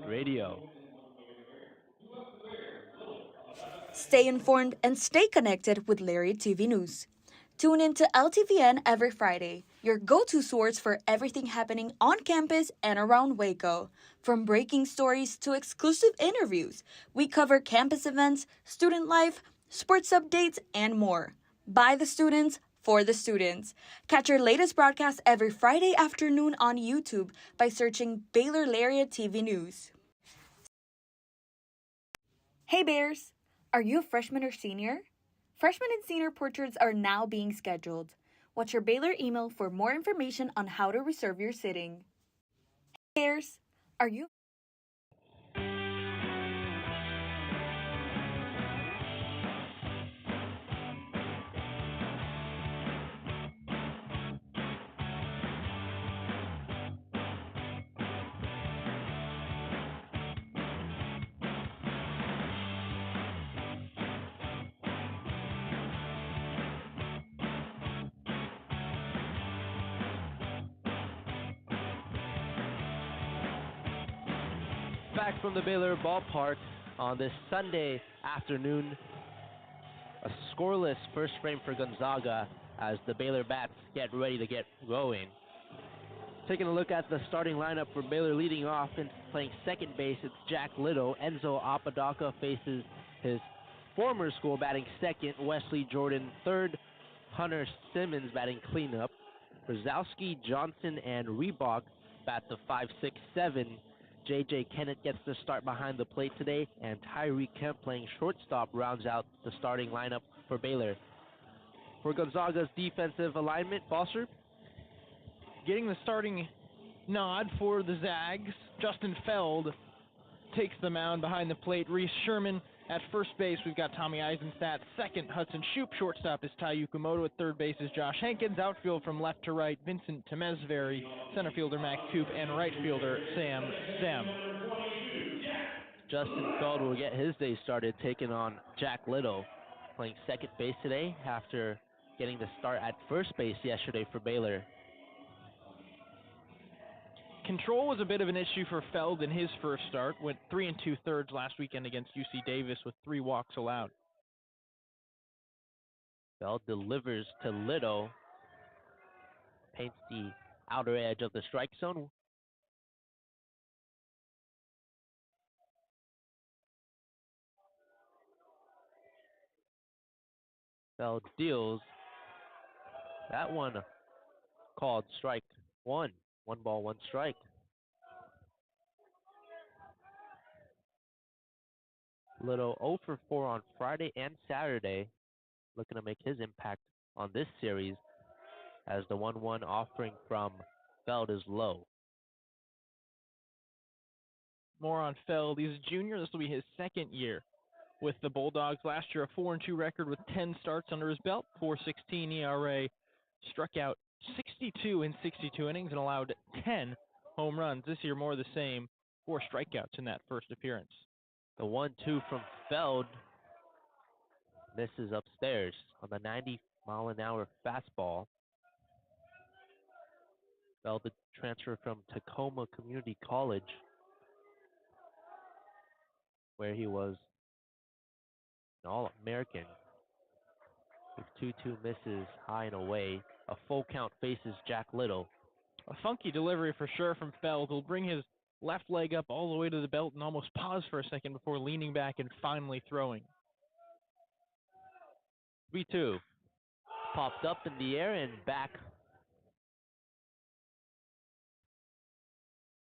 Radio. Stay informed and stay connected with Lariat TV News. Tune in to LTVN every Friday, your go-to source for everything happening on campus and around Waco. From breaking stories to exclusive interviews, we cover campus events, student life, sports updates, and more. By the students, for the students. Catch our latest broadcast every Friday afternoon on YouTube by searching Baylor Lariat TV News. Hey Bears! Are you a freshman or senior? Freshman and senior portraits are now being scheduled. Watch your Baylor email for more information on how to reserve your sitting. Hey Bears! Are you Back from the Baylor Ballpark on this Sunday afternoon. A scoreless first frame for Gonzaga as the Baylor Bats get ready to get going. Taking a look at the starting lineup for Baylor, leading off and playing second base, it's Jack Little. Enzo Apodaca faces his former school, batting second. Wesley Jordan third. Hunter Simmons batting cleanup. Brzezowski, Johnson, and Reebok bat the 5, 6, 7. J.J. Kennett gets the start behind the plate today, and Tyree Kemp playing shortstop rounds out the starting lineup for Baylor. For Gonzaga's defensive alignment, Foster? Getting the starting nod for the Zags, Justin Feld takes the mound behind the plate. Reese Sherman at first base. We've got Tommy Eisenstadt. Second, Hudson Shoup. Shortstop is Tai Yukamoto. At third base is Josh Hankins. Outfield from left to right, Vincent Temesveri. Center fielder Mac Coop. And right fielder Sam Stem. Justin Feld will get his day started taking on Jack Little, playing second base today after getting the start at first base yesterday for Baylor. Control was a bit of an issue for Feld in his first start. Went 3 2/3 last weekend against UC Davis with 3 walks allowed. Feld delivers to Little, paints the outer edge of the strike zone. Feld deals. That one called strike one. 1 ball, 1 strike. Little 0 for 4 on Friday and Saturday, looking to make his impact on this series as the 1-1 offering from Feld is low. More on Feld. He's a junior. This will be his second year with the Bulldogs. Last year, a 4-2 record with 10 starts under his belt, 4.16 ERA, struck out 62 in 62 innings and allowed 10 home runs. This year, more of the same, 4 strikeouts in that first appearance. The 1-2 from Feld misses upstairs on the 90-mile-an-hour fastball. Feld, the transfer from Tacoma Community College, where he was an All-American. His 2-2 misses high and away. A full count faces Jack Little. A funky delivery for sure from Feld. He'll bring his left leg up all the way to the belt and almost pause for a second before leaning back and finally throwing. 3-2. Popped up in the air and back.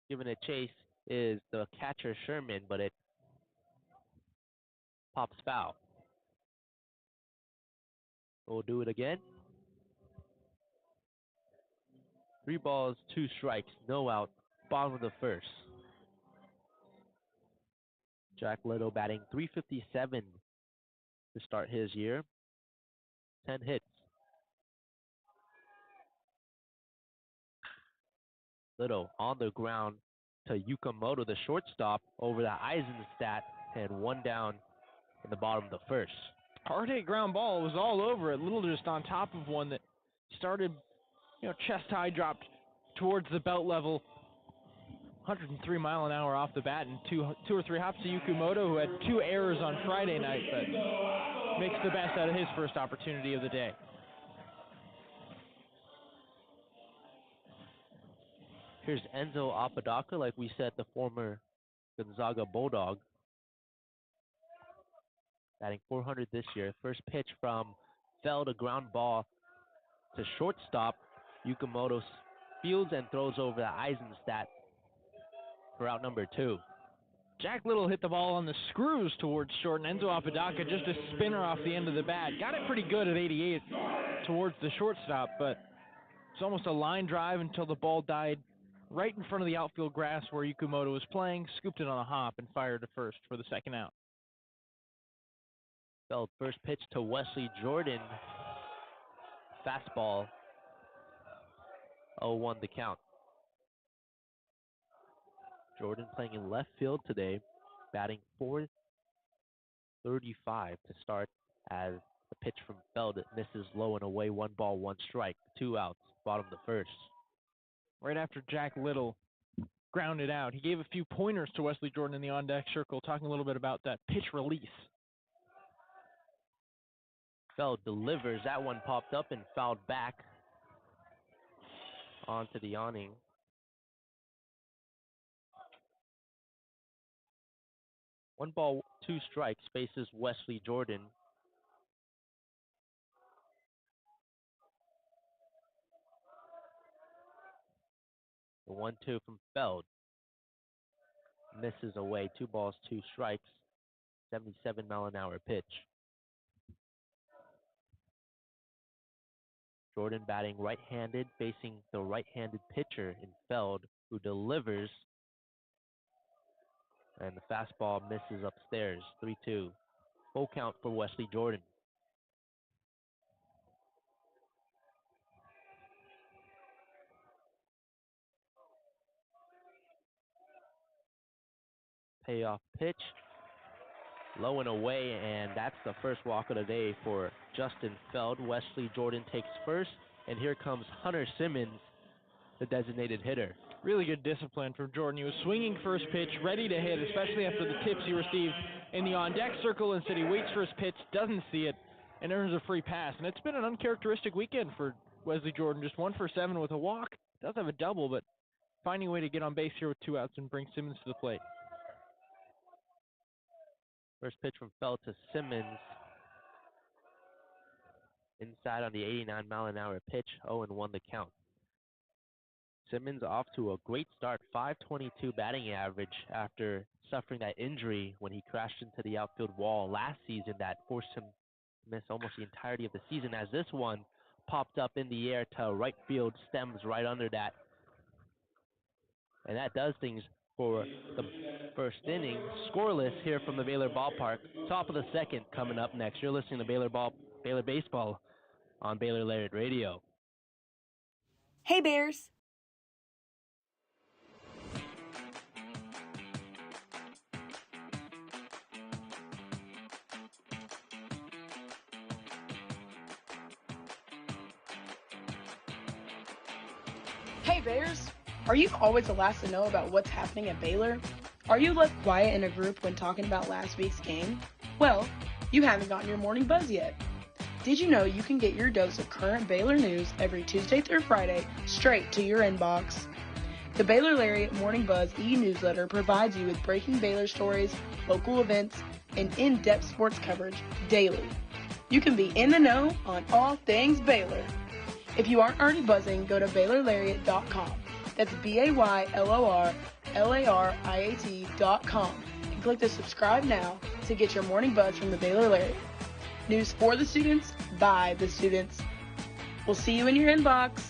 Giving a chase is the catcher Sherman, but it pops foul. We'll do it again. 3 balls, 2 strikes, no out, bottom of the first. Jack Little batting .357 to start his year. 10 hits. Little on the ground to Yukamoto, the shortstop, over the Eisenstadt, and 1 down in the bottom of the first. Hard hit ground ball was all over it. Little just on top of one that started, chest high, dropped towards the belt level. 103 mile an hour off the bat and two or three hops to Yukimoto, who had 2 errors on Friday night, but makes the best out of his first opportunity of the day. Here's Enzo Apodaca, like we said, the former Gonzaga Bulldog, batting .400 this year. First pitch from Feld, a ground ball to shortstop. Yukimoto fields and throws over to Eisenstadt for out number 2. Jack Little hit the ball on the screws towards short, and Enzo Apodaca just a spinner off the end of the bat. Got it pretty good at 88 towards the shortstop, but it's almost a line drive until the ball died right in front of the outfield grass where Yukimoto was playing, scooped it on a hop, and fired to first for the second out. Feld, first pitch to Wesley Jordan. Fastball, 0-1 the count. Jordan playing in left field today, batting .435 to start as the pitch from Feld misses low and away. 1 ball, 1 strike, 2 outs, bottom of the first. Right after Jack Little grounded out, he gave a few pointers to Wesley Jordan in the on-deck circle, talking a little bit about that pitch release. Feld delivers. That one popped up and fouled back onto the awning. One ball, 2 strikes, faces Wesley Jordan. The 1-2 from Feld misses away. 2 balls, 2 strikes. 77 mile an hour pitch. Jordan batting right-handed, facing the right-handed pitcher in Feld, who delivers. And the fastball misses upstairs. 3-2. Full count for Wesley Jordan. Payoff pitch. Low and away, and that's the first walk of the day for Justin Feld. Wesley Jordan takes first, and here comes Hunter Simmons, the designated hitter. Really good discipline from Jordan. He was swinging first pitch, ready to hit, especially after the tips he received in the on-deck circle. Instead, he waits for his pitch, doesn't see it, and earns a free pass. And it's been an uncharacteristic weekend for Wesley Jordan. Just 1 for 7 with a walk. Does have a double, but finding a way to get on base here with 2 outs and bring Simmons to the plate. First pitch from Feld to Simmons. Inside on the 89 mile an hour pitch, 0-1 the count. Simmons off to a great start, .522 batting average after suffering that injury when he crashed into the outfield wall last season that forced him to miss almost the entirety of the season, as this one popped up in the air to right field, stems right under that. And that does things for the first inning. Scoreless here from the Baylor Ballpark. Top of the second coming up next. You're listening to Baylor Baseball on Baylor Lariat Radio. Hey Bears! Hey Bears! Are you always the last to know about what's happening at Baylor? Are you left quiet in a group when talking about last week's game? Well, you haven't gotten your morning buzz yet. Did you know you can get your dose of current Baylor news every Tuesday through Friday straight to your inbox? The Baylor Lariat Morning Buzz e-newsletter provides you with breaking Baylor stories, local events, and in-depth sports coverage daily. You can be in the know on all things Baylor. If you aren't already buzzing, go to BaylorLariat.com. That's BaylorLariat.com and click the subscribe now to get your morning buzz from the Baylor Lariat. News for the students, by the students. We'll see you in your inbox.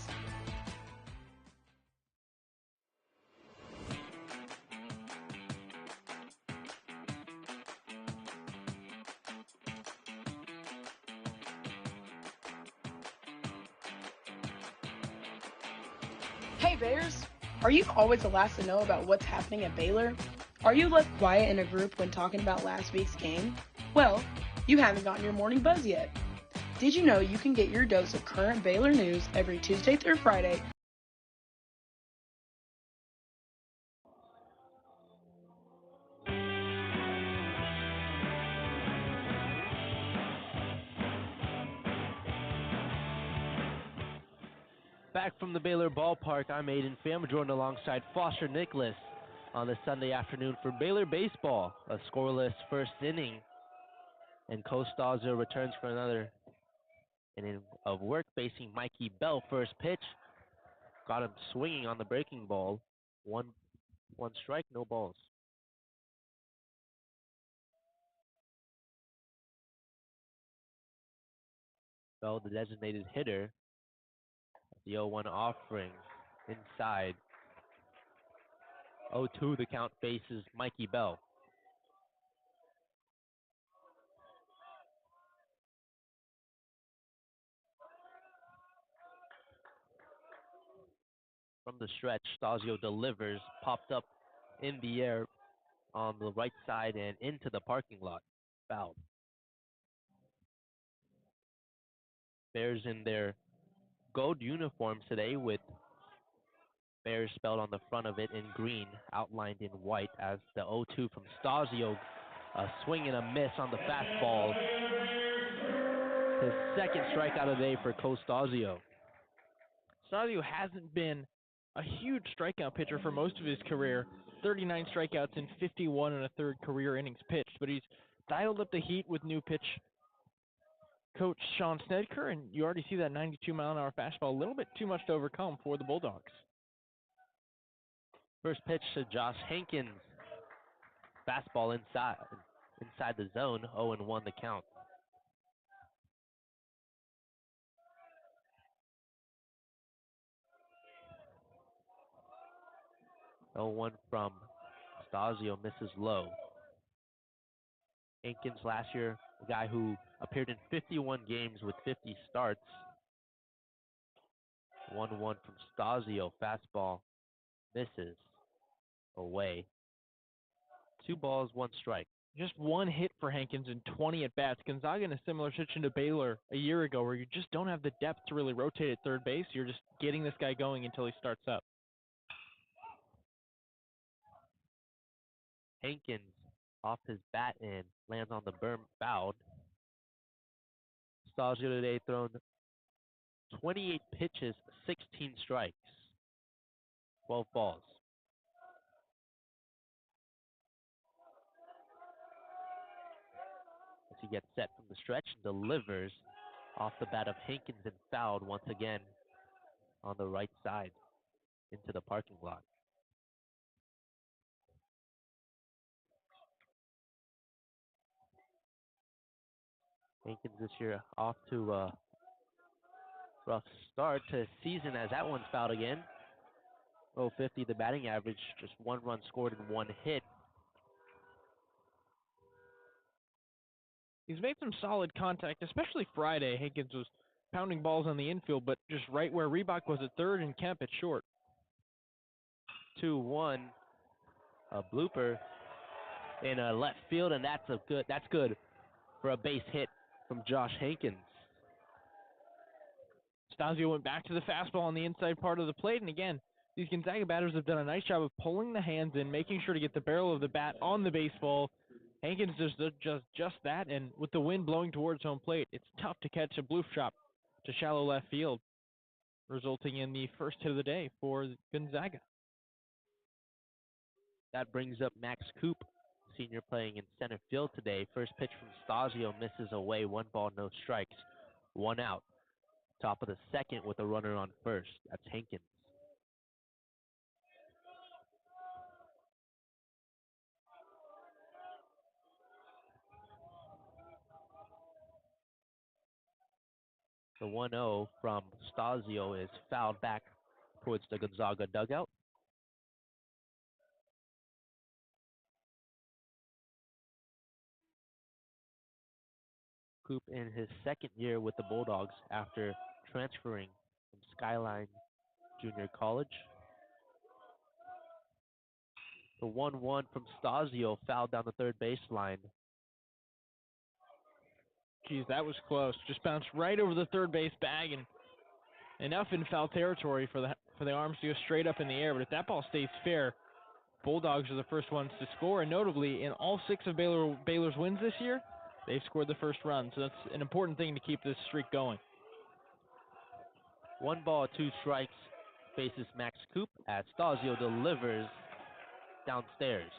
Hey Bears! Are you always the last to know about what's happening at Baylor? Are you left quiet in a group when talking about last week's game? Well, you haven't gotten your morning buzz yet. Did you know you can get your dose of current Baylor news every Tuesday through Friday? Back from the Baylor Ballpark, I'm Aidan Pham, joined alongside Foster Nicholas on this Sunday afternoon for Baylor Baseball. A scoreless first inning, and Costazio returns for another inning of work facing Mikey Bell. First pitch, got him swinging on the breaking ball. One strike, no balls. Bell, the designated hitter. The 0-1 offering inside. 0-2, the count faces Mikey Bell. From the stretch, Stasio delivers, popped up in the air on the right side and into the parking lot. Fouled. Bears in their gold uniforms today with Bears spelled on the front of it in green, outlined in white as the 0-2 from Stasio. A swing and a miss on the fastball. His second strikeout of the day for Costasio. Stasio hasn't been a huge strikeout pitcher for most of his career. 39 strikeouts in 51 and a third career innings pitched, but he's dialed up the heat with new pitch coach Sean Snedker, and you already see that 92-mile-an-hour fastball, a little bit too much to overcome for the Bulldogs. First pitch to Josh Hankins. Fastball inside the zone, 0-1 the count. One from Stasio, misses low. Hankins last year, a guy who appeared in 51 games with 50 starts. 1-1 from Stasio, fastball misses away. 2 balls, 1 strike. Just 1 hit for Hankins in 20 at-bats. Gonzaga in a similar situation to Baylor a year ago where you just don't have the depth to really rotate at third base. You're just getting this guy going until he starts up. Hankins off his bat and lands on the berm, fouled. Stasio today thrown 28 pitches, 16 strikes, 12 balls. As he gets set from the stretch and delivers off the bat of Hankins and fouled once again on the right side into the parking lot. Hankins this year off to a rough start to season as that one's fouled again. 0.50 the batting average, just 1 run scored and 1 hit. He's made some solid contact, especially Friday. Hankins was pounding balls on the infield, but just right where Reebok was at third and Kemp at short. 2-1, a blooper in a left field, and that's good for a base hit from Josh Hankins. Stasio went back to the fastball on the inside part of the plate, and again, these Gonzaga batters have done a nice job of pulling the hands in, making sure to get the barrel of the bat on the baseball. Hankins does just that, and with the wind blowing towards home plate, it's tough to catch a bloof chop to shallow left field, resulting in the first hit of the day for Gonzaga. That brings up Max Coop, senior playing in center field today. First pitch from Stasio misses away, 1 ball, no strikes, 1 out. Top of the second with a runner on first. That's Hankins. The 1-0 from Stasio is fouled back towards the Gonzaga dugout. Coop in his second year with the Bulldogs after transferring from Skyline Junior College. The 1-1 from Stasio fouled down the third baseline. Geez, that was close. Just bounced right over the third base bag, and enough in foul territory for the arms to go straight up in the air. But if that ball stays fair, Bulldogs are the first ones to score, and notably, in all 6 of Baylor's wins this year, they've scored the first run. So that's an important thing to keep this streak going. 1 ball, 2 strikes. Faces Max Coop as Stasio delivers downstairs.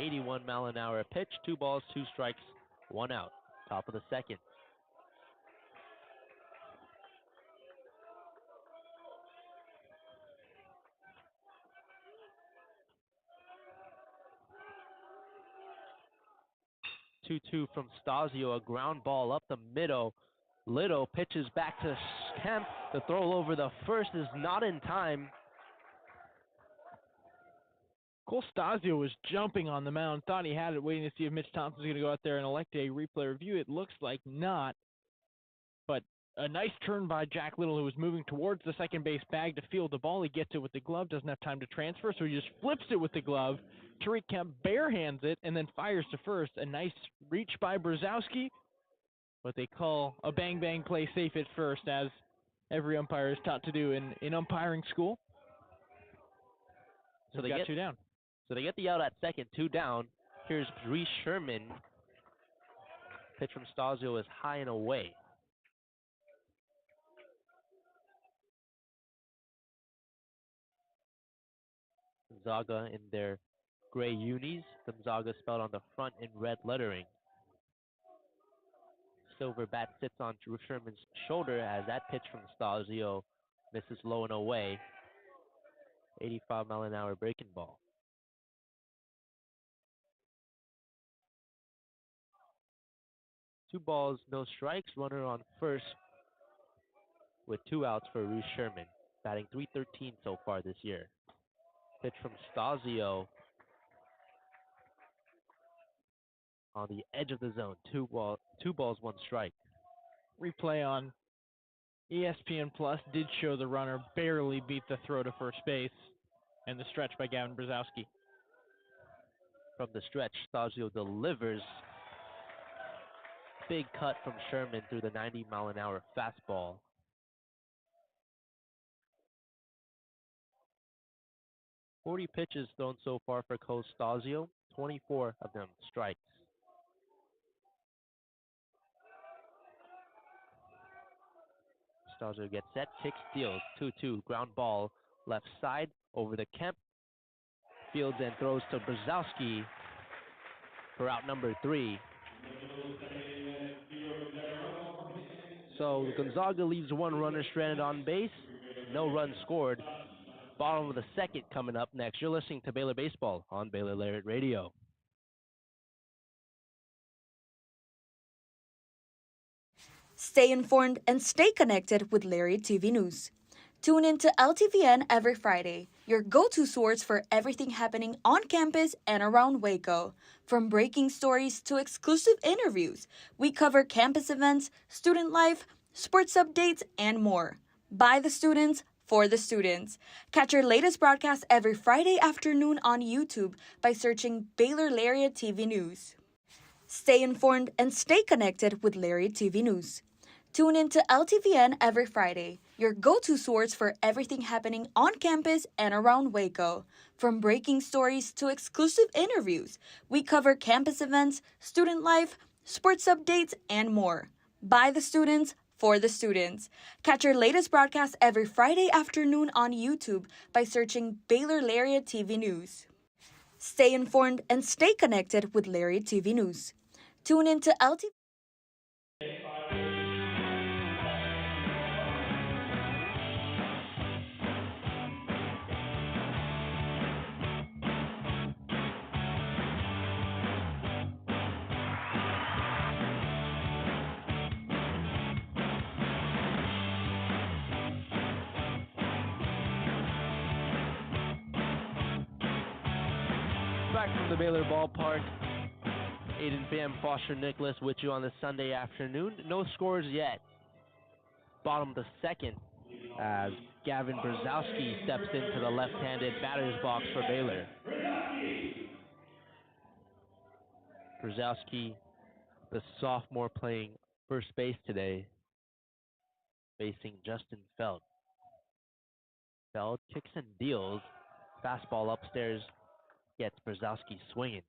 81-mile-an-hour pitch. 2 balls, 2 strikes, 1 out. Top of the second. Two from Stasio, a ground ball up the middle. Little pitches back to Kemp. The throw over the first is not in time. Cole Stasio was jumping on the mound, thought he had it, waiting to see if Mitch Thompson was going to go out there and elect a replay review. It looks like not, but a nice turn by Jack Little, who was moving towards the second base bag to field the ball. He gets it with the glove, doesn't have time to transfer, so he just flips it with the glove. Tariq Kemp barehands it and then fires to first. A nice reach by Brzezowski, what they call a bang-bang play safe at first, as every umpire is taught to do in umpiring school. So they got 2 down. So they get the out at second, 2 down. Here's Reese Sherman. Pitch from Stasio is high and away. Gonzaga in their gray unis. Gonzaga spelled on the front in red lettering. Silver bat sits on Drew Sherman's shoulder as that pitch from Stasio misses low and away. 85-mile-an-hour breaking ball. Two balls, no strikes. Runner on first with 2 outs for Reese Sherman. Batting .313 so far this year. Pitch from Stasio on the edge of the zone. Two balls, 1 strike. Replay on ESPN Plus did show the runner barely beat the throw to first base and the stretch by Gavin Brzezowski. From the stretch, Stasio delivers. Big cut from Sherman through the 90-mile-an-hour fastball. .40 pitches thrown so far for Coach Stasio, 24 of them strikes. Stasio gets set, kicks, steals, 2-2, ground ball, left side, over the Kemp, fields and throws to Brzezowski for out number 3. So Gonzaga leaves 1 runner stranded on base, no runs scored. Bottom of the second coming up next. You're listening to Baylor Baseball on Baylor Lariat Radio. Stay informed and stay connected with Lariat TV News. Tune in to LTVN every Friday, your go-to source for everything happening on campus and around Waco. From breaking stories to exclusive interviews, we cover campus events, student life, sports updates, and more. By the students, for the students. Catch our latest broadcast every Friday afternoon on YouTube by searching Baylor Lariat TV News. Stay informed and stay connected with Lariat TV News. Tune in to LTVN every Friday, your go-to source for everything happening on campus and around Waco. From breaking stories to exclusive interviews, we cover campus events, student life, sports updates, and more. By the students, for the students. Catch our latest broadcast every Friday afternoon on YouTube by searching Baylor Lariat TV News. Stay informed and stay connected with Lariat TV News. Tune in to LTVN. Back from the Baylor Ballpark, Aidan Pham, Foster Nicholas with you on this Sunday afternoon. No scores yet. Bottom of the second as Gavin Brzezowski steps into the left-handed batter's box for Baylor. Brzezowski, the sophomore, playing first base today, facing Justin Feld. Feld kicks and deals. Fastball upstairs gets Brzezowski swinging.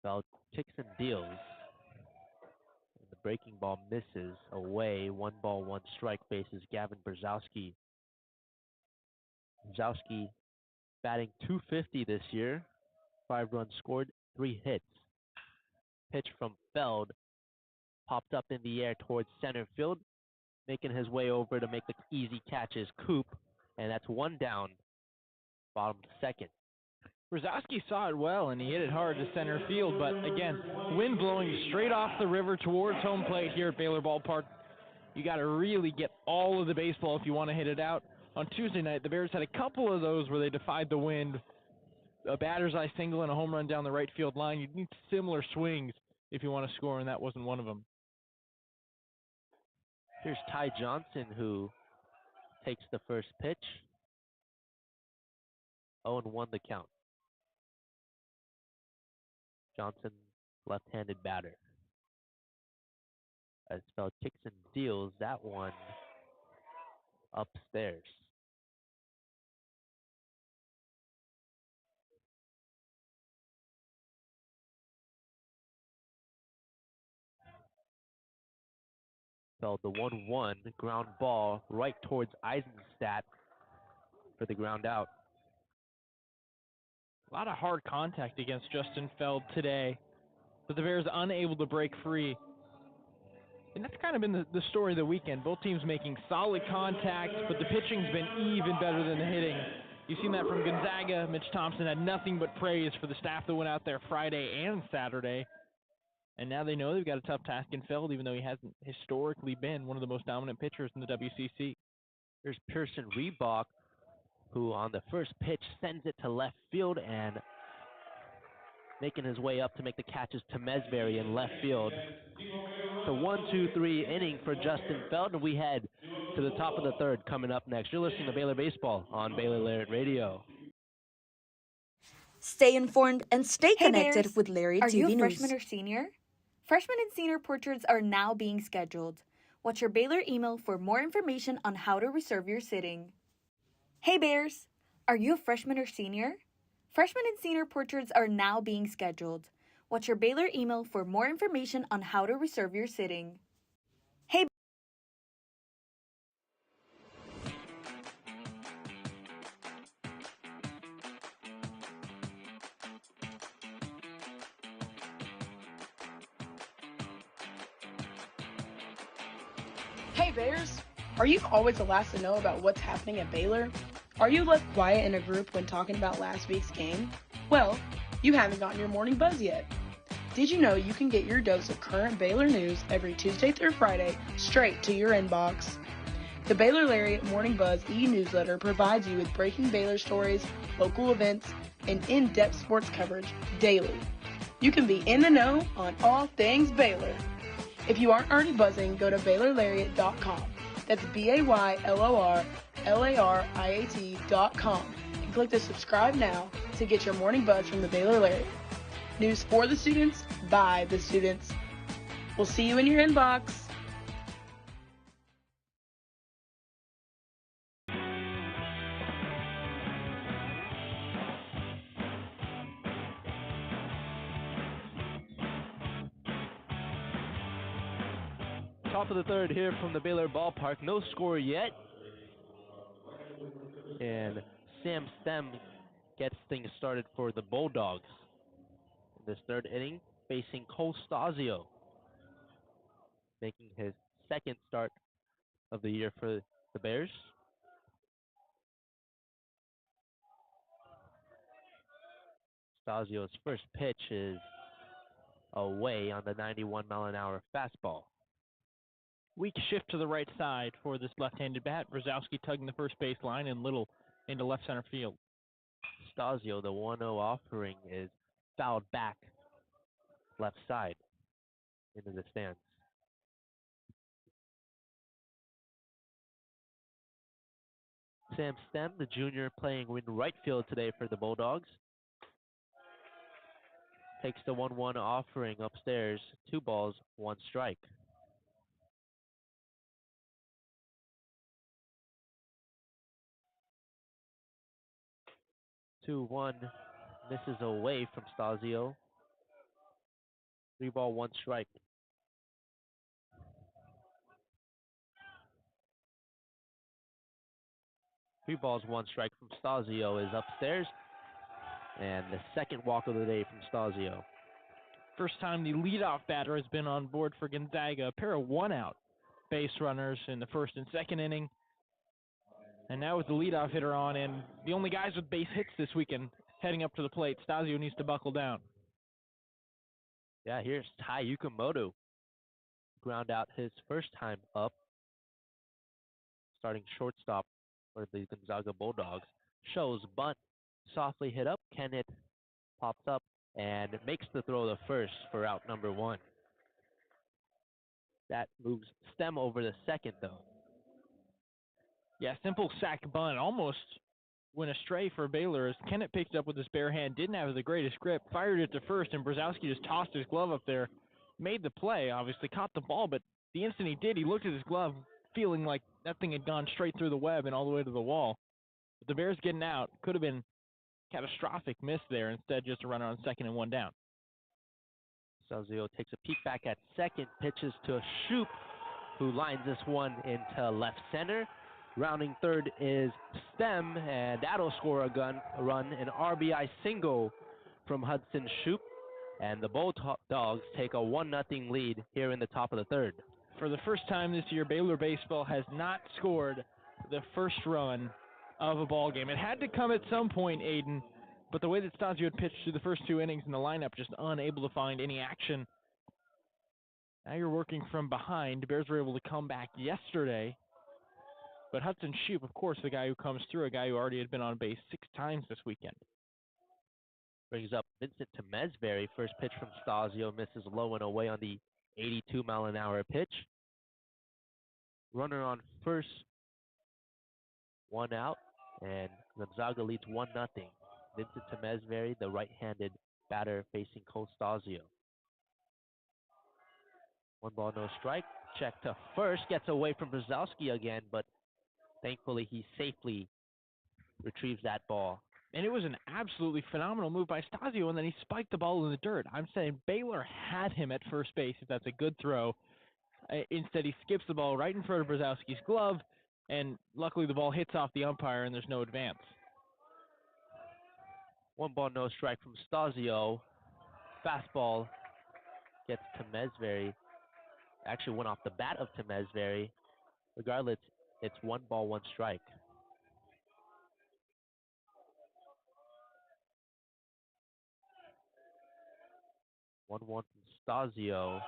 Feld kicks and deals. And the breaking ball misses away. 1 ball, 1 strike, faces Gavin Brzezowski. Brzezowski batting .250 this year. 5 runs scored, 3 hits. Pitch from Feld popped up in the air towards center field, making his way over to make the easy catches. Coop, and that's 1 down. Bottom second. Brzezowski saw it well, and he hit it hard to center field, but again, wind blowing straight off the river towards home plate here at Baylor Ballpark. You got to really get all of the baseball if you want to hit it out. On Tuesday night, the Bears had a couple of those where they defied the wind. A batter's eye single and a home run down the right field line. You need similar swings if you want to score, and that wasn't one of them. Here's Ty Johnson, who takes the first pitch. 0-1 the count. Johnson, left-handed batter. As Feld kicks and deals that one upstairs. Feld the 1-1 ground ball right towards Eisenstadt for the ground out. A lot of hard contact against Justin Feld today, but the Bears unable to break free. And that's kind of been the story of the weekend. Both teams making solid contact, but the pitching's been even better than the hitting. You've seen that from Gonzaga. Mitch Thompson had nothing but praise for the staff that went out there Friday and Saturday. And now they know they've got a tough task in Feld, even though he hasn't historically been one of the most dominant pitchers in the WCC. There's Pearson Reebok, who on the first pitch sends it to left field and making his way up to make the catches to Mesberry in left field. It's a 1-2-3 inning for Justin Feld, and we head to the top of the third coming up next. You're listening to Baylor Baseball on Baylor Lariat Radio. Stay informed and stay connected Bears. with Lariat Are TV you a News. freshman or senior? Freshman and senior portraits are now being scheduled. Watch your Baylor email for more information on how to reserve your sitting. Hey Bears! Are you a freshman or senior? Freshman and senior portraits are now being scheduled. Watch your Baylor email for more information on how to reserve your sitting. Hey Hey Bears! Are you always the last to know about what's happening at Baylor? Are you left quiet in a group when talking about last week's game? Well, you haven't gotten your morning buzz yet. Did you know you can get your dose of current Baylor news every Tuesday through Friday straight to your inbox? The Baylor Lariat Morning Buzz e-newsletter provides you with breaking Baylor stories, local events, and in-depth sports coverage daily. You can be in the know on all things Baylor. If you aren't already buzzing, go to BaylorLariat.com. That's BaylorLariat.com and click the subscribe now to get your morning buzz from the Baylor Lariat. News for the students, by the students. We'll see you in your inbox. Top of the third here from the Baylor Ballpark. No score yet. And Sam Stem gets things started for the Bulldogs in this third inning, facing Cole Stasio, making his second start of the year for the Bears. Stasio's first pitch is away on the 91-mile-an-hour fastball. Weak shift to the right side for this left-handed bat. Brzezowski tugging the first base line and Little into left center field. Stasio, the 1-0 offering, is fouled back left side into the stands. Sam Stem, the junior, playing in right field today for the Bulldogs. Takes the 1-1 offering upstairs. 2 balls, 1 strike. Two one misses away from Stasio. 3 ball, 1 strike. Three balls, 1 strike from Stasio is upstairs. And the second walk of the day from Stasio. First time the leadoff batter has been on board for Gonzaga. A pair of one-out base runners in the first and second inning. And now with the leadoff hitter on, and the only guys with base hits this weekend heading up to the plate, Stasio needs to buckle down. Yeah, here's Tai Yukamoto. Ground out his first time up. Starting shortstop for the Gonzaga Bulldogs. Shows bunt. Softly hit up. Kenneth pops up and makes the throw to first for out number 1. That moves Stem over to second, though. Yeah, simple sack bunt. Almost went astray for Baylor as Kenneth picked it up with his bare hand. Didn't have the greatest grip. Fired it to first, and Brzezowski just tossed his glove up there. Made the play, obviously. Caught the ball, but the instant he did, he looked at his glove, feeling like that thing had gone straight through the web and all the way to the wall. But the Bears getting out could have been catastrophic miss there. Instead, just a runner on second and 1 down. Stasio takes a peek back at second, pitches to Shoop, who lines this one into left center. Rounding third is Stem, and that'll score a run, an RBI single from Hudson Shoop. And the Bulldogs take a 1-0 lead here in the top of the third. For the first time this year, Baylor baseball has not scored the first run of a ball game. It had to come at some point, Aidan, but the way that Stasio had pitched through the first 2 innings in the lineup, just unable to find any action. Now you're working from behind. The Bears were able to come back yesterday. But Hudson Shoop, of course, the guy who comes through, a guy who already had been on base 6 times this weekend. Brings up Vincent Temesbury. First pitch from Stasio misses low and away on the 82-mile-an-hour pitch. Runner on first, 1 out, and Gonzaga leads 1-0. Vincent Temesbury, the right-handed batter facing Cole Stasio. 1 ball, no strike. Check to first, gets away from Brzezowski again, but thankfully he safely retrieves that ball. And it was an absolutely phenomenal move by Stasio, and then he spiked the ball in the dirt. I'm saying Baylor had him at first base, if that's a good throw. Instead, he skips the ball right in front of Brzezowski's glove, and luckily the ball hits off the umpire, and there's no advance. 1 ball, no strike from Stasio. Fastball gets Temesbury. Actually went off the bat of Temesbury. Regardless, it's 1 ball, 1 strike. 1-1 from Stasio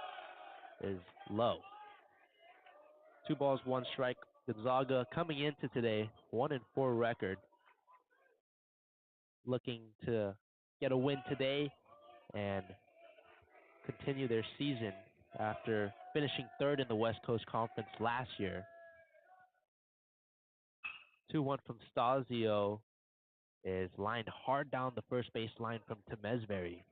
is low. 2 balls, 1 strike. Gonzaga coming into today, 1-4 record. Looking to get a win today and continue their season after finishing 3rd in the West Coast Conference last year. 2-1 from Stasio is lined hard down the first base line from Temesbury.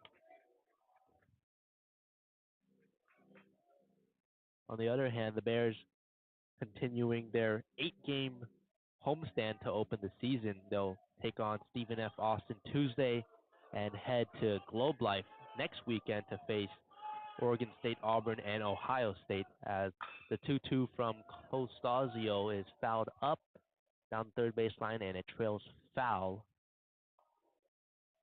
On the other hand, the Bears continuing their 8-game homestand to open the season. They'll take on Stephen F. Austin Tuesday and head to Globe Life next weekend to face Oregon State, Auburn, and Ohio State, as the 2-2 from Cole Stasio is fouled up down the 3rd baseline, and it trails foul.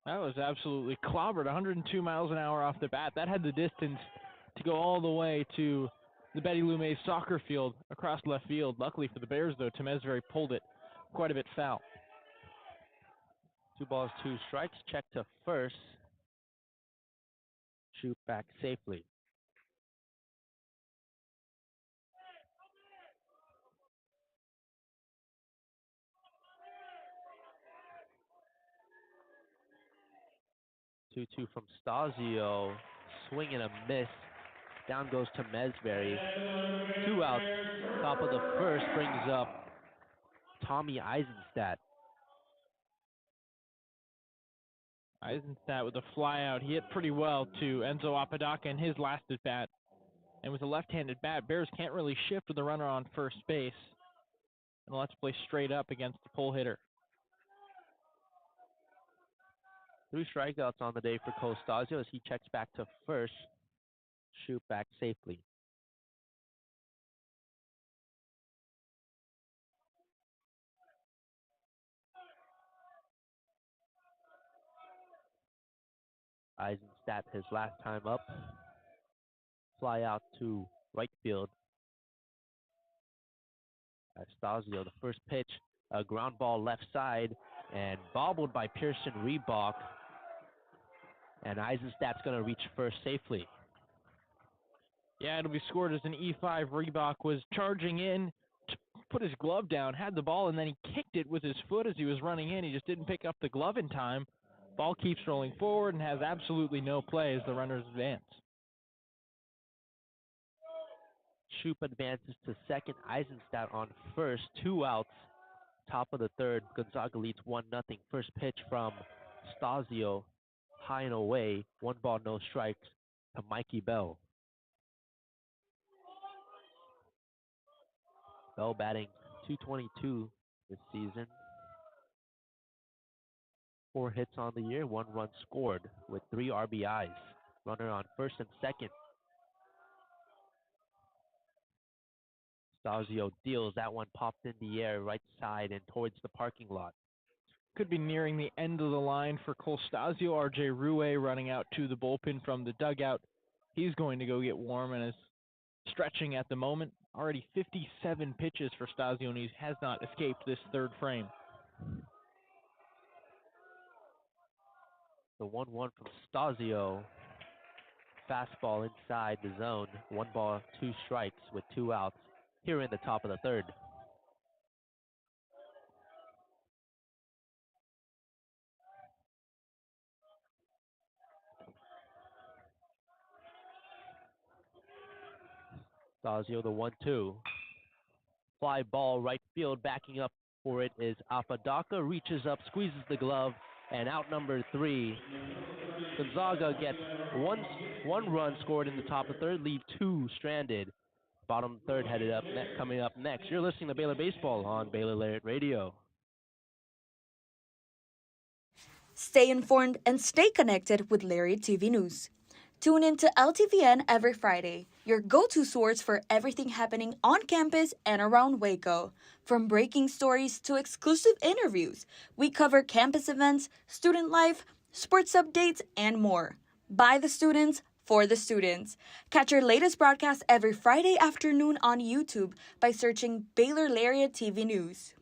That was absolutely clobbered, 102 miles an hour off the bat. That had the distance to go all the way to the Betty Lou Mays soccer field across left field. Luckily for the Bears, though, Temesbury pulled it quite a bit foul. 2 balls, 2 strikes. Check to first. Shoot back safely. Two from Stasio. Swing and a miss. Down goes to Temesbury. 2 outs. Top of the first brings up Tommy Eisenstadt. Eisenstadt with a fly out. He hit pretty well to Enzo Apodaca in his last at bat. And with a left-handed bat, Bears can't really shift with the runner on first base. And let's play straight up against the pull hitter. 3 strikeouts on the day for Cole Stasio as he checks back to first. shoot back safely. Eisenstadt, his last time up, fly out to right field. Stasio, the first pitch, a ground ball left side, and bobbled by Pearson Reebok. And Eisenstadt's going to reach first safely. Yeah, it'll be scored as an E5. Reebok was charging in to put his glove down, had the ball, and then he kicked it with his foot as he was running in. He just didn't pick up the glove in time. Ball keeps rolling forward and has absolutely no play as the runners advance. Shoop advances to second. Eisenstadt on first. 2 outs. Top of the third. Gonzaga leads 1-0. First pitch from Stasio. High and away. 1 ball, no strikes to Mikey Bell. Bell batting .222 this season. 4 hits on the year, 1 run scored with 3 RBIs. Runner on first and second. Stasio deals. That one popped in the air right side and towards the parking lot. Could be nearing the end of the line for Cole Stasio. RJ Rue running out to the bullpen from the dugout. He's going to go get warm and is stretching at the moment. Already 57 pitches for Stasio, and he has not escaped this third frame. The 1-1 from Stasio. Fastball inside the zone. 1 ball, 2 strikes with 2 outs here in the top of the third. Stasio, the 1-2. Fly ball right field. Backing up for it is Apodaca. Reaches up, squeezes the glove, and out number 3. Gonzaga gets one run scored in the top of the third, leave 2 stranded. Bottom third headed up coming up next. You're listening to Baylor Baseball on Baylor Lariat Radio. Stay informed and stay connected with Lariat TV News. Tune in to LTVN every Friday, your go-to source for everything happening on campus and around Waco. From breaking stories to exclusive interviews, we cover campus events, student life, sports updates, and more. By the students, for the students. Catch our latest broadcast every Friday afternoon on YouTube by searching Baylor Lariat TV News.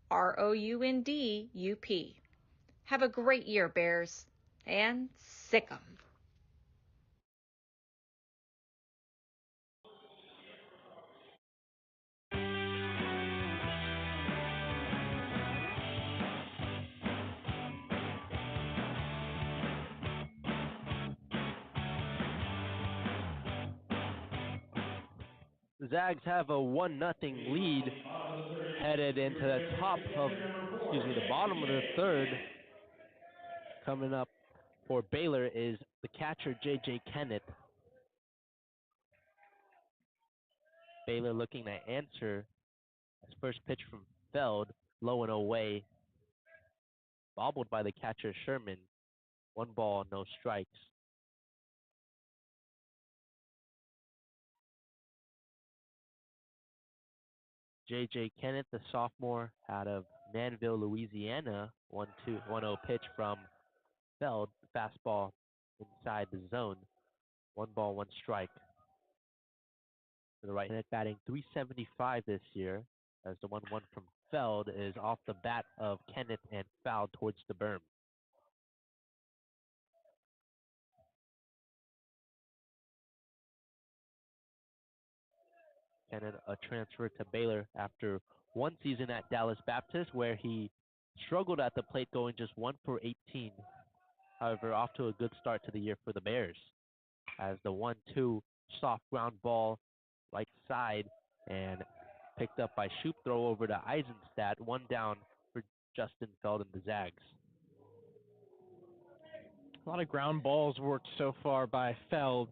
/ROUNDUP. Have a great year, Bears, and sick 'em. The Zags have a 1-0 lead headed into the the bottom of the third. Coming up for Baylor is the catcher, J.J. Kenneth. Baylor looking to answer. His first pitch from Feld, low and away. Bobbled by the catcher, Sherman. 1 ball, no strikes. J.J. Kenneth, the sophomore out of Manville, Louisiana. 1-0 pitch from Feld. Fastball inside the zone. 1 ball, 1 strike. To the right hand, batting .375 this year, as the 1-1 from Feld is off the bat of Kenneth and fouled towards the berm. and a transfer to Baylor after one season at Dallas Baptist, where he struggled at the plate, going just 1 for 18. However, off to a good start to the year for the Bears, as the 1-2 soft ground ball right side and picked up by Shoop, throw over to Eisenstadt, one down for Justin Feld and the Zags. A lot of ground balls worked so far by Feld.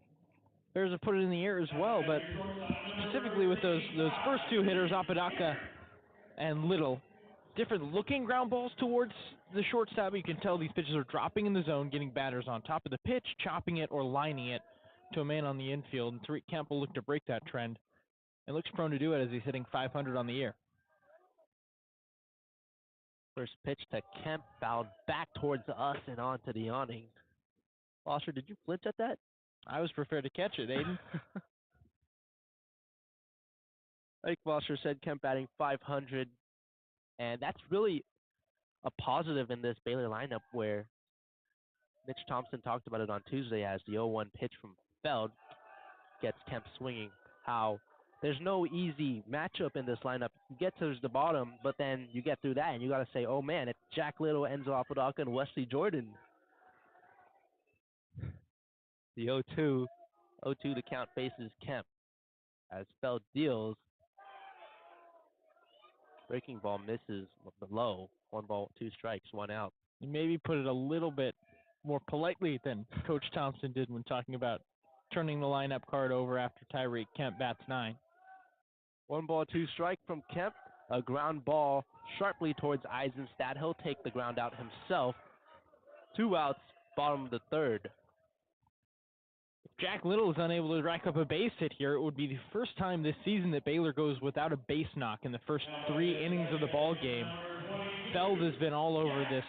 Bears have put it in the air as well, but specifically with those first two hitters, Apodaca and Little, different looking ground balls towards the shortstop. You can tell these pitches are dropping in the zone, getting batters on top of the pitch, chopping it or lining it to a man on the infield. And Tariq Kemp will look to break that trend and looks prone to do it as he's hitting .500 on the year. First pitch to Kemp, fouled back towards us and onto the awning. Foster, did you flinch at that? I was prepared to catch it, Aiden. Like Foster said, Kemp batting .500, and that's really a positive in this Baylor lineup, where Mitch Thompson talked about it on Tuesday as the 0-1 pitch from Feld gets Kemp swinging. How there's no easy matchup in this lineup. You get to the bottom, but then you get through that, and you got to say, oh man, it's Jack Little, Enzo Apodaca, and Wesley Jordan. The 0-2 to count faces Kemp as Feld deals. Breaking ball misses below. 1 ball, 2 strikes, 1 out. You maybe put it a little bit more politely than Coach Thompson did when talking about turning the lineup card over after Tyreek Kemp bats 9. 1 ball, 2 strike from Kemp. A ground ball sharply towards Eisenstadt. He'll take the ground out himself. 2 outs, bottom of the 3rd. If Jack Little is unable to rack up a base hit here, it would be the first time this season that Baylor goes without a base knock in the first 3 innings of the ball game. Feld has been all over this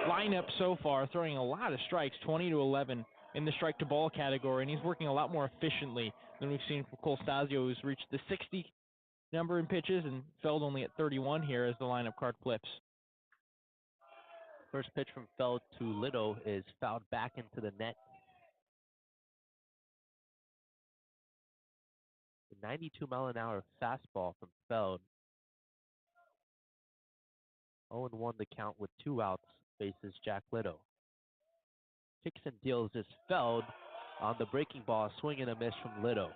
lineup so far, throwing a lot of strikes, 20-11 in the strike to ball category, and he's working a lot more efficiently than we've seen from Cole Stasio, who's reached the 60 number in pitches, and Feld only at 31 here as the lineup card flips. First pitch from Feld to Little is fouled back into the net. The 92-mile-an-hour fastball from Feld. 0-1 the count with 2 outs, faces Jack Little. Kicks and deals is Feld on the breaking ball, swing and a miss from Little.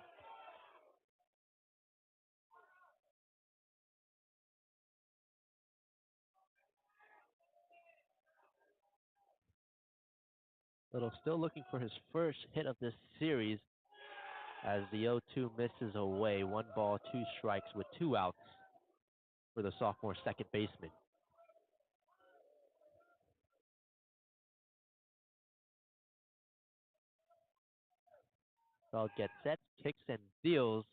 Little still looking for his first hit of this series as the 0-2 misses away. 1 ball, 2 strikes with 2 outs for the sophomore second baseman. Feld gets set, kicks and deals,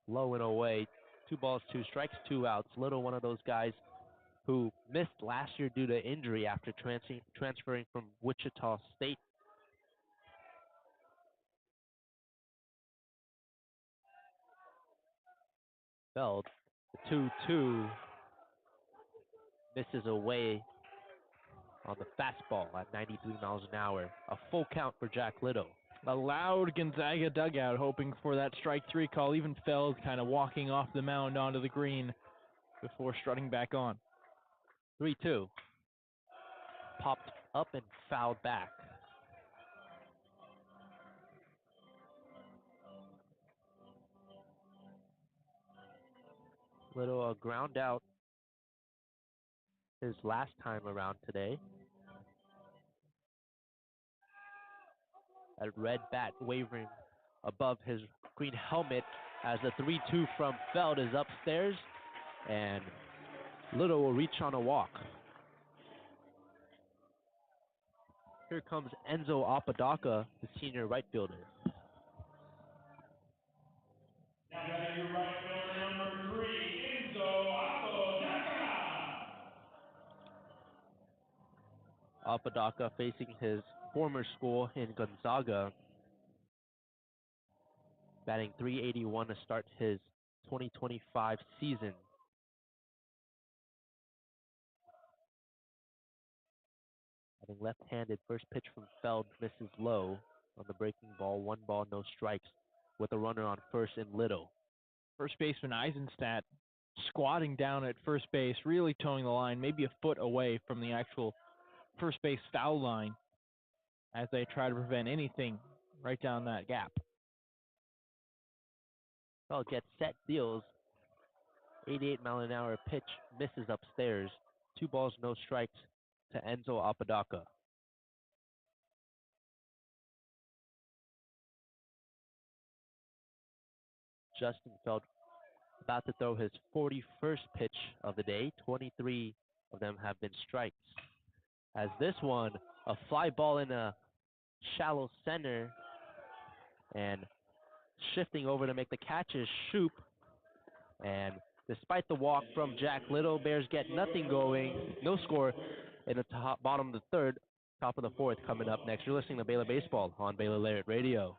low and away. 2 balls, 2 strikes, 2 outs. Little, one of those guys who missed last year due to injury after transferring from Wichita State. Feld, the 2-2 misses away on the fastball at 93 miles an hour. A full count for Jack Little. A loud Gonzaga dugout hoping for that strike 3 call. Even Feld kind of walking off the mound onto the green before strutting back on. 3-2. Popped up and fouled back. Little ground out his last time around today. A red bat wavering above his green helmet as the 3-2 from Feld is upstairs, and Little will reach on a walk. Here comes Enzo Apodaca, the senior right fielder. Apodaca facing his former school in Gonzaga, batting .381 to start his 2025 season. Having left-handed, first pitch from Feld misses low on the breaking ball. 1 ball, no strikes with a runner on first and Little. First baseman Eisenstadt squatting down at first base, really towing the line, maybe a foot away from the actual first base foul line as they try to prevent anything right down that gap. Well, gets set, deals. 88-mile-an-hour pitch misses upstairs. 2 balls, no strikes to Enzo Apodaca. Justin Feld about to throw his 41st pitch of the day. 23 of them have been strikes. As this one, a fly ball in a shallow center, and shifting over to make the catch is Shoop. And despite the walk from Jack Little, Bears get nothing going, no score in the bottom of the third, top of the fourth coming up next. You're listening to Baylor Baseball on Baylor Lariat Radio.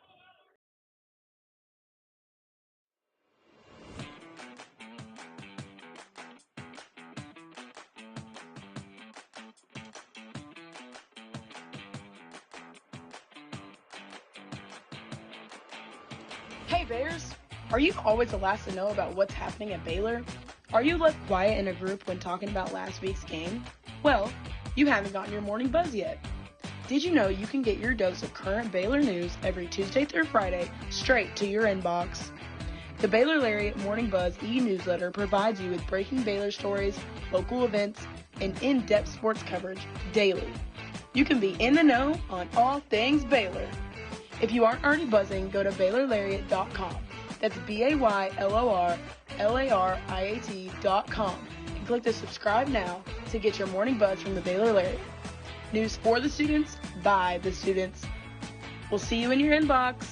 Hey Bears, are you always the last to know about what's happening at Baylor? Are you left quiet in a group when talking about last week's game? Well, you haven't gotten your morning buzz yet. Did you know you can get your dose of current Baylor news every Tuesday through Friday straight to your inbox? The Baylor Lariat Morning Buzz e-newsletter provides you with breaking Baylor stories, local events, and in-depth sports coverage daily. You can be in the know on all things Baylor. If you aren't already buzzing, go to BaylorLariat.com. That's BaylorLariat.com and click the subscribe now to get your morning buzz from the Baylor Lariat. News for the students, by the students. We'll see you in your inbox.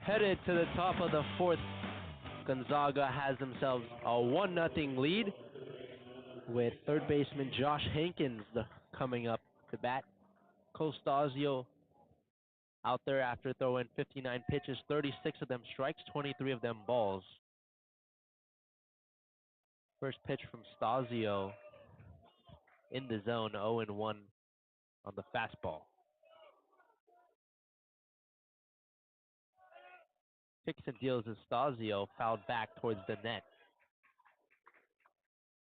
Headed to the top of the fourth, Gonzaga has themselves a 1-0 lead with third baseman Josh Hankins coming up to bat. Costasio out there after throwing 59 pitches, 36 of them strikes, 23 of them balls. First pitch from Stasio in the zone, 0-1 on the fastball. Kicks and deals as Stasio fouled back towards the net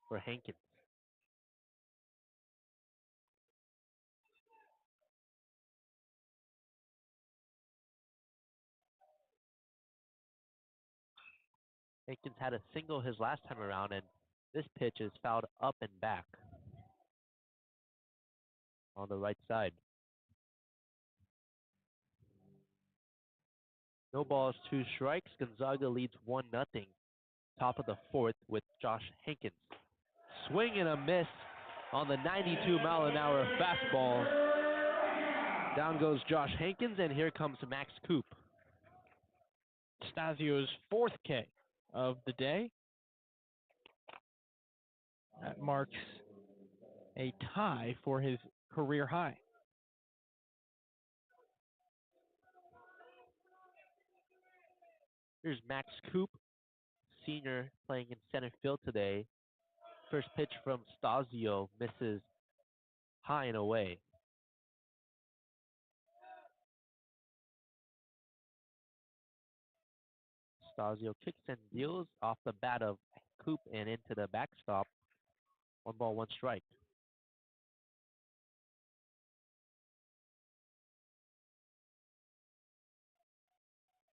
for Hankins. Hankins had a single his last time around, and this pitch is fouled up and back on the right side. No balls, 2 strikes. Gonzaga leads 1-0. Top of the fourth with Josh Hankins. Swing and a miss on the 92-mile-an-hour fastball. Down goes Josh Hankins, and here comes Max Coop. Stasio's 4th K of the day. That marks a tie for his career high. Here's Max Coop, senior, playing in center field today. First pitch from Stasio misses high and away. Stasio kicks and deals off the bat of Coop and into the backstop. 1 ball, 1 strike.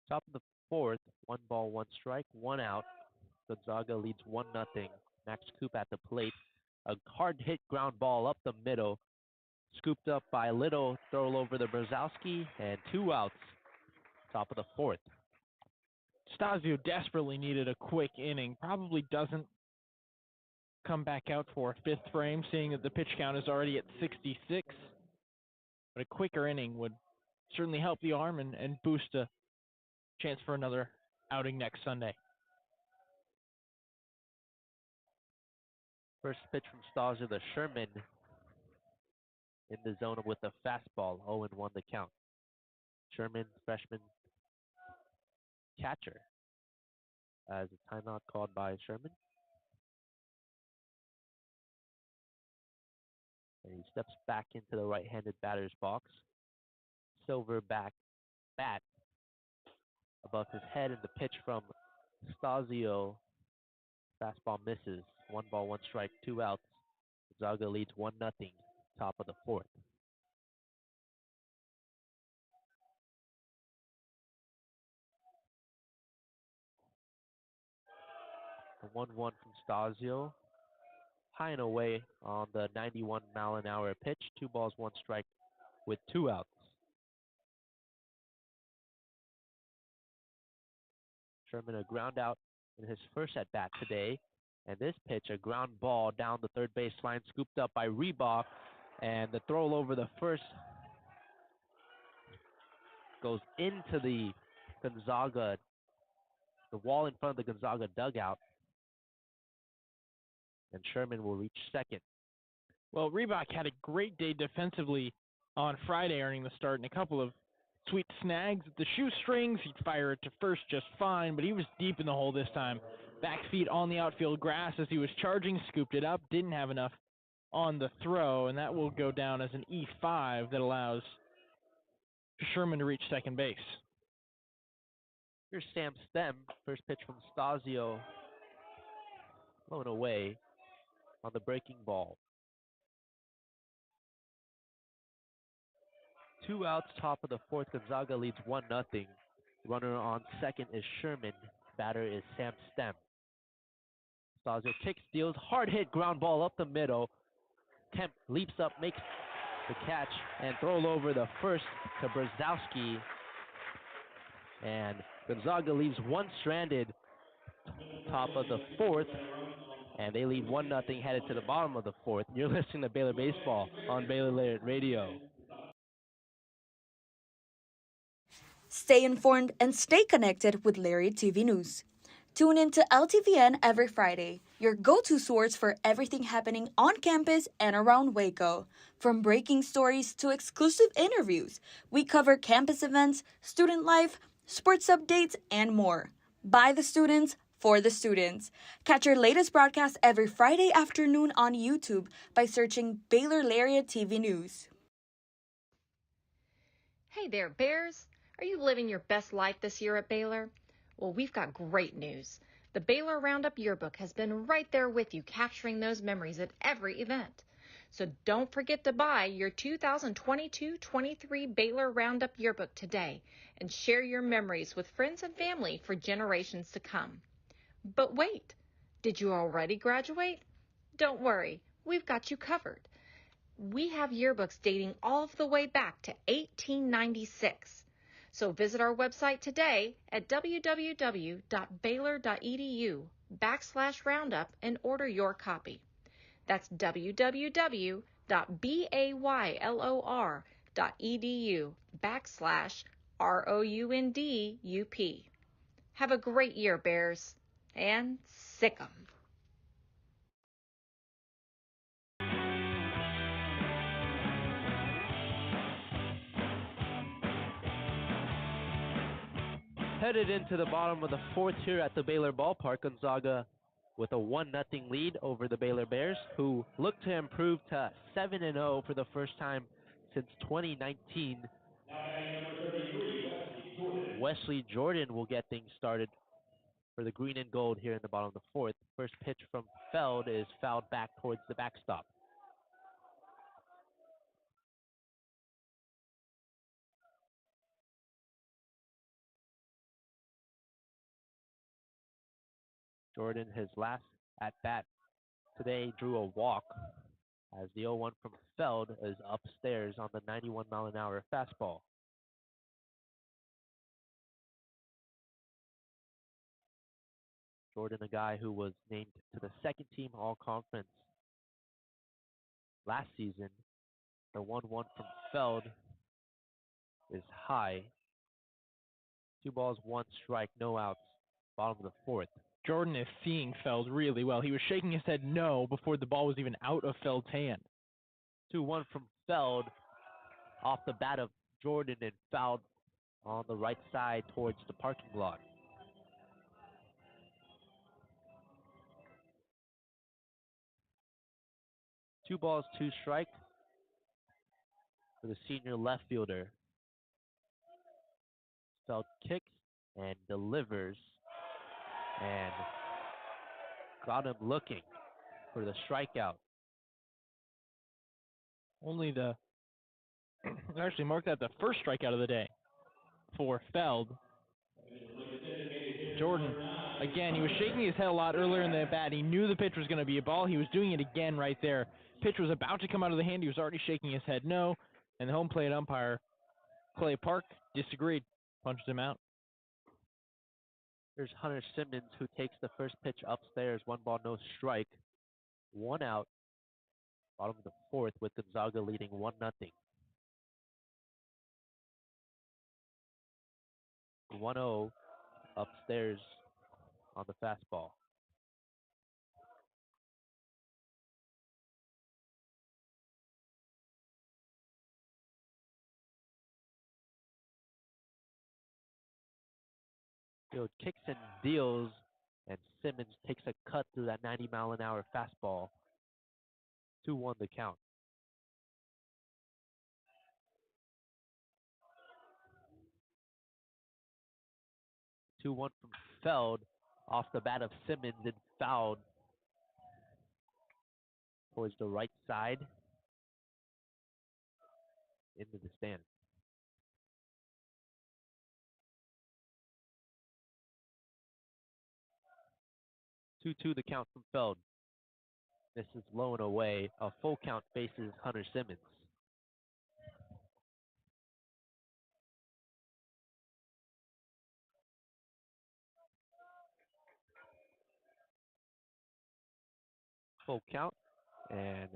Top of the fourth, 1 ball, 1 strike, 1 out. Gonzaga leads 1-0. Max Coop at the plate. A hard hit ground ball up the middle. Scooped up by Little, throw over the Brzezowski, and 2 outs. Top of the fourth. Stasio desperately needed a quick inning. Probably doesn't come back out for a fifth frame, seeing that the pitch count is already at 66. But a quicker inning would certainly help the arm and boost a chance for another outing next Sunday. First pitch from Stasio to Sherman in the zone with a fastball, 0-1 the count. Sherman, freshman catcher, as a timeout called by Sherman. And he steps back into the right-handed batter's box. Silver back bat above his head, and the pitch from Stasio. Fastball misses. 1 ball, 1 strike, 2 outs. Gonzaga leads 1-0, top of the fourth. The 1-1 from Stasio. High and away on the 91-mile-an-hour pitch. 2 balls, 1 strike with 2 outs. Sherman a ground out in his first at-bat today. And this pitch, a ground ball down the third baseline, scooped up by Reebok. And the throw over the first goes into the Gonzaga, the wall in front of the Gonzaga dugout. And Sherman will reach second. Well, Reebok had a great day defensively on Friday, earning the start, and a couple of sweet snags at the shoestrings. He'd fire it to first just fine, but he was deep in the hole this time. Back feet on the outfield grass as he was charging, scooped it up, didn't have enough on the throw, and that will go down as an E5 that allows Sherman to reach second base. Here's Sam Stem. First pitch from Stasio. Blown away on the breaking ball. 2 outs, top of the fourth. Gonzaga leads 1-0. Runner on second is Sherman. Batter is Sam Stem. Stasio kicks, steals, hard hit ground ball up the middle. Kemp leaps up, makes the catch, and throw over the first to Brzezowski. And Gonzaga leaves 1 stranded, top of the fourth. And they lead 1-0 headed to the bottom of the fourth. You're listening to Baylor Baseball on Baylor Lariat Radio. Stay informed and stay connected with Lariat TV News. Tune in to LTVN every Friday, your go-to source for everything happening on campus and around Waco. From breaking stories to exclusive interviews, we cover campus events, student life, sports updates, and more. By the students, for the students. Catch our latest broadcast every Friday afternoon on YouTube by searching Baylor Lariat TV News. Hey there, Bears. Are you living your best life this year at Baylor? Well, we've got great news. The Baylor Roundup Yearbook has been right there with you, capturing those memories at every event. So don't forget to buy your 2022-23 Baylor Roundup Yearbook today and share your memories with friends and family for generations to come. But wait, did you already graduate? Don't worry, we've got you covered. We have yearbooks dating all the way back to 1896. So visit our website today at www.baylor.edu/roundup and order your copy. That's www.baylor.edu/ROUNDUP. Have a great year, Bears, and sick 'em. Headed into the bottom of the fourth here at the Baylor Ballpark. Gonzaga with a 1-0 lead over the Baylor Bears, who look to improve to 7-0 for the first time since 2019. Wesley Jordan will get things started for the green and gold here in the bottom of the fourth. First pitch from Feld is fouled back towards the backstop. Jordan, his last at-bat today, drew a walk as the 0-1 from Feld is upstairs on the 91-mile-an-hour fastball. Jordan, a guy who was named to the second team All-Conference last season. The 1-1 from Feld is high. 2 balls, 1 strike, no outs. Bottom of the fourth. Jordan is seeing Feld really well. He was shaking his head no before the ball was even out of Feld's hand. 2-1 from Feld off the bat of Jordan and fouled on the right side towards the parking lot. Two balls, 2 strikes for the senior left fielder. Feld kicks and delivers and got him looking for the strikeout. Actually marked that the first strikeout of the day for Feld. Jordan, again, he was shaking his head a lot earlier in the at-bat. He knew the pitch was going to be a ball. He was doing it again right there. Pitch was about to come out of the hand. He was already shaking his head no, and the home plate umpire, Clay Park, disagreed, punched him out. There's Hunter Simmons, who takes the first pitch upstairs. 1 ball, no strike. 1 out. Bottom of the fourth with Gonzaga leading 1-0. 1-0 upstairs on the fastball. Field kicks and deals, and Simmons takes a cut through that 90-mile-an-hour fastball. 2-1 the count. Two 2-1 from Feld off the bat of Simmons and fouled towards the right side into the stand. 2-2 the count from Feld. This is low and away. A full count faces Hunter Simmons. Full count and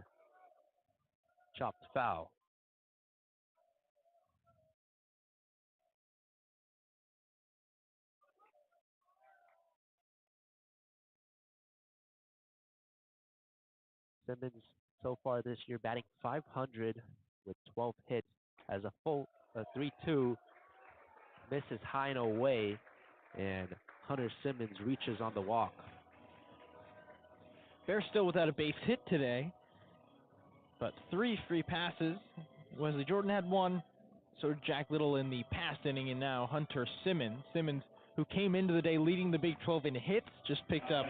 chopped foul. Simmons so far this year batting .500 with 12 hits, has a 3-2, misses high and away, and Hunter Simmons reaches on the walk. Bears still without a base hit today, but 3 free passes. Wesley Jordan had 1, so did Jack Little in the past inning, and now Hunter Simmons. Simmons, who came into the day leading the Big 12 in hits, just picked up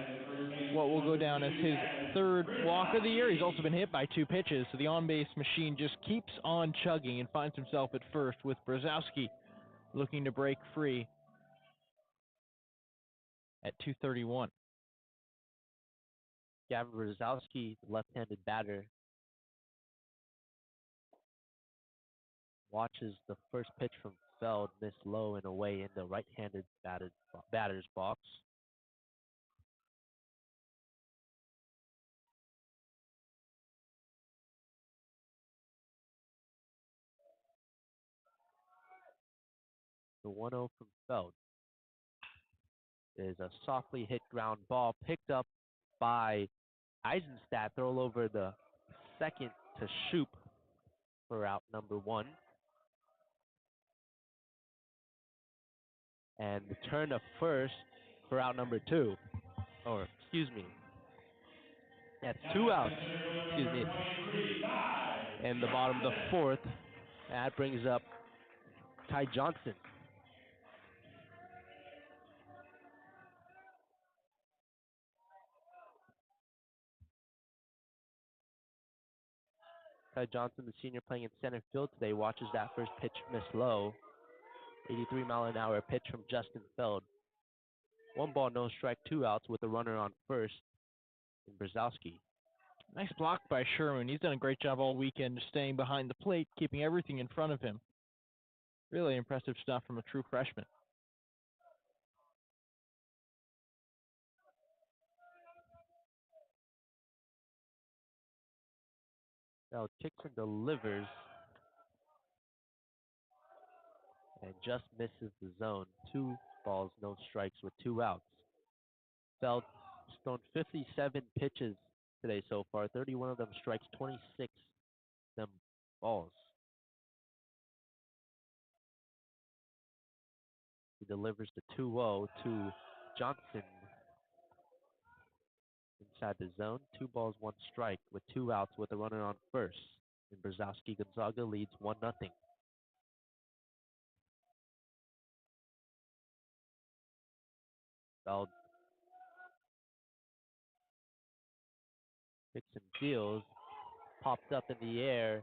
what will go down as his 3rd walk of the year. He's also been hit by 2 pitches, so the on-base machine just keeps on chugging and finds himself at first with Brzezowski looking to break free at 2:31. Gavin Brzezowski, left-handed batter, watches the first pitch from Feld miss low and away in the right-handed batter's box. The 1-0 from Feld is a softly hit ground ball picked up by Eisenstadt. Throw over the second to Shoop for out number 1. And the turn to first for out number 2. Or, excuse me. That's 2 outs. Excuse me. And the bottom of the fourth. That brings up Ty Johnson. Ty Johnson, the senior playing in center field today, watches that first pitch miss low. 83-mile-an-hour pitch from Justin Feld. 1 ball, no strike, 2 outs with a runner on first in Brzezowski. Nice block by Sherman. He's done a great job all weekend just staying behind the plate, keeping everything in front of him. Really impressive stuff from a true freshman. Now kicks and delivers and just misses the zone. 2 balls, no strikes with 2 outs. Feld thrown 57 pitches today so far. 31 of them strikes, 26 of them balls. He delivers the 2-0 to Johnson inside the zone. 2 balls, 1 strike with 2 outs with a runner on first. And Brzezowski Gonzaga leads 1-0. Feld picks and deals, popped up in the air,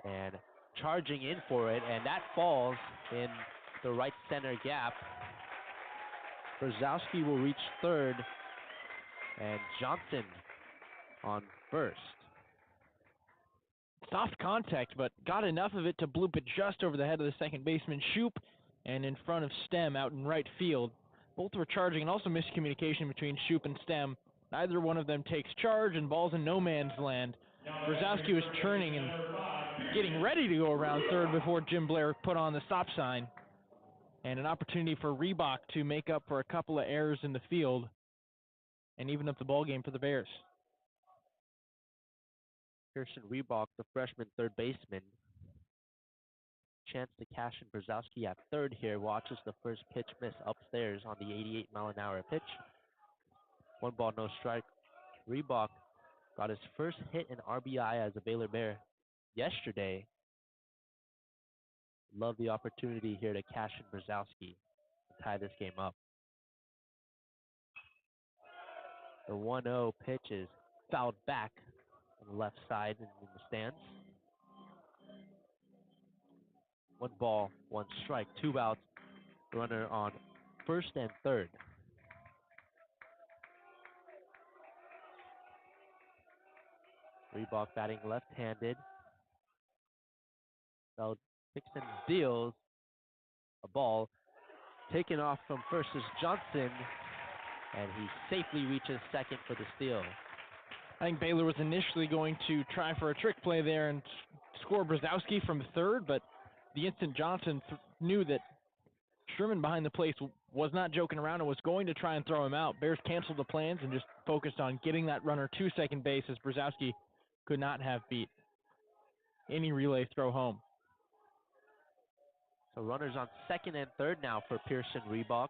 and charging in for it, and that falls in the right center gap. Brzezowski will reach third, and Johnson on first. Soft contact, but got enough of it to bloop it just over the head of the second baseman, Shoop, and in front of Stem out in right field. Both were charging, and also miscommunication between Shoop and Stem. Neither one of them takes charge, and ball's in no man's land. Brzezowski was turning and getting ready to go around third before Jim Blair put on the stop sign. And an opportunity for Reebok to make up for a couple of errors in the field and even up the ball game for the Bears. Pearson Reebok, the freshman third baseman, chance to cash in. Brzezowski at third here, watches the first pitch miss upstairs on the 88-mile-an-hour pitch. 1 ball, no strike. Reebok got his first hit in RBI as a Baylor Bear yesterday. Love the opportunity here to cash in Brzezowski and tie this game up. The 1-0 pitch is fouled back on the left side in the stands. 1 ball, 1 strike, 2 outs. Runner on first and third. Reebok batting left-handed. Feld picks and deals a ball. Taken off from first is Johnson, and he safely reaches second for the steal. I think Baylor was initially going to try for a trick play there and score Brzezowski from third, but the instant Johnson knew that Sherman behind the plate was not joking around and was going to try and throw him out, Bears canceled the plans and just focused on getting that runner to second base, as Brzezowski could not have beat any relay throw home. So runners on second and third now for Pearson Reebok.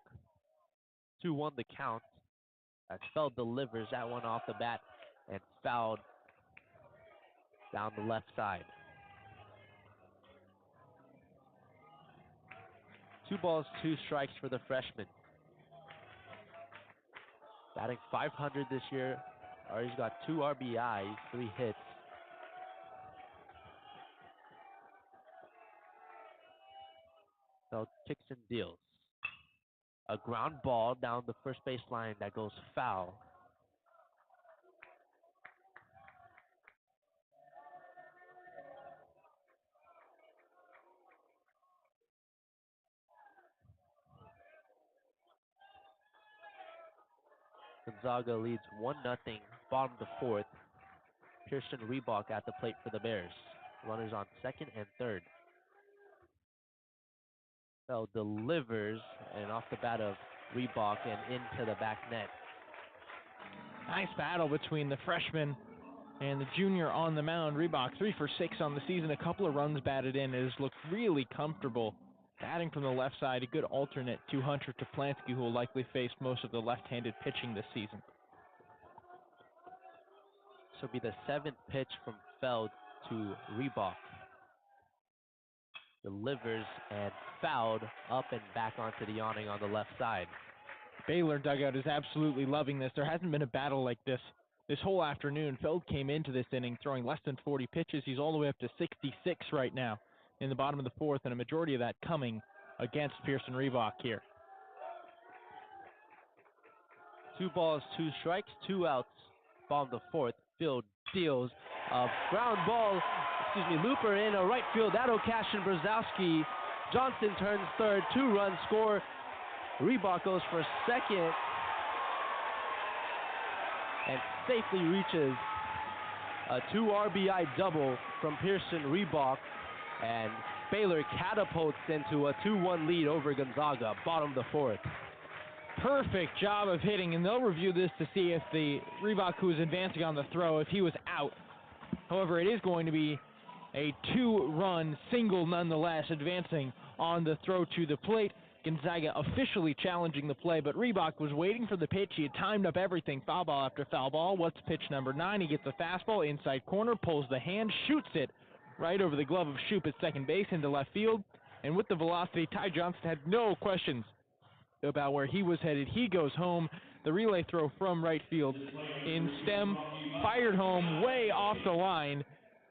2-1 the count as Feld delivers that one off the bat and fouled down the left side. 2 balls, 2 strikes for the freshman. Batting .500 this year. Already got 2 RBIs, 3 hits. So kicks and deals. A ground ball down the first base line that goes foul. Gonzaga leads 1-0, bottom of the fourth. Pearson Reebok at the plate for the Bears. Runners on second and third. Feld delivers, and off the bat of Reebok and into the back net. Nice battle between the freshman and the junior on the mound. Reebok 3 for 6 on the season, a couple of runs batted in. It has looked really comfortable. Batting from the left side, a good alternate to Hunter Toplansky, who will likely face most of the left-handed pitching this season. This will be the 7th pitch from Feld to Reebok. Delivers and fouled up and back onto the awning on the left side. Baylor dugout is absolutely loving this. There hasn't been a battle like this whole afternoon. Feld came into this inning throwing less than 40 pitches. He's all the way up to 66 right now in the bottom of the fourth, and a majority of that coming against Pearson Reebok here. 2 balls, 2 strikes, 2 outs. Bottom of the fourth. Field deals a ground ball. Looper in a right field. That'll cash in Brzezowski. Johnson turns third. 2-run score. Reebok goes for second and safely reaches a 2 RBI double from Pearson Reebok, and Baylor catapults into a 2-1 lead over Gonzaga, bottom of the fourth. Perfect job of hitting, and they'll review this to see if the Reebok who was advancing on the throw, if he was out. However, it is going to be a 2-run single nonetheless, advancing on the throw to the plate. Gonzaga officially challenging the play, but Reebok was waiting for the pitch. He had timed up everything, foul ball after foul ball. What's pitch number 9? He gets a fastball inside corner, pulls the hand, shoots it right over the glove of Shoup at second base into left field. And with the velocity, Ty Johnson had no questions about where he was headed. He goes home. The relay throw from right field in stem, fired home way off the line,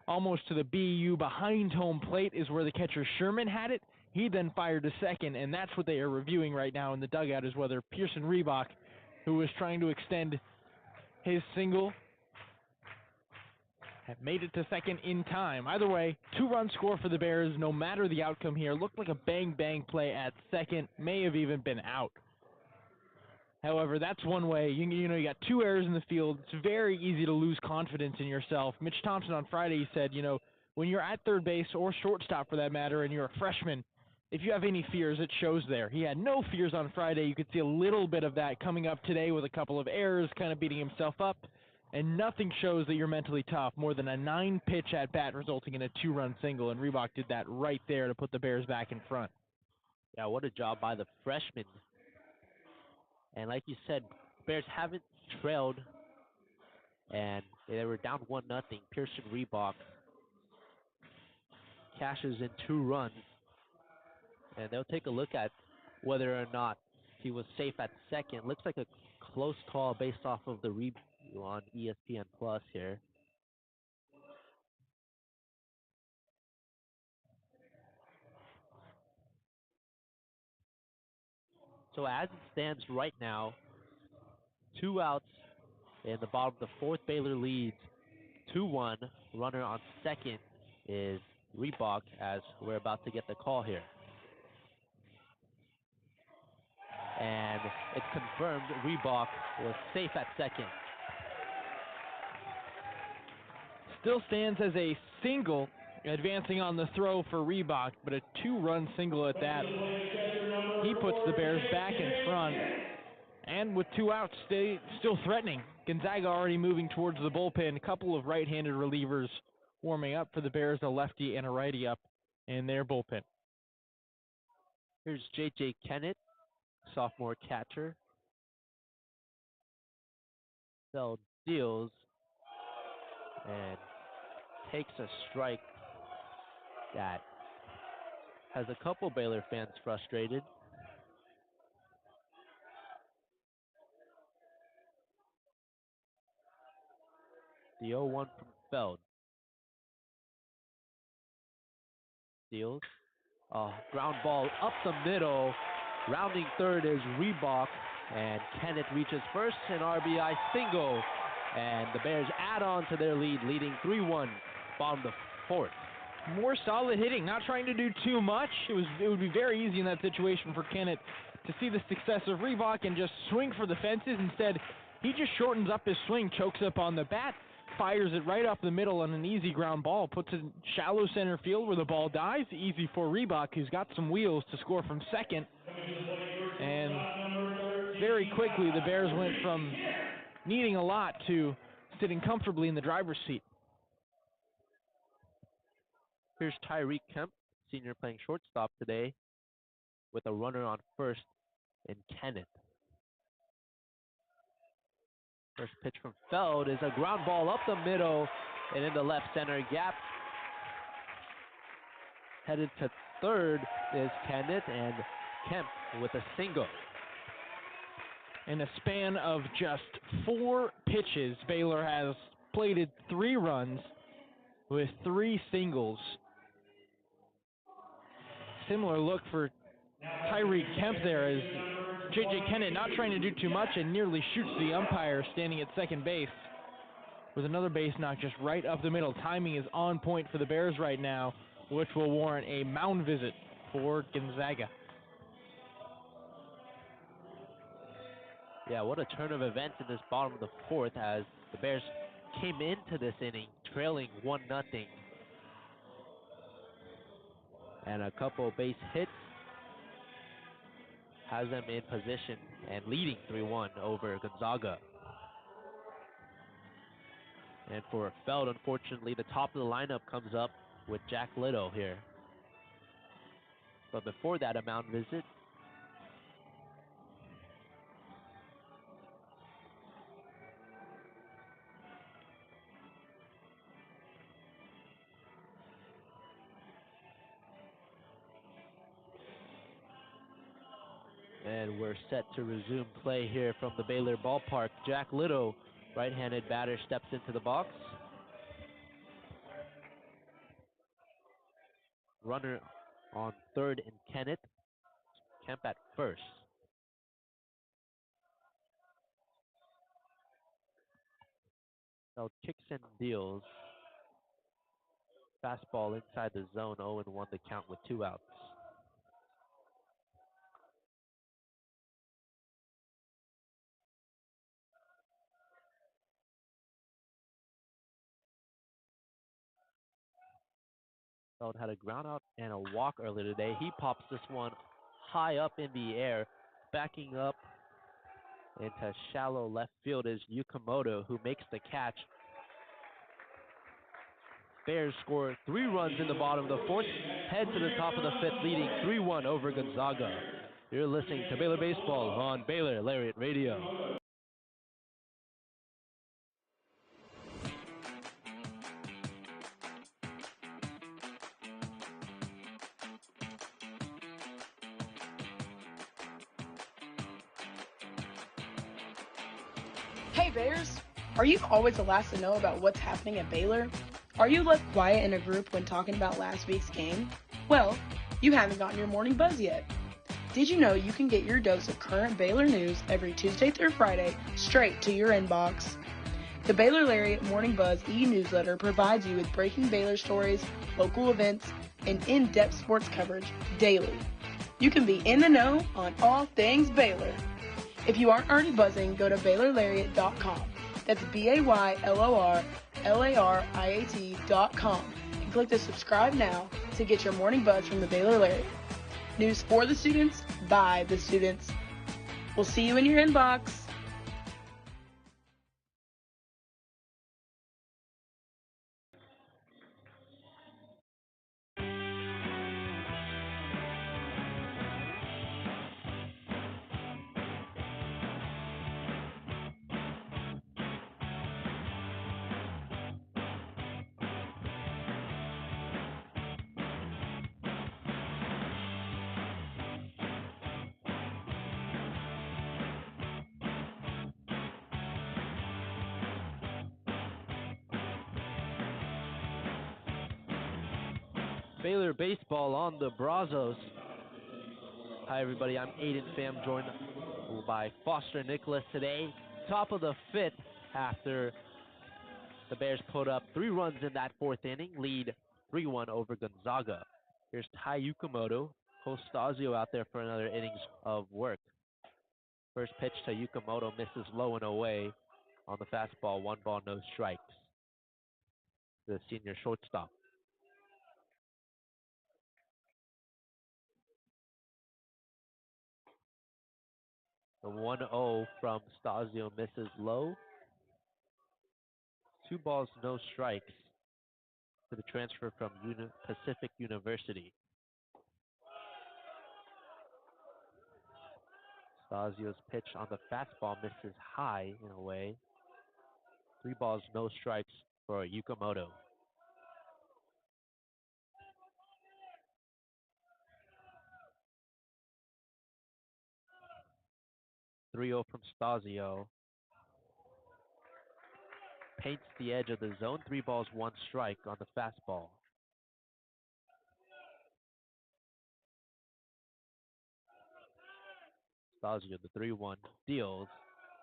almost to the BU behind home plate is where the catcher Sherman had it. He then fired to second, and that's what they are reviewing right now in the dugout, is whether Pearson Reebok, who was trying to extend his single, had made it to second in time. Either way, 2-run score for the Bears, no matter the outcome here. Looked like a bang-bang play at second, may have even been out. However, that's one way. You know, you got 2 errors in the field. It's very easy to lose confidence in yourself. Mitch Thompson on Friday said, when you're at third base or shortstop for that matter and you're a freshman, if you have any fears, it shows there. He had no fears on Friday. You could see a little bit of that coming up today with a couple of errors, kind of beating himself up, and nothing shows that you're mentally tough more than a 9-pitch at-bat resulting in a 2-run single, and Reebok did that right there to put the Bears back in front. Yeah, what a job by the freshman. And like you said, Bears haven't trailed, and they were down 1-0. Pearson Reebok cashes in 2 runs. And they'll take a look at whether or not he was safe at second. Looks like a close call based off of the review on ESPN Plus here. So as it stands right now, 2 outs in the bottom of the 4th. Baylor leads 2-1. Runner on second is Reebok, as we're about to get the call here. And it's confirmed Reebok was safe at second. Still stands as a single, advancing on the throw for Reebok, but a 2-run single at that. He puts the Bears back in front, and with 2 outs, still threatening. Gonzaga already moving towards the bullpen. A couple of right-handed relievers warming up for the Bears, a lefty and a righty up in their bullpen. Here's J.J. Kennett, sophomore catcher. Feld deals and takes a strike that has a couple Baylor fans frustrated. The 0-1 from Feld. Deals. Ground ball up the middle. Rounding third is Reebok, and Kenneth reaches first, an RBI single, and the Bears add on to their lead, leading 3-1, bottom of the 4th. More solid hitting, not trying to do too much. It would be very easy in that situation for Kenneth to see the success of Reebok and just swing for the fences. Instead, he just shortens up his swing, chokes up on the bat, fires it right up the middle on an easy ground ball, puts it in shallow center field where the ball dies. Easy for Reebok, who's got some wheels to score from second. And very quickly, the Bears went from needing a lot to sitting comfortably in the driver's seat. Here's Tyreek Kemp, senior playing shortstop today, with a runner on first in Kenneth. First pitch from Feld is a ground ball up the middle and in the left center gap. Headed to third is Kenneth, and Kemp with a single. In a span of just 4 pitches, Baylor has plated 3 runs with 3 singles. Similar look for Tyreek Kemp there, as J.J. Kennett not trying to do too much and nearly shoots the umpire standing at second base with another base knock just right up the middle. Timing is on point for the Bears right now, which will warrant a mound visit for Gonzaga. Yeah, what a turn of events in this bottom of the 4th, as the Bears came into this inning trailing 1-0. And a couple base hits has them in position and leading 3-1 over Gonzaga. And for Feld, unfortunately, the top of the lineup comes up with Jack Little here. But before that, a mound visit. And we're set to resume play here from the Baylor Ballpark. Jack Little, right-handed batter, steps into the box. Runner on third and Kenneth. Kemp at first. Now kicks and deals. Fastball inside the zone, 0-1 the count with 2 outs. Feld had a ground out and a walk earlier today. He pops this one high up in the air. Backing up into shallow left field is Yukamoto, who makes the catch. Bears score 3 runs in the bottom of the 4th, head to the top of the 5th, leading 3-1 over Gonzaga. You're listening to Baylor Baseball on Baylor Lariat Radio. Hey Bears! Are you always the last to know about what's happening at Baylor? Are you left quiet in a group when talking about last week's game? Well, you haven't gotten your morning buzz yet. Did you know you can get your dose of current Baylor news every Tuesday through Friday straight to your inbox? The Baylor Lariat Morning Buzz e-newsletter provides you with breaking Baylor stories, local events, and in-depth sports coverage daily. You can be in the know on all things Baylor. If you aren't already buzzing, go to BaylorLariat.com. That's BaylorLariat.com and click the subscribe now to get your morning buzz from the Baylor Lariat. News for the students, by the students. We'll see you in your inbox. Baylor Baseball on the Brazos. Hi everybody, I'm Aidan Pham, joined by Foster Nicholas today. Top of the 5th after the Bears put up 3 runs in that 4th inning, lead 3-1 over Gonzaga. Here's Ty Yukamoto, Costasio out there for another innings of work. First pitch to Yukamoto misses low and away on the fastball, 1 ball, no strikes. The senior shortstop. The 1-0 from Stasio misses low. 2 balls, no strikes for the transfer from Pacific University. Stasio's pitch on the fastball misses high in a way. 3 balls, no strikes for Yukamoto. .30 from Stasio. Paints the edge of the zone. 3 balls, 1 strike on the fastball. Stasio, the 3-1, deals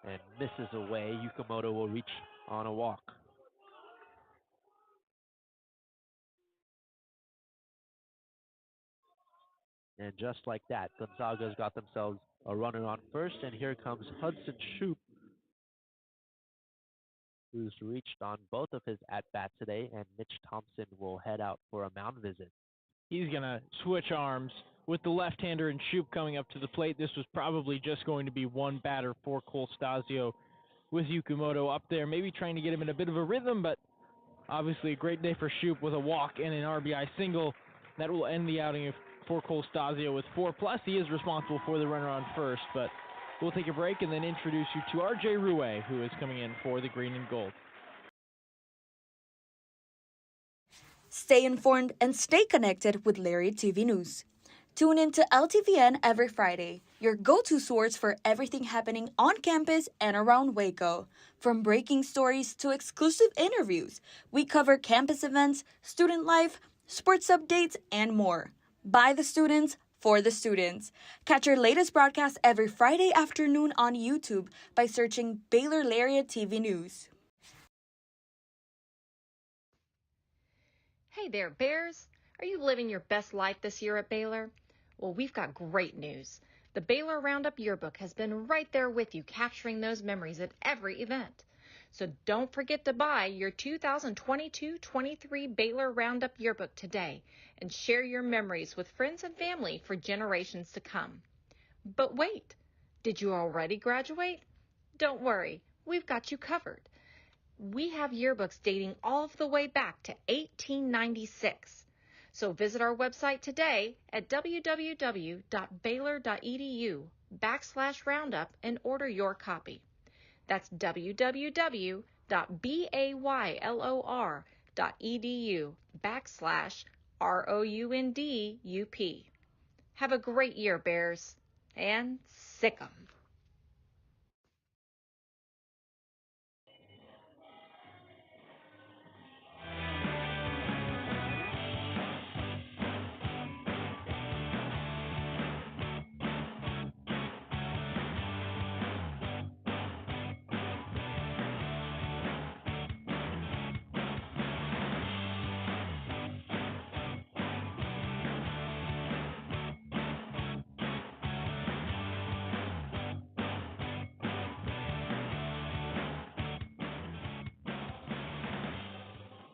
and misses away. Yukamoto will reach on a walk. And just like that, Gonzaga's got themselves a runner on first, and here comes Hudson Shoup who's reached on both of his at-bats today, and Mitch Thompson will head out for a mound visit. He's going to switch arms with the left-hander and Shoop coming up to the plate. This was probably just going to be one batter for Cole Stasio with Yukimoto up there, maybe trying to get him in a bit of a rhythm, but obviously a great day for Shoop with a walk and an RBI single. That will end the outing for Cole Stasio with 4+. He is responsible for the runner on first, but we'll take a break and then introduce you to RJ Rouet, who is coming in for the green and gold. Stay informed and stay connected with Lariat TV News. Tune in to LTVN every Friday, your go-to source for everything happening on campus and around Waco. From breaking stories to exclusive interviews, we cover campus events, student life, sports updates, and more. By the students, for the students. Catch our latest broadcast every Friday afternoon on YouTube by searching Baylor Lariat TV News. Hey there, Bears. Are you living your best life this year at Baylor? Well, we've got great news. The Baylor Roundup Yearbook has been right there with you, capturing those memories at every event. So don't forget to buy your 2022-23 Baylor Roundup Yearbook today and share your memories with friends and family for generations to come. But wait, did you already graduate? Don't worry, we've got you covered. We have yearbooks dating all of the way back to 1896. So visit our website today at www.baylor.edu/roundup and order your copy. That's www.baylor.edu/ROUNDUP. Have a great year, Bears, and sick 'em.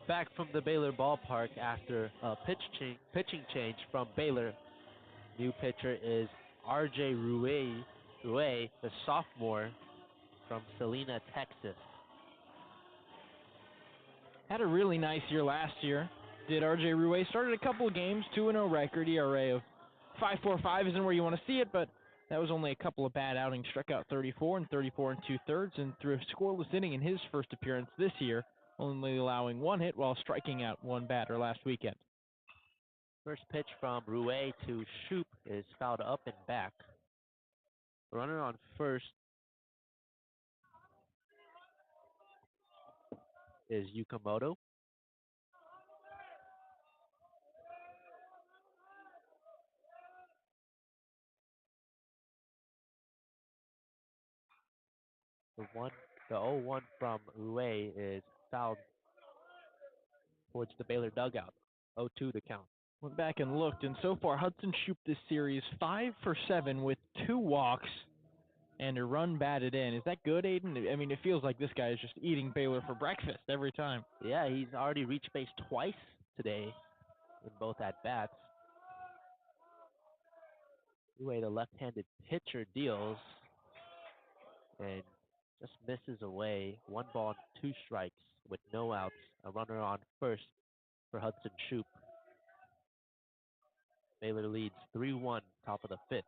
Back from the Baylor Ballpark after a pitching change from Baylor. New pitcher is RJ Rouet, the sophomore from Salina, Texas. Had a really nice year last year. Did RJ Rouet. Started a couple of games, 2-0 record, ERA of 5.45 isn't where you want to see it, but that was only a couple of bad outings. Struck out 34 and 34 and 2/3, and threw a scoreless inning in his first appearance this year, only allowing one hit while striking out one batter last weekend. First pitch from Rouet to Shoop is fouled up and back. Runner on first is Yukimoto. The 0-1 from Rouet is fouled towards the Baylor dugout. 0-2 the count. Went back and looked, and so far Hudson Shoop this series 5 for 7 with 2 walks and a run batted in. Is that good, Aidan? I mean, it feels like this guy is just eating Baylor for breakfast every time. Yeah, he's already reached base twice today in both at-bats. Rouet, the left-handed pitcher, deals and just misses away. 1 ball and 2 strikes with no outs. A runner on first for Hudson Shoop. Baylor leads 3-1, top of the 5th.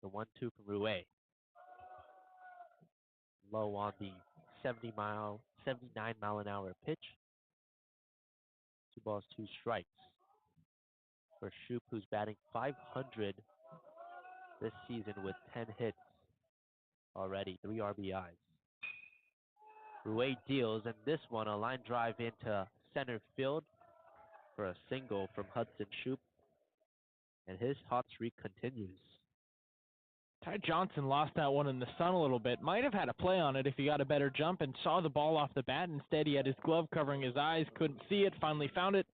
The 1-2 from Rouet. Low on the 79 mile an hour pitch. 2 balls, 2 strikes. For Shoop, who's batting .500 this season with 10 hits already, 3 RBIs. Rouet deals, and this one, a line drive into center field for a single from Hudson Shoop, and his hot streak continues. Ty Johnson lost that one in the sun a little bit. Might have had a play on it if he got a better jump and saw the ball off the bat. Instead, he had his glove covering his eyes, couldn't see it, finally found it,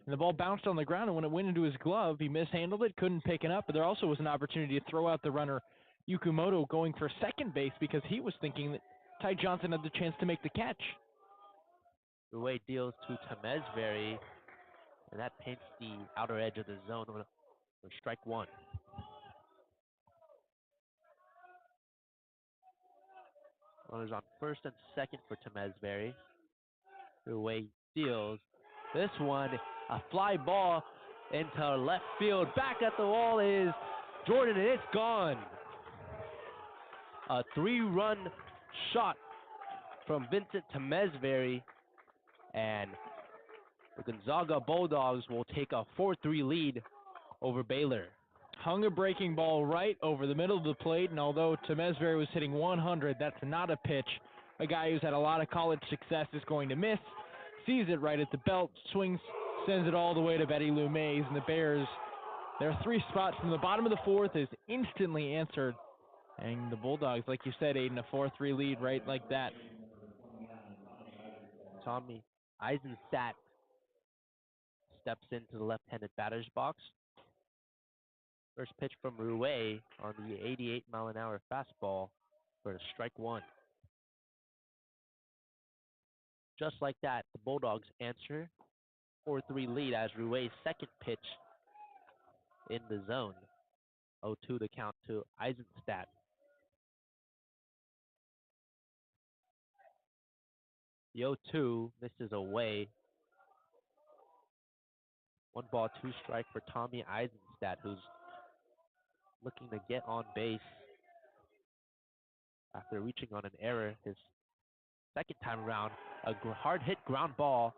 And the ball bounced on the ground, and when it went into his glove, he mishandled it, couldn't pick it up. But there also was an opportunity to throw out the runner, Yukumoto, going for second base because he was thinking that Ty Johnson had the chance to make the catch. Ruwei deals to Temesbury, and that paints the outer edge of the zone for strike one. Runners on first and second for Temesbury. Ruwei deals. This one, a fly ball into left field. Back at the wall is Jordan, and it's gone. A 3-run shot from Vincent Temesbury, and the Gonzaga Bulldogs will take a 4-3 lead over Baylor. Hung a breaking ball right over the middle of the plate, and although Temesbury was hitting 100, that's not a pitch. A guy who's had a lot of college success is going to miss. Sees it right at the belt, swings, sends it all the way to Betty Lou Mays, and the Bears, their 3 spots from the bottom of the 4th is instantly answered. And the Bulldogs, like you said, Aidan, a 4-3 lead right like that. Tommy Eisenstadt steps into the left-handed batter's box. First pitch from Ruwei on the 88-mile-an-hour fastball for a strike one. Just like that, the Bulldogs answer 4-3 lead as Ruwei's second pitch in the zone. 0-2 to count to Eisenstadt. The 0-2 misses away. 1 ball, 2 strike for Tommy Eisenstadt, who's looking to get on base after reaching on an error his second time around. A hard hit ground ball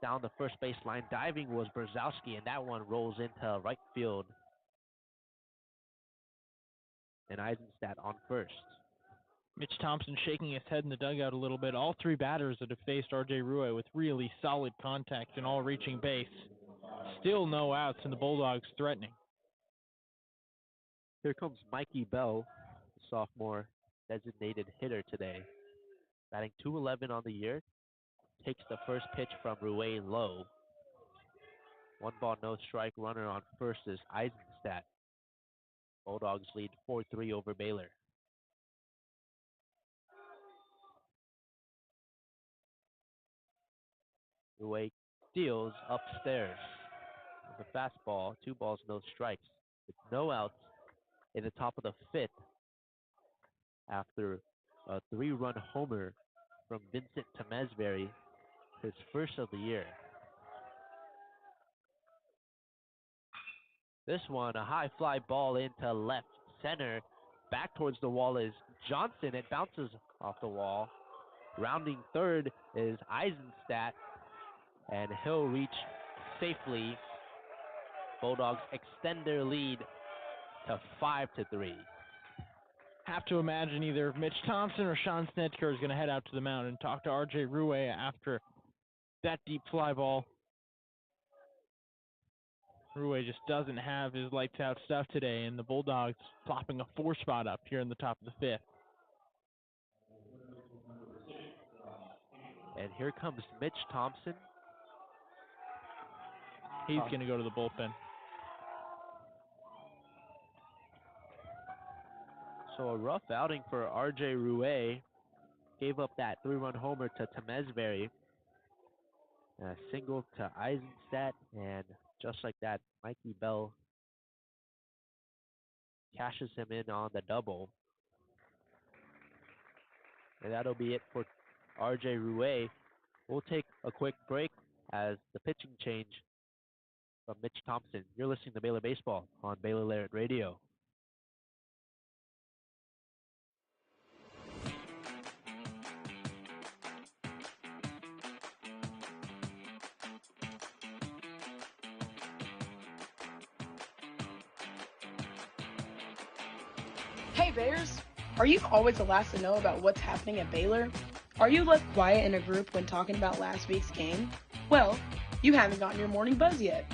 down the first base line. Diving was Brzezowski, and that one rolls into right field. And Eisenstadt on first. Mitch Thompson shaking his head in the dugout a little bit. All 3 batters that have faced R.J. Ruwei with really solid contact and all reaching base. Still no outs, and the Bulldogs threatening. Here comes Mikey Bell, the sophomore designated hitter today. Batting .211 on the year. Takes the first pitch from Ruwei low. 1 ball, no strike. Runner on first is Eisenstadt. Bulldogs lead 4-3 over Baylor. Ruwei deals upstairs with a fastball. 2 balls, no strikes. With no outs in the top of the 5th after a 3-run homer from Vincent Temesbury, his first of the year. This one, a high fly ball into left center. Back towards the wall is Johnson. It bounces off the wall. Rounding third is Eisenstadt, and he'll reach safely. Bulldogs extend their lead to 5-3. Have to imagine either Mitch Thompson or Sean Snedker is going to head out to the mound and talk to R.J. Ruwei after that deep fly ball. Ruwei just doesn't have his lights-out stuff today, and the Bulldogs plopping a 4 spot up here in the top of the 5th. And here comes Mitch Thompson. He's going to go to the bullpen. So a rough outing for R.J. Ruwei. Gave up that 3-run homer to Temesbury. A single to Eisenstadt, and just like that, Mikey Bell cashes him in on the double. And that'll be it for R.J. Ruwei. We'll take a quick break as the pitching change from Mitch Thompson. You're listening to Baylor Baseball on Baylor Lariat Radio. Hey Bears! Are you always the last to know about what's happening at Baylor? Are you left quiet in a group when talking about last week's game? Well, you haven't gotten your morning buzz yet.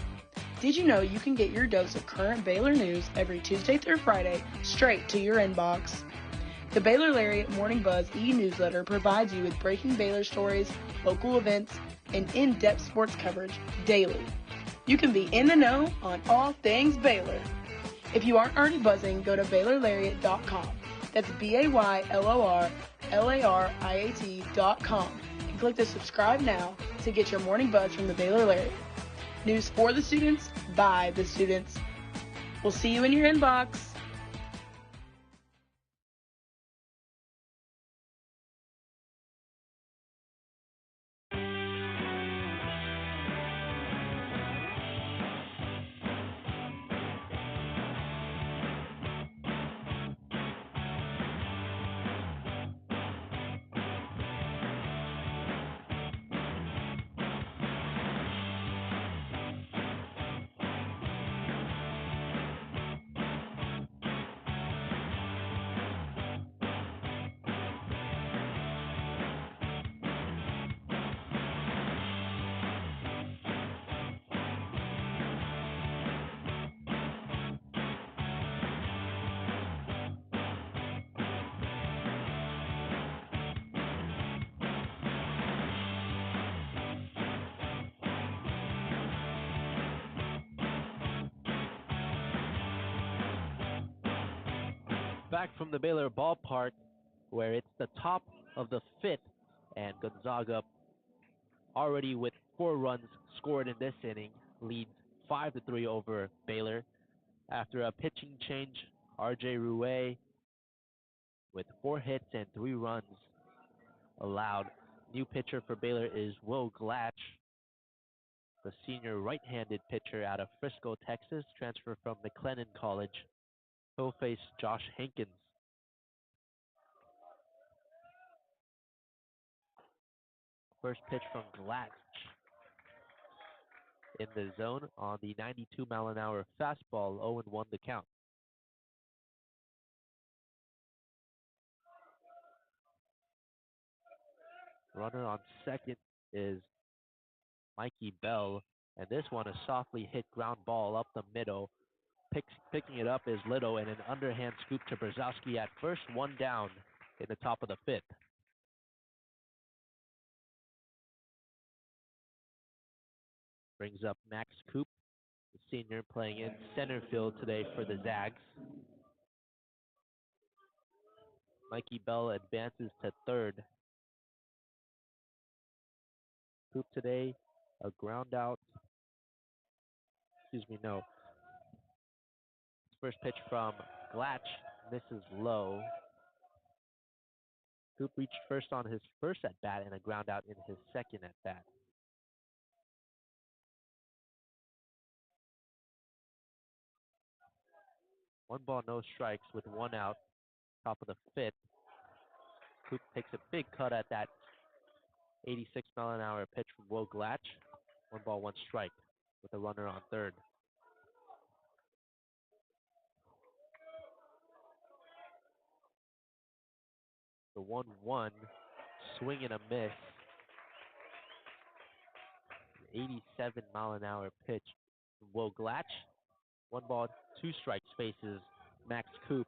Did you know you can get your dose of current Baylor news every Tuesday through Friday straight to your inbox? The Baylor Lariat Morning Buzz e-newsletter provides you with breaking Baylor stories, local events, and in-depth sports coverage daily. You can be in the know on all things Baylor. If you aren't already buzzing, go to BaylorLariat.com. That's BaylorLariat.com and click the subscribe now to get your morning buzz from the Baylor Lariat. News for the students, by the students. We'll see you in your inbox. Back from the Baylor Ballpark, where it's the top of the fifth, and Gonzaga, already with 4 runs scored in this inning, leads 5-3 over Baylor. After a pitching change, R.J. Rouet with 4 hits and 3 runs allowed. New pitcher for Baylor is Will Glatch, the senior right-handed pitcher out of Frisco, Texas, transferred from McLennan College. He'll face Josh Hankins. First pitch from Glatch in the zone on the 92-mile-an-hour fastball, 0-1 the count. Runner on second is Mikey Bell, and this one a softly hit ground ball up the middle. Picking it up is Little, and an underhand scoop to Brzezowski at first, 1 down in the top of the 5th. Brings up Max Coop, the senior, playing in center field today for the Zags. Mikey Bell advances to third. Coop today, a ground out. First pitch from Glatch misses low. Coop reached first on his first at-bat and a ground out in his second at-bat. One ball, no strikes with 1 out, top of the 5th. Coop takes a big cut at that 86-mile-an-hour pitch from Will Glatch. 1 ball, 1 strike with a runner on third. The 1-1, swing and a miss. 87-mile-an-hour pitch from Will Glatch. 1 ball, 2 strikes faces Max Coop.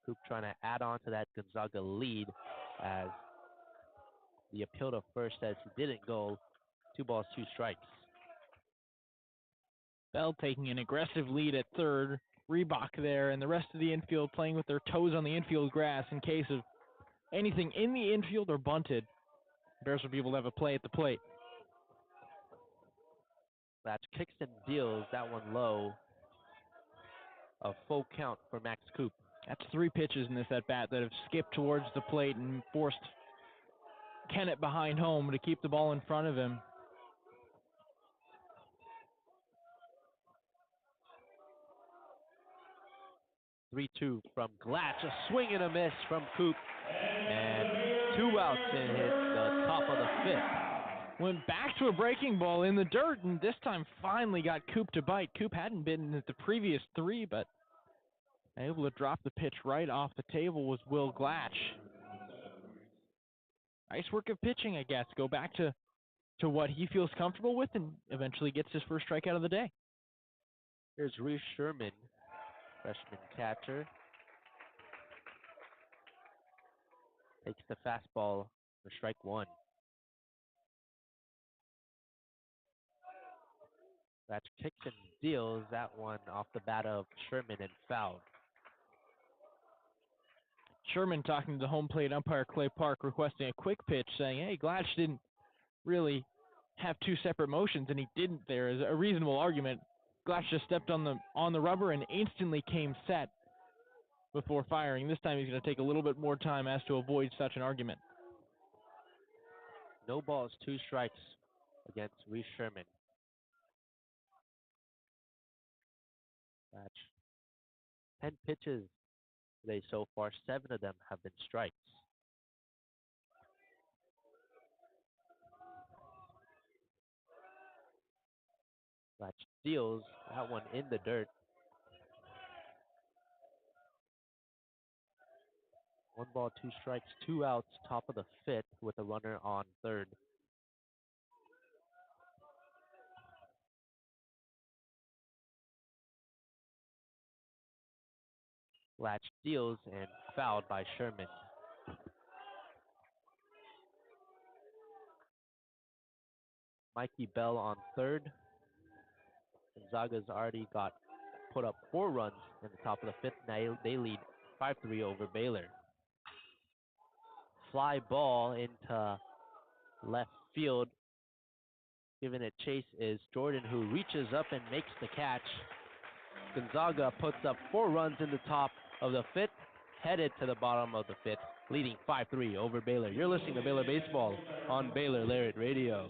Coop trying to add on to that Gonzaga lead as the appeal to first says he didn't go. 2 balls, 2 strikes. Bell taking an aggressive lead at third. Reebok there, and the rest of the infield playing with their toes on the infield grass in case of anything in the infield or bunted. Bears will be able to have a play at the plate. Glatch kicks and deals that one low. A full count for Max Coop. That's 3 pitches in this at-bat that have skipped towards the plate and forced Kennett behind home to keep the ball in front of him. (3-2) from Glatch. A swing and a miss from Coop. And 2 outs and hit the top of the 5th. Went back to a breaking ball in the dirt, and this time finally got Coop to bite. Coop hadn't been at the previous 3, but able to drop the pitch right off the table was Will Glatch. Nice work of pitching, I guess. Go back to what he feels comfortable with and eventually gets his first strikeout of the day. Here's Reese Sherman, freshman catcher. Takes the fastball for strike one. That kicks and deals that one off the bat of Sherman and fouled. Sherman talking to the home plate umpire Clay Park, requesting a quick pitch, saying, hey, Glatch didn't really have two separate motions, and he didn't there. Is a reasonable argument. Glatch just stepped on the rubber and instantly came set before firing. This time he's going to take a little bit more time as to avoid such an argument. No balls, 2 strikes against Reese Sherman. That's 10 pitches today so far. 7 of them have been strikes. That steals that one in the dirt. 1 ball, 2 strikes, 2 outs, top of the 5th with a runner on third. Latch steals and fouled by Sherman. Mikey Bell on third. Gonzaga's already put up 4 runs in the top of the 5th. Now they lead 5-3 over Baylor. Fly ball into left field. Giving it chase is Jordan, who reaches up and makes the catch. Gonzaga puts up 4 runs in the top of the 5th, headed to the bottom of the 5th, leading 5-3 over Baylor. You're listening to Baylor Baseball on Baylor Lariat Radio.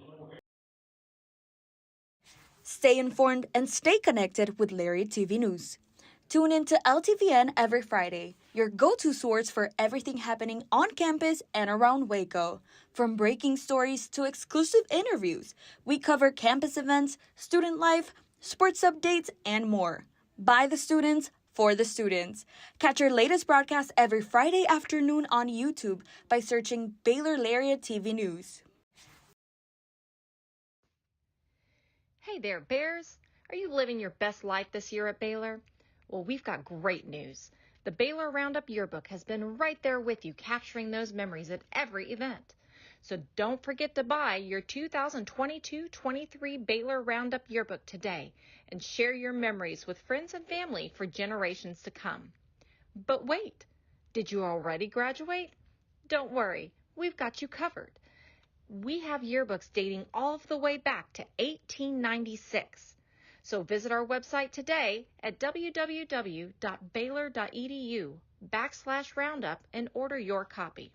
Stay informed and stay connected with Lariat TV News. Tune in to LTVN every Friday, your go-to source for everything happening on campus and around Waco. From breaking stories to exclusive interviews, we cover campus events, student life, sports updates, and more. By the students, for the students. Catch our latest broadcast every Friday afternoon on YouTube by searching Baylor Lariat TV News. Hey there, Bears. Are you living your best life this year at Baylor? Well, we've got great news. The Baylor Roundup Yearbook has been right there with you, capturing those memories at every event. So don't forget to buy your 2022-23 Baylor Roundup Yearbook today and share your memories with friends and family for generations to come. But wait, did you already graduate? Don't worry, we've got you covered. We have yearbooks dating all the way back to 1896. So visit our website today at www.baylor.edu/roundup and order your copy.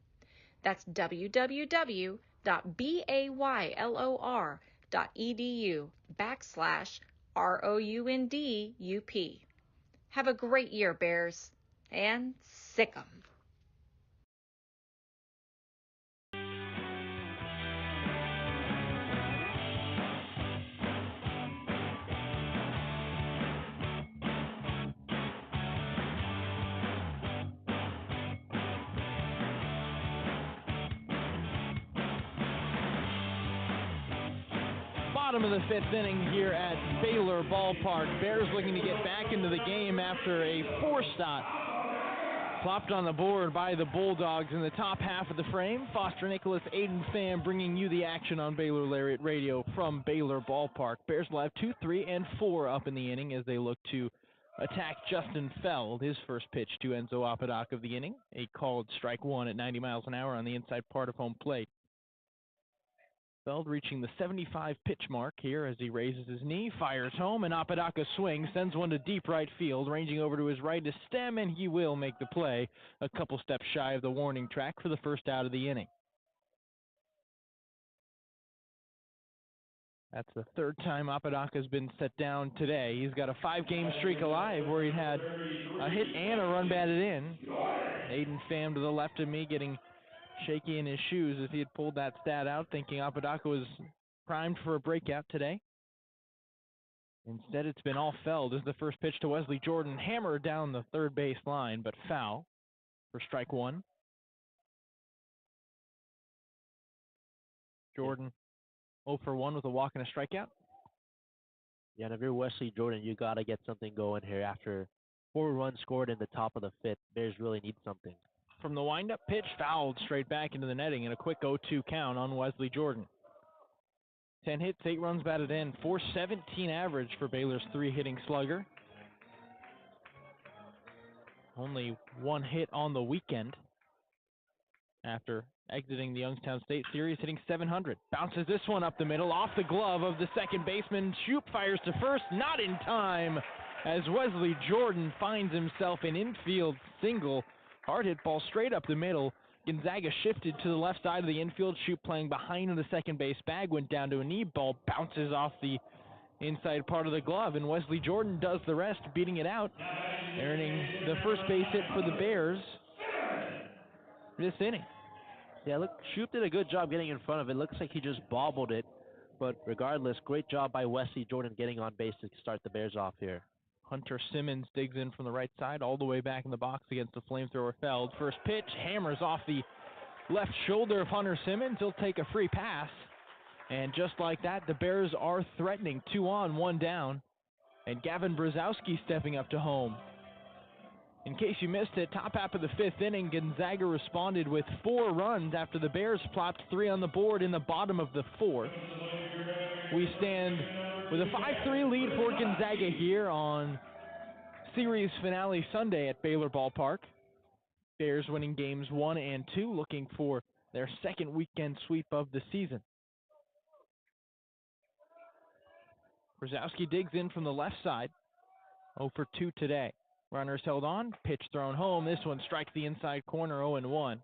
That's www.baylor.edu/ROUNDUP. Have a great year, Bears, and sick 'em. Bottom of the 5th inning here at Baylor Ballpark. Bears looking to get back into the game after a forced stop. Plopped on the board by the Bulldogs in the top half of the frame. Foster Nicholas, Aidan Pham bringing you the action on Baylor Lariat Radio from Baylor Ballpark. Bears will have 2, 3, and 4 up in the inning as they look to attack Justin Feld. His first pitch to Enzo Apodaca of the inning. A called strike one at 90 miles an hour on the inside part of home plate. Feld reaching the 75 pitch mark here as he raises his knee, fires home, and Apodaca swings, sends one to deep right field, ranging over to his right to stem, and he will make the play a couple steps shy of the warning track for the first out of the inning. That's the 3rd time Apodaca's been set down today. He's got a 5-game streak alive where he had a hit and a run batted in. Aidan Pham to the left of me getting shaky in his shoes as he had pulled that stat out, thinking Apodaca was primed for a breakout today. Instead, it's been all Feld as the first pitch to Wesley Jordan, hammered down the third base line, but foul for strike one. Jordan 0 for 1 with a walk and a strikeout. Yeah, and if you're Wesley Jordan, you got to get something going here after 4 runs scored in the top of the 5th. Bears really need something. from the windup pitch, fouled straight back into the netting, and a quick 0-2 count on Wesley Jordan. 10 hits, 8 runs batted in, .417 average for Baylor's 3-hitting slugger. Only 1 hit on the weekend after exiting the Youngstown State Series, hitting .700. Bounces this one up the middle, off the glove of the second baseman. Shoop fires to first, not in time, as Wesley Jordan finds himself an infield single. Hard hit ball straight up the middle. Gonzaga shifted to the left side of the infield. Shoop playing behind the second base bag, went down to a knee. Ball bounces off the inside part of the glove, and Wesley Jordan does the rest, beating it out, earning the first base hit for the Bears this inning. Yeah, look, Shoop did a good job getting in front of it. Looks like he just bobbled it, but regardless, great job by Wesley Jordan getting on base to start the Bears off here. Hunter Simmons digs in from the right side, all the way back in the box against the flamethrower Feld. First pitch, hammers off the left shoulder of Hunter Simmons. He'll take a free pass. And just like that, the Bears are threatening. 2 on, 1 down. And Gavin Brzezowski stepping up to home. In case you missed it, top half of the 5th inning, Gonzaga responded with 4 runs after the Bears plopped 3 on the board in the bottom of the 4th. We stand with a 5-3 lead for Gonzaga here on series finale Sunday at Baylor Ballpark. Bears winning games 1 and 2, looking for their second weekend sweep of the season. Brzezowski digs in from the left side. 0 for 2 today. Runners held on, pitch thrown home. This one strikes the inside corner, 0-1.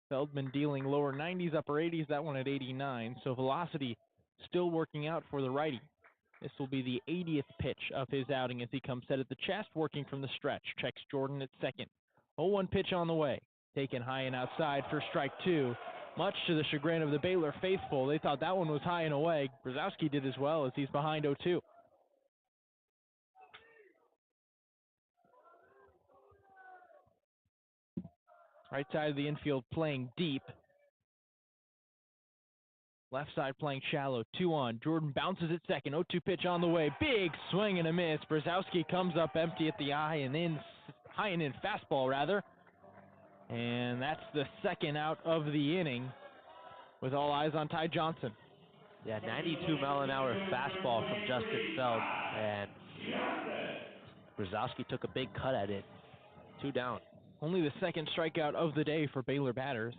Feldman dealing lower 90s, upper 80s, that one at 89. So velocity still working out for the righty. This will be the 80th pitch of his outing as he comes set at the chest, working from the stretch. Checks Jordan at second. 0-1 pitch on the way. Taken high and outside for strike 2. Much to the chagrin of the Baylor faithful, they thought that one was high and away. Brzezowski did as well as he's behind 0-2. Right side of the infield playing deep. Left side playing shallow. 2 on. Jordan bounces at second. 0-2 pitch on the way. Big swing and a miss. Brzezowski comes up empty at the eye and in high and in fastball rather. And that's the second out of the inning with all eyes on Ty Johnson. Yeah, 92 mile an hour fastball from Justin Feld, and Brzezowski took a big cut at it. 2 down. Only the second strikeout of the day for Baylor batters.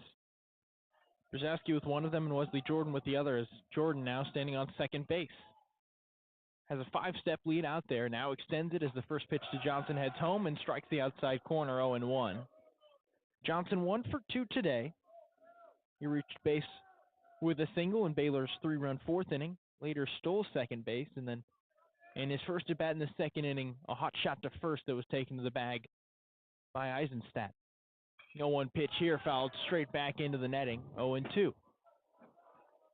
Brzezowski with one of them and Wesley Jordan with the other, as Jordan now standing on second base. Has a 5-step lead out there, now extends it as the first pitch to Johnson heads home and strikes the outside corner, 0-1. Johnson 1 for 2 today. He reached base with a single in Baylor's 3-run 4th inning. Later stole second base, and then in his first at bat in the 2nd inning, a hot shot to first that was taken to the bag by Eisenstadt. 0-1 pitch here, fouled straight back into the netting, 0-2.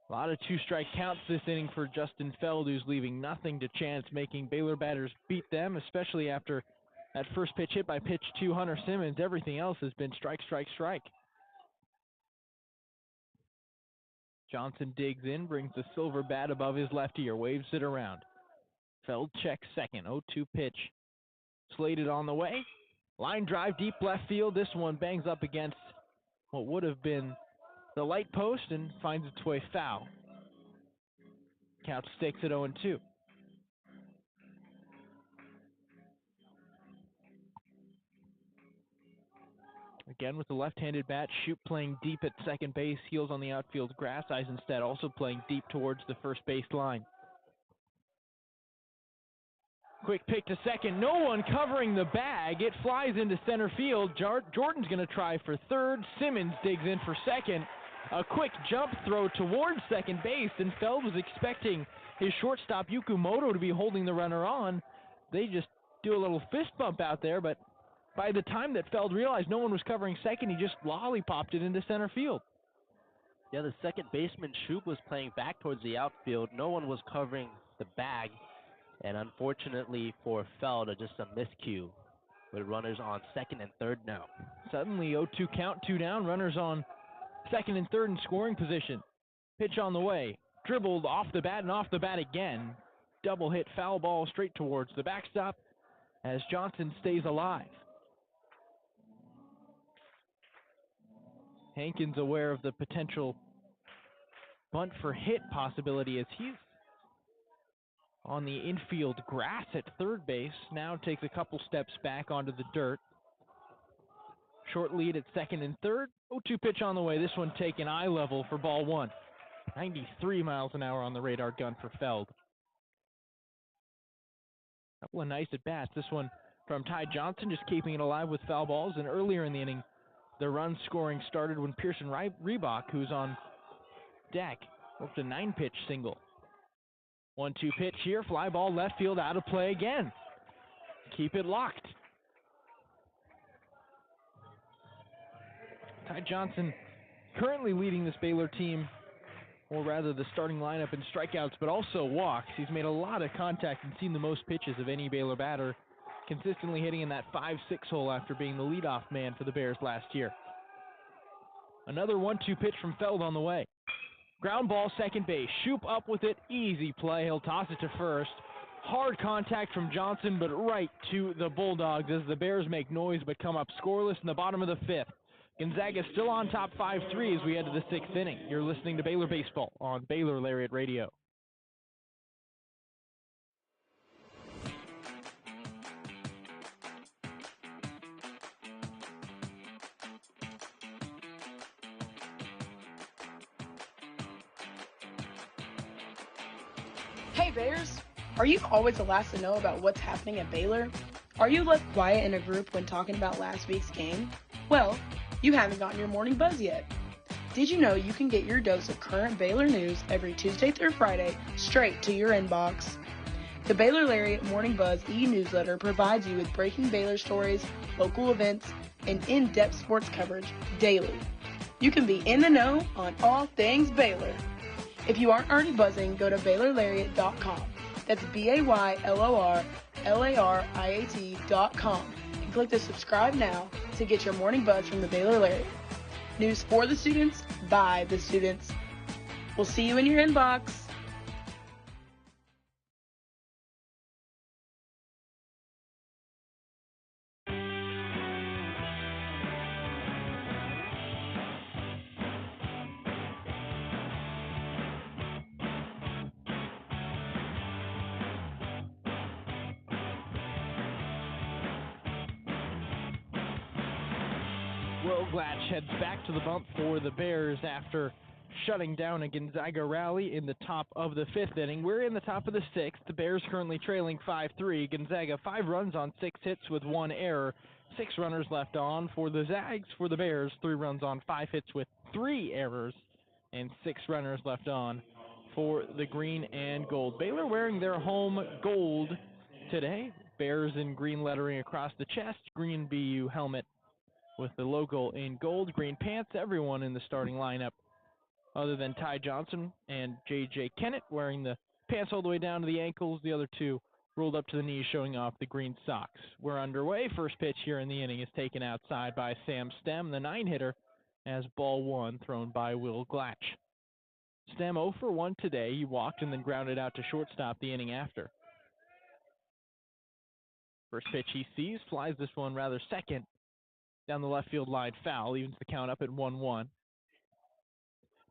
A lot of 2-strike counts this inning for Justin Feld, who's leaving nothing to chance, making Baylor batters beat them, especially after that first pitch hit by pitch 2, Hunter Simmons. Everything else has been strike, strike, strike. Johnson digs in, brings the silver bat above his left ear, waves it around. Feld checks second, 0-2 pitch. Slated on the way. Line drive, deep left field. This one bangs up against what would have been the light post and finds its way foul. Count sticks at 0-2. Again with the left-handed bat, Shoop playing deep at second base, heels on the outfield grass. Eisenstadt also playing deep towards the first base line. Quick pick to second, no one covering the bag. It flies into center field. Jordan's going to try for third. Simmons digs in for second. A quick jump throw towards second base, and Feld was expecting his shortstop Yukumoto to be holding the runner on. They just do a little fist bump out there, but by the time that Feld realized no one was covering second, he just lollipopped it into center field. Yeah, the second baseman, Shoop, was playing back towards the outfield. No one was covering the bag. And unfortunately for Feld, just a miscue with runners on second and third now. Suddenly 0-2 count, 2 down, runners on second and third in scoring position. Pitch on the way, dribbled off the bat and off the bat again. Double hit foul ball straight towards the backstop as Johnson stays alive. Hankins aware of the potential bunt for hit possibility as he's on the infield grass at third base. Now takes a couple steps back onto the dirt. Short lead at second and third. 0-2 pitch on the way. This one taken eye level for ball one. 93 miles an hour on the radar gun for Feld. Couple of nice at-bats. This one from Ty Johnson, just keeping it alive with foul balls. And earlier in the inning, the run scoring started when Pearson Reebok, who's on deck, worked a 9-pitch single. 1-2 pitch here. Fly ball left field, out of play again. Keep it locked. Ty Johnson currently leading this Baylor team, or rather the starting lineup in strikeouts, but also walks. He's made a lot of contact and seen the most pitches of any Baylor batter, consistently hitting in that 5-6 hole after being the leadoff man for the Bears last year. Another 1-2 pitch from Feld on the way. Ground ball, second base. Shoop up with it. Easy play. He'll toss it to first. Hard contact from Johnson, but right to the Bulldogs as the Bears make noise but come up scoreless in the bottom of the fifth. Gonzaga still on top 5-3 as we head to the sixth inning. You're listening to Baylor Baseball on Baylor Lariat Radio. Hey Bears, are you always the last to know about what's happening at Baylor? Are you left quiet in a group when talking about last week's game? Well, you haven't gotten your morning buzz yet. Did you know you can get your dose of current Baylor news every Tuesday through Friday straight to your inbox? The Baylor Lariat Morning Buzz e-newsletter provides you with breaking Baylor stories, local events, and in-depth sports coverage daily. You can be in the know on all things Baylor. If you aren't already buzzing, go to BaylorLariat.com. That's BaylorLariat.com. And click the subscribe now to get your morning buzz from the Baylor Lariat. News for the students, by the students. We'll see you in your inbox. Glatch heads back to the bump for the Bears after shutting down a Gonzaga rally in the top of the fifth inning. We're in the top of the sixth. The Bears currently trailing 5-3. Gonzaga 5 runs on 6 hits with 1 error. 6 runners left on for the Zags. For the Bears, 3 runs on 5 hits with 3 errors and 6 runners left on for the green and gold. Baylor wearing their home gold today. Bears in green lettering across the chest. Green BU helmet with the logo in gold, green pants. Everyone in the starting lineup, other than Ty Johnson and J.J. Kennett, wearing the pants all the way down to the ankles. The other two rolled up to the knees, showing off the green socks. We're underway. First pitch here in the inning is taken outside by Sam Stem, the 9-hitter, as ball 1 thrown by Will Glatch. Stem 0 for 1 today. He walked and then grounded out to shortstop the inning after. First pitch he sees, flies this one rather second, down the left field line, foul, evens the count up at 1-1.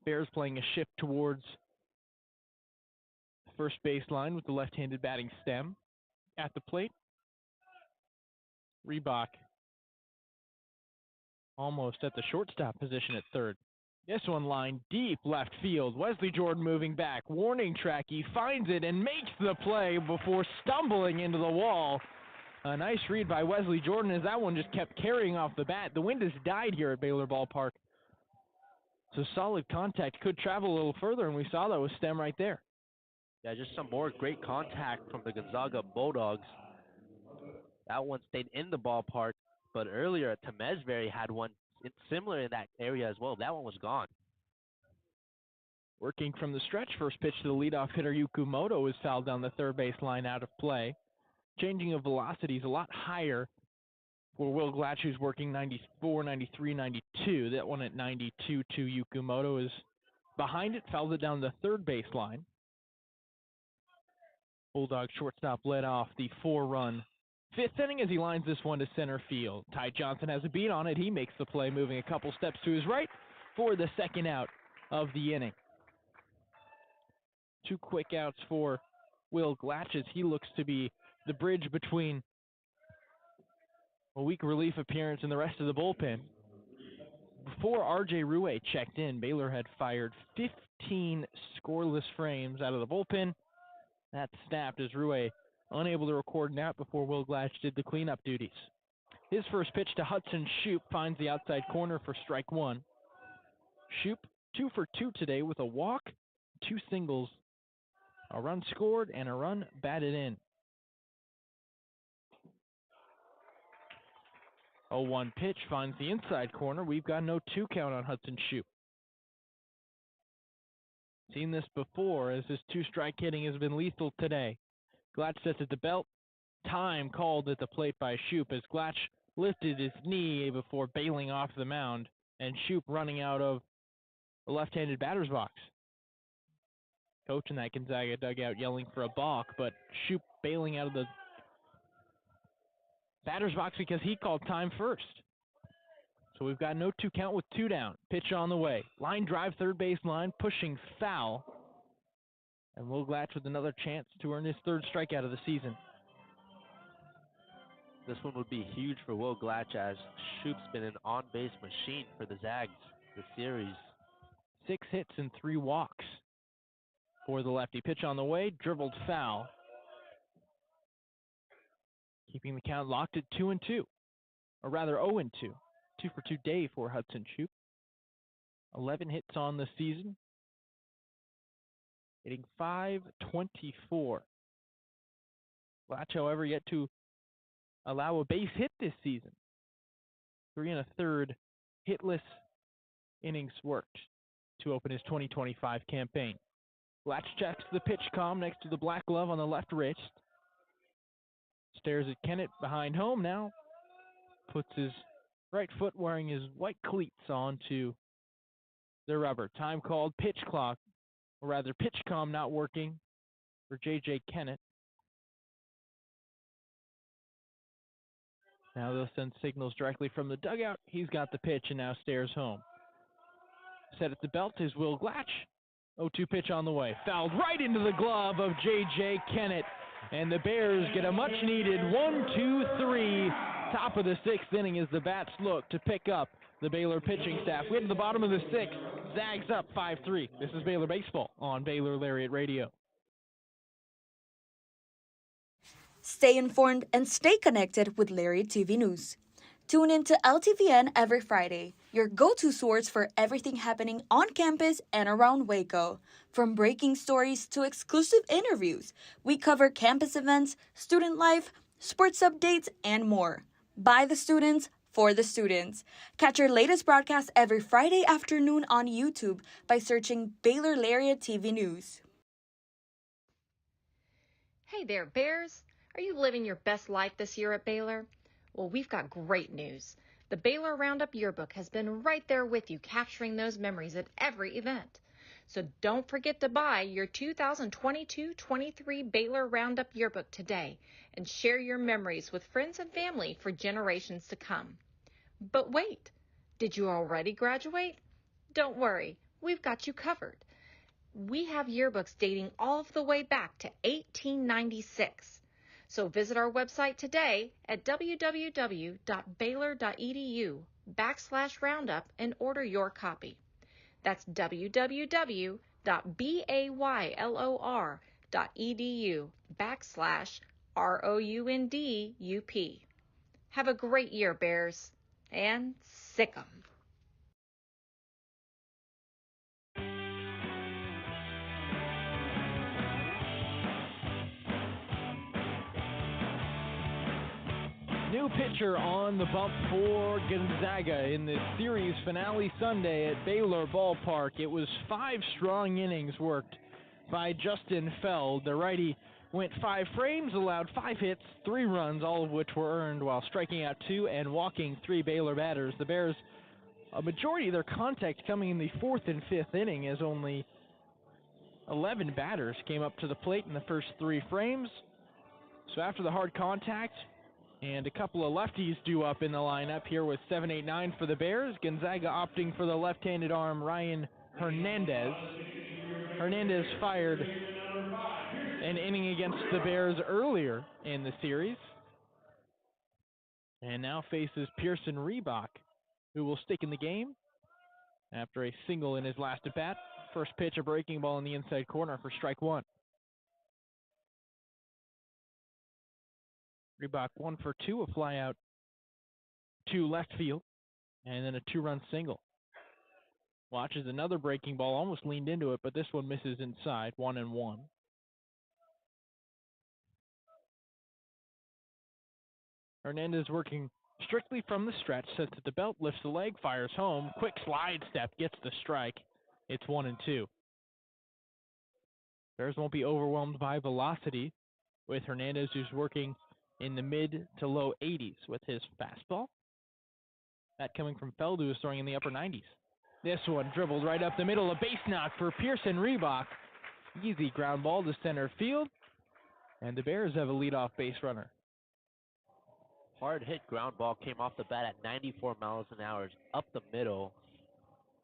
Bears playing a shift towards first baseline with the left-handed batting Stem at the plate. Reebok almost at the shortstop position at third. This one line deep left field. Wesley Jordan moving back. Warning track. He finds it and makes the play before stumbling into the wall. A nice read by Wesley Jordan as that one just kept carrying off the bat. The wind has died here at Baylor Ballpark, so solid contact could travel a little further, and we saw that with Stem right there. Yeah, just some more great contact from the Gonzaga Bulldogs. That one stayed in the ballpark, but earlier Temesbury had one similar in that area as well. That one was gone. Working from the stretch, first pitch to the leadoff hitter Yukumoto is fouled down the third base line, out of play. Changing of velocities a lot higher for Will Glatch, who's working 94, 93, 92. That one at 92 to Yukumoto is behind it, fouled it down the third baseline. Bulldog shortstop led off the 4-run fifth inning as he lines this one to center field. Ty Johnson has a beat on it. He makes the play, moving a couple steps to his right. for the second out of the inning. 2 quick outs for Will Glatch as he looks to be the bridge between a weak relief appearance and the rest of the bullpen. Before R.J. Rue checked in, Baylor had fired 15 scoreless frames out of the bullpen. That snapped as Rue unable to record an out before Will Glatch did the cleanup duties. His first pitch to Hudson Shoup finds the outside corner for strike 1. Shoup 2 for 2 today with a walk, 2 singles, a run scored, and a run batted in. 0-1 pitch finds the inside corner. We've got no 2 count on Hudson Shoup. Seen this before as his 2-strike hitting has been lethal today. Glatch sets at the belt. Time called at the plate by Shoup as Glatch lifted his knee before bailing off the mound, and Shoup running out of the left-handed batter's box. Coach in that Gonzaga dugout yelling for a balk, but Shoup bailing out of the batter's box because he called time first. So we've got no 2 count with 2 down. Pitch on the way. Line drive, third base line, pushing foul. And Will Glatch with another chance to earn his 3rd strikeout of the season. This one would be huge for Will Glatch as Shoup's been an on-base machine for the Zags this series. 6 hits and 3 walks for the lefty. Pitch on the way, dribbled foul. Keeping the count locked at 2-2, or rather 0-2. 2 for 2 day for Hudson Shoup. 11 hits on the season. Hitting .524. Glatch, however, yet to allow a base hit this season. 3 1/3 hitless innings worked to open his 2025 campaign. Glatch checks the pitch comm next to the black glove on the left wrist. Stares at Kennett behind home now. Puts his right foot wearing his white cleats onto the rubber. Time called, pitch clock, or rather pitch comm not working for J.J. Kennett. Now they'll send signals directly from the dugout. He's got the pitch and now stares home. Set at the belt is Will Glatch. 0-2 pitch on the way. Fouled right into the glove of J.J. Kennett. And the Bears get a much-needed 1-2-3. Top of the 6th inning as the Bats look to pick up the Baylor pitching staff. We get to the bottom of the 6th. Zags up 5-3. This is Baylor Baseball on Baylor Lariat Radio. Stay informed and stay connected with Lariat TV News. Tune in to LTVN every Friday, your go-to source for everything happening on campus and around Waco. From breaking stories to exclusive interviews, we cover campus events, student life, sports updates, and more. By the students, for the students. Catch our latest broadcast every Friday afternoon on YouTube by searching Baylor Lariat TV News. Hey there, Bears. Are you living your best life this year at Baylor? Well, we've got great news. The Baylor Roundup Yearbook has been right there with you, capturing those memories at every event. So don't forget to buy your 2022-23 Baylor Roundup Yearbook today and share your memories with friends and family for generations to come. But wait, did you already graduate? Don't worry, we've got you covered. We have yearbooks dating all the way back to 1896. So visit our website today at www.baylor.edu/roundup and order your copy. That's www.baylor.edu/ROUNDUP. Have a great year, Bears, and sick 'em. New pitcher on the bump for Gonzaga in the series finale Sunday at Baylor Ballpark. It was 5 strong innings worked by Justin Feld. The righty went 5 frames, allowed 5 hits, 3 runs, all of which were earned while striking out 2 and walking 3 Baylor batters. The Bears, a majority of their contact coming in the 4th and 5th inning, as only 11 batters came up to the plate in the first 3 frames. So after the hard contact, And a couple of lefties due up in the lineup here with 7-8-9 for the Bears. Gonzaga opting for the left-handed arm, Ryan Hernandez. Hernandez fired an inning against the Bears earlier in the series. And now faces Pearson Reebok, who will stick in the game after a single in his last at-bat. First pitch, a breaking ball in the inside corner for strike one. Reebok 1 for 2, a fly out to left field, and then a 2-run single. Watches another breaking ball, almost leaned into it, but this one misses inside, 1-1. Hernandez working strictly from the stretch, sets at the belt, lifts the leg, fires home, quick slide step, gets the strike. It's 1-2. Bears won't be overwhelmed by velocity with Hernandez, who's working in the mid to low 80s with his fastball. That coming from Feld, who is throwing in the upper 90s. This one dribbled right up the middle, a base knock for Pearson Reebok. Easy ground ball to center field, and the Bears have a leadoff base runner. Hard hit ground ball came off the bat at 94 miles an hour up the middle.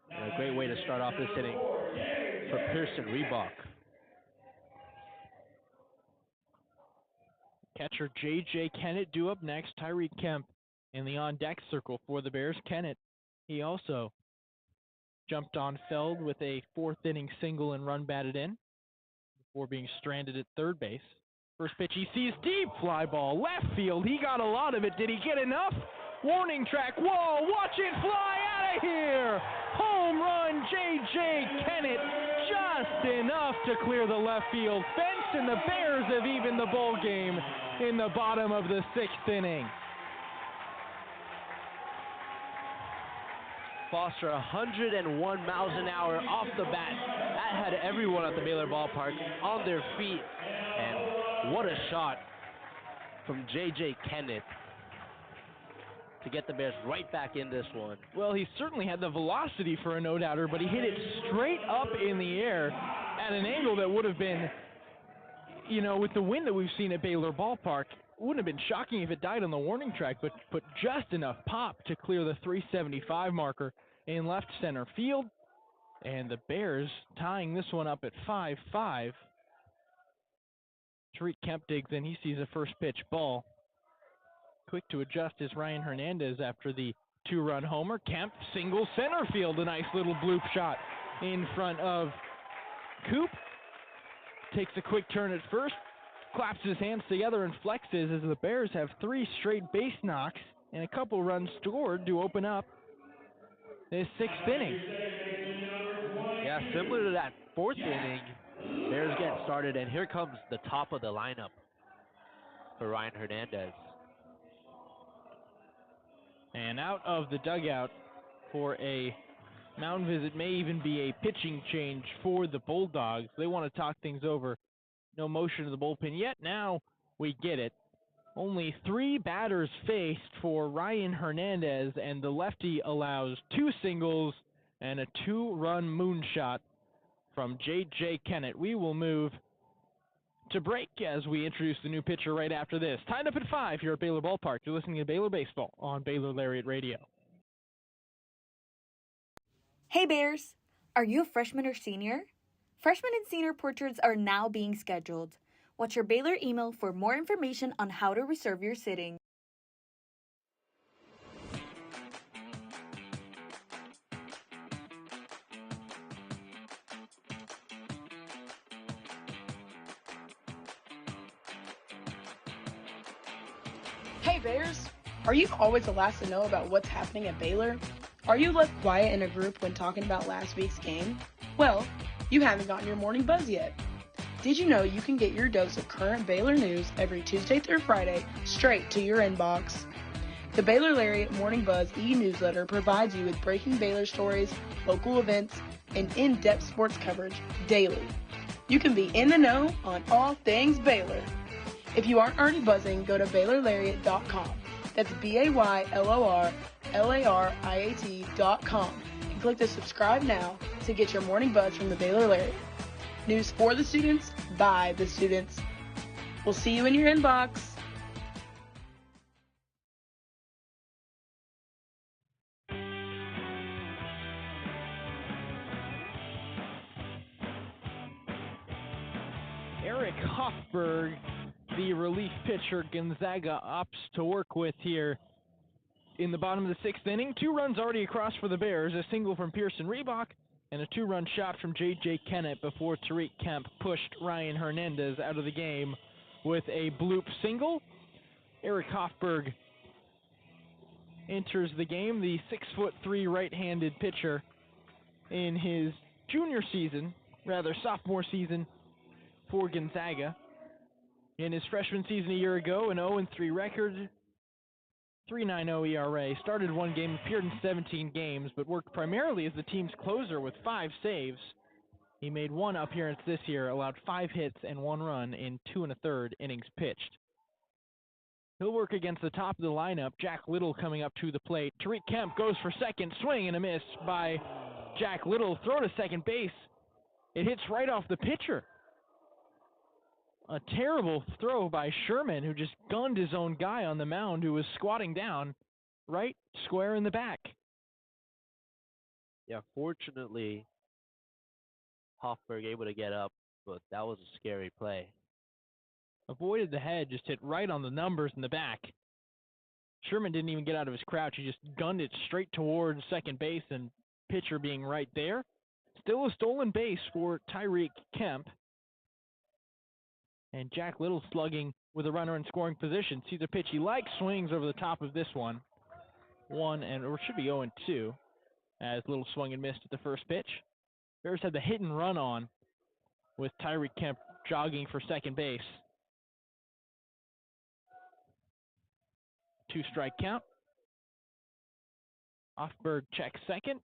And a great way to start off this inning for Pearson Reebok. Catcher J.J. Kennett due up next. Tyreek Kemp in the on-deck circle for the Bears. Kennett, he also jumped on Feld with a fourth-inning single and run batted in before being stranded at third base. First pitch he sees deep, fly ball, left field. He got a lot of it. Did he get enough? Warning track, whoa, watch it fly out of here. Home run, J.J. Kennett, just enough to clear the left field fence, and the Bears have evened the ball game in the bottom of the sixth inning. Foster 101 miles an hour off the bat. That had everyone at the Baylor Ballpark on their feet. And what a shot from J.J. Kennett to get the Bears right back in this one. Well, he certainly had the velocity for a no-doubter, but he hit it straight up in the air at an angle that would have been, you know, with the wind that we've seen at Baylor Ballpark, wouldn't have been shocking if it died on the warning track, but just enough pop to clear the 375 marker in left center field. And the Bears tying this one up at 5-5. Tyreek Kemp digs in. He sees a first pitch ball. Quick to adjust is Ryan Hernandez after the two-run homer. Kemp single center field. A nice little bloop shot in front of Coop. Takes a quick turn at first. Claps his hands together and flexes as the Bears have 3 straight base knocks and a couple runs scored to open up this sixth inning. Yeah, similar to that fourth inning, Bears get started, and here comes the top of the lineup for Ryan Hernandez. And out of the dugout for a mound visit, may even be a pitching change for the Bulldogs. They want to talk things over. No motion to the bullpen yet. Now we get it. Only 3 batters faced for Ryan Hernandez, and the lefty allows 2 singles and a 2-run moonshot from J.J. Kennett. We will move to break as we introduce the new pitcher right after this. Tied up at 5 here at Baylor Ballpark. You're listening to Baylor Baseball on Baylor Lariat Radio. Hey Bears! Are you a freshman or senior? Freshman and senior portraits are now being scheduled. Watch your Baylor email for more information on how to reserve your sitting. Hey Bears! Are you always the last to know about what's happening at Baylor? Are you left quiet in a group when talking about last week's game? Well, you haven't gotten your morning buzz yet. Did you know you can get your dose of current Baylor news every Tuesday through Friday straight to your inbox? The Baylor Lariat Morning Buzz e-newsletter provides you with breaking Baylor stories, local events, and in-depth sports coverage daily. You can be in the know on all things Baylor. If you aren't already buzzing, go to BaylorLariat.com. That's BaylorLariat.com and click the subscribe now to get your morning buzz from the Baylor Lariat. News for the students, by the students. We'll see you in your inbox. relief pitcher Gonzaga opts to work with here in the bottom of the sixth inning. 2 runs already across for the Bears, a single from Pearson Reebok, and a 2-run shot from J.J. Kennett before Tariq Kemp pushed Ryan Hernandez out of the game with a bloop single. Eric Hoffberg enters the game, the 6'3" right-handed pitcher in his sophomore season for Gonzaga. In his freshman season a year ago, an 0-3 record, 3.90 ERA, started 1 game, appeared in 17 games, but worked primarily as the team's closer with 5 saves. He made 1 appearance this year, allowed 5 hits and 1 run in 2 1/3 innings pitched. He'll work against the top of the lineup. Jack Little coming up to the plate. Tariq Kemp goes for second, swing and a miss by Jack Little. Throw to second base. It hits right off the pitcher. A terrible throw by Sherman, who just gunned his own guy on the mound, who was squatting down right square in the back. Yeah, fortunately, Hoffberg able to get up, but that was a scary play. Avoided the head, just hit right on the numbers in the back. Sherman didn't even get out of his crouch. He just gunned it straight towards second base, and pitcher being right there. Still a stolen base for Tariq Kemp. And Jack Little slugging with a runner in scoring position. Sees a pitch he likes, swings over the top of this one. Or should be 0-2, as Little swung and missed at the first pitch. Bears had the hit and run on with Tariq Kemp jogging for second base. 2-strike count. Hoffberg checks second.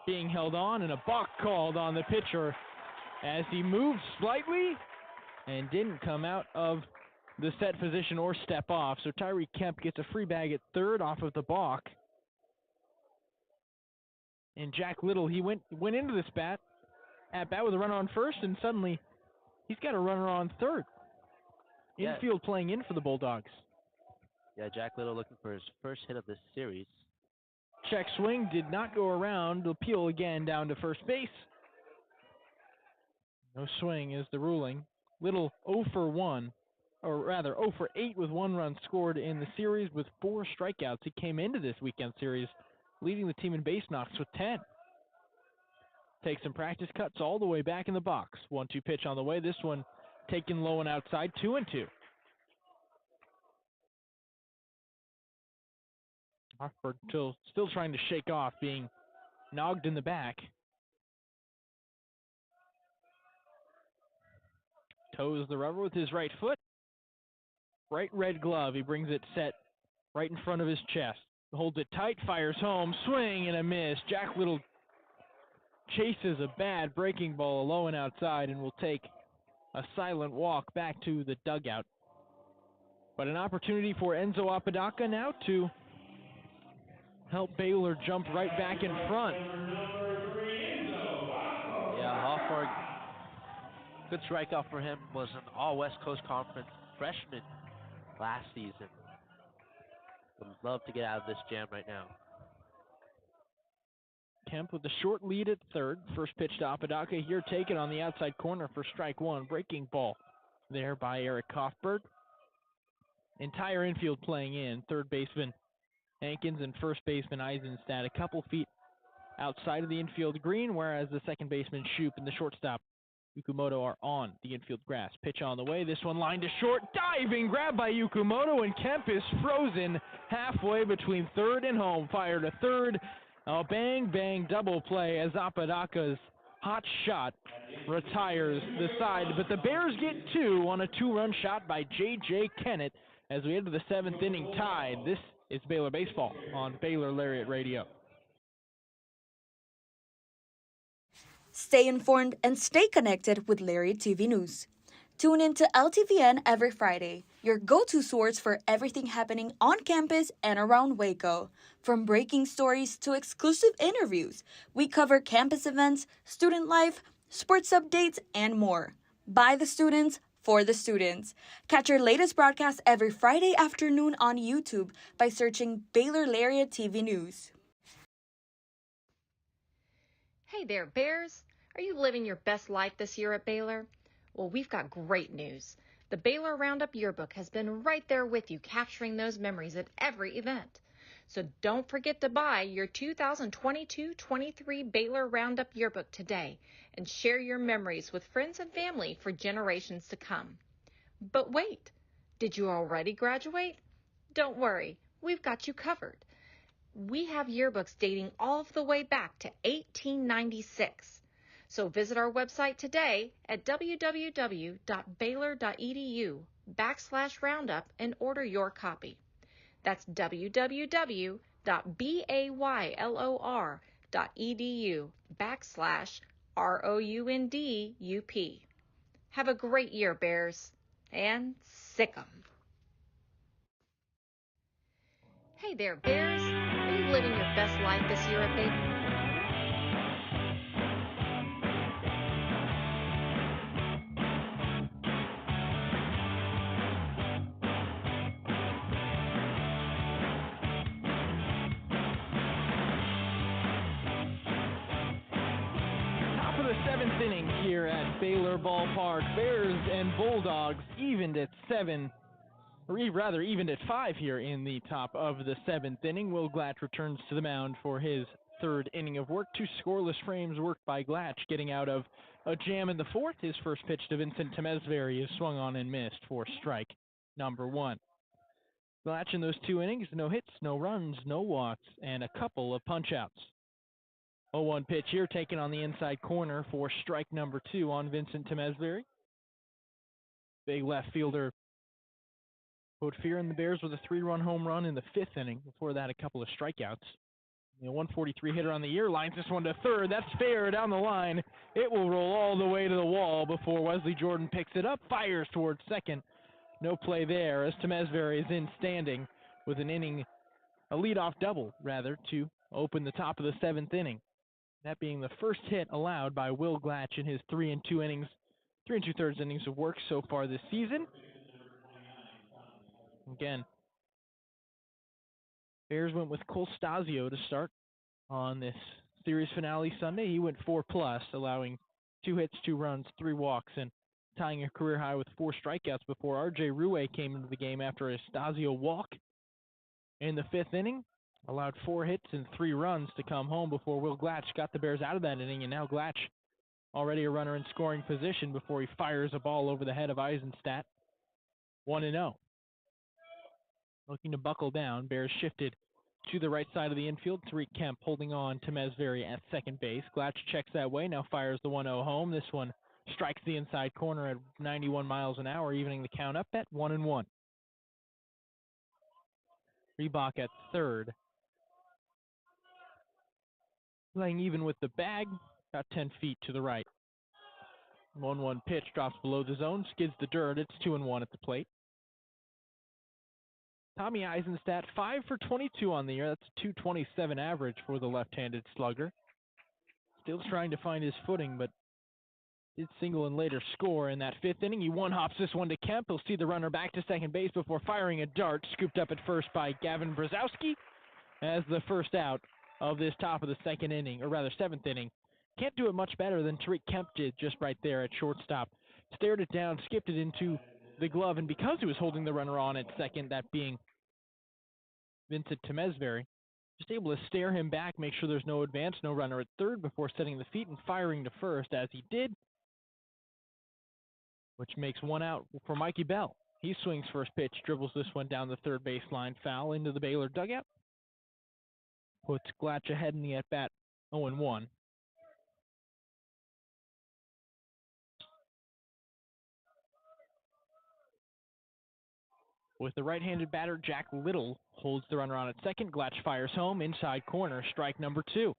Being held on, and a balk called on the pitcher as he moved slightly and didn't come out of the set position or step off. So Tariq Kemp gets a free bag at third off of the balk. And Jack Little, he went into this at bat with a runner on first, and suddenly he's got a runner on third. Yeah. Infield playing in for the Bulldogs. Yeah, Jack Little looking for his first hit of this series. Check swing, did not go around. Appeal again down to first base. No swing is the ruling. Little 0 for 1, or rather 0 for 8 with 1 run scored in the series with 4 strikeouts. He came into this weekend series leading the team in base knocks with 10. Takes some practice cuts all the way back in the box. 1-2 pitch on the way. This one taken low and outside, 2-2. Hoffberg still trying to shake off being knocked in the back. Toes the rubber with his right foot. Bright red glove. He brings it set right in front of his chest. Holds it tight, fires home, swing and a miss. Jack Little chases a bad breaking ball low and outside and will take a silent walk back to the dugout. But an opportunity for Enzo Apodaca now to help Baylor jump right back in front. Yeah, Hoffberg, good strikeout for him, was an all-West Coast Conference freshman last season. Would love to get out of this jam right now. Kemp with a short lead at third. First pitch to Apodaca here, taken on the outside corner for strike 1. Breaking ball there by Eric Hoffberg. Entire infield playing in. Third baseman Hankins and first baseman Eisenstadt a couple feet outside of the infield green, whereas the second baseman Shoup and the shortstop Yukumoto are on the infield grass. Pitch on the way. This one lined to short. Diving grab by Yukumoto, and Kemp is frozen halfway between third and home. Fire to third. A bang-bang double play as Apodaca's hot shot retires the side. But the Bears get 2 on a 2-run shot by J.J. Kennett as we enter the 7th inning tied. This is Baylor Baseball on Baylor Lariat Radio. Stay informed and stay connected with Lariat TV News. Tune in to LTVN every Friday, your go-to source for everything happening on campus and around Waco. From breaking stories to exclusive interviews, we cover campus events, student life, sports updates, and more. By the students, for the students. Catch our latest broadcast every Friday afternoon on YouTube by searching Baylor Lariat TV News. Hey there, Bears. Are you living your best life this year at Baylor? Well, we've got great news. The Baylor Roundup Yearbook has been right there with you, capturing those memories at every event. So don't forget to buy your 2022-23 Baylor Roundup Yearbook today and share your memories with friends and family for generations to come. But wait, did you already graduate? Don't worry, we've got you covered. We have yearbooks dating all the way back to 1896. So visit our website today at www.baylor.edu/roundup and order your copy. That's www.baylor.edu/ROUNDUP. Have a great year, Bears, and sick 'em. Hey there, Bears. Are you living your best life this year at Baylor? Top of the seventh inning here at Baylor Ballpark. Bears and Bulldogs evened at 7, or rather evened at 5 here in the top of the seventh inning. Will Glatch returns to the mound for his third inning of work. 2 scoreless frames worked by Glatch, getting out of a jam in the fourth. His first pitch to Vincent Temesbury is swung on and missed for strike number 1. Glatch in those 2 innings, no hits, no runs, no walks, and a couple of punch-outs. 0-1 pitch here, taken on the inside corner for strike number 2 on Vincent Temesbury. Big left fielder put fear in the Bears with a 3-run home run in the 5th inning. Before that, a couple of strikeouts. The 143 hitter on the year lines this one to third. That's fair down the line. It will roll all the way to the wall before Wesley Jordan picks it up, fires towards second. No play there as Temesbury is in standing with an inning, a leadoff double, rather, to open the top of the 7th inning. That being the first hit allowed by Will Glatch in his 3 2/3 innings of work so far this season. Again, Bears went with Cole Stasio to start on this series finale Sunday. He went 4+, allowing 2 hits, 2 runs, 3 walks, and tying a career high with 4 strikeouts before R.J. Ruwe came into the game after a Stasio walk in the 5th inning. Allowed 4 hits and 3 runs to come home before Will Glatch got the Bears out of that inning, and now Glatch already a runner in scoring position before he fires a ball over the head of Eisenstadt. 1-0. Looking to buckle down, Bears shifted to the right side of the infield. Tariq Kemp holding on to Temesbury at second base. Glatch checks that way, now fires the 1-0 home. This one strikes the inside corner at 91 miles an hour, evening the count up at 1-1. Reebok at third. Playing even with the bag, about 10 feet to the right. 1-1 pitch drops below the zone, skids the dirt. It's 2-1 at the plate. Tommy Eisenstadt, 5 for 22 on the year. That's a .227 average for the left-handed slugger. Still trying to find his footing, but did single and later score in that 5th inning. He one-hops this one to Kemp. He'll see the runner back to second base before firing a dart, scooped up at first by Gavin Brzezowski as the first out of this top of the 2nd inning, or rather 7th inning. Can't do it much better than Tariq Kemp did just right there at shortstop. Stared it down, skipped it into the glove, and because he was holding the runner on at second, that being Vincent Temesbury, just able to stare him back, make sure there's no advance, no runner at third before setting the feet and firing to first as he did, which makes 1 out for Mikey Bell. He swings first pitch, dribbles this one down the third baseline, foul into the Baylor dugout. Puts Glatch ahead in the at-bat 0-1. With the right-handed batter, Jack Little holds the runner on at second. Glatch fires home, inside corner, strike number 2.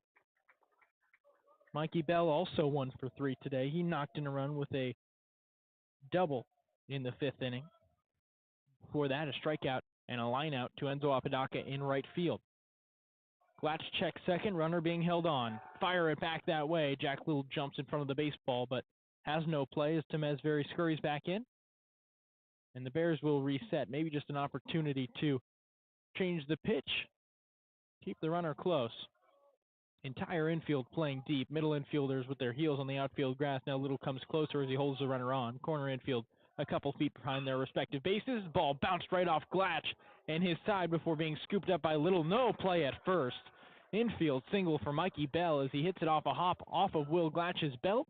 Mikey Bell also 1 for 3 today. He knocked in a run with a double in the 5th inning. Before that, a strikeout and a lineout to Enzo Apodaca in right field. Glatch checks second, runner being held on. Fire it back that way. Jack Little jumps in front of the baseball, but has no play as Temesbury scurries back in. And the Bears will reset. Maybe just an opportunity to change the pitch. Keep the runner close. Entire infield playing deep. Middle infielders with their heels on the outfield grass. Now Little comes closer as he holds the runner on. Corner infield a couple feet behind their respective bases. Ball bounced right off Glatch and his side before being scooped up by Little. No play at first. Infield single for Mikey Bell as he hits it off a hop off of Will Glatch's belt.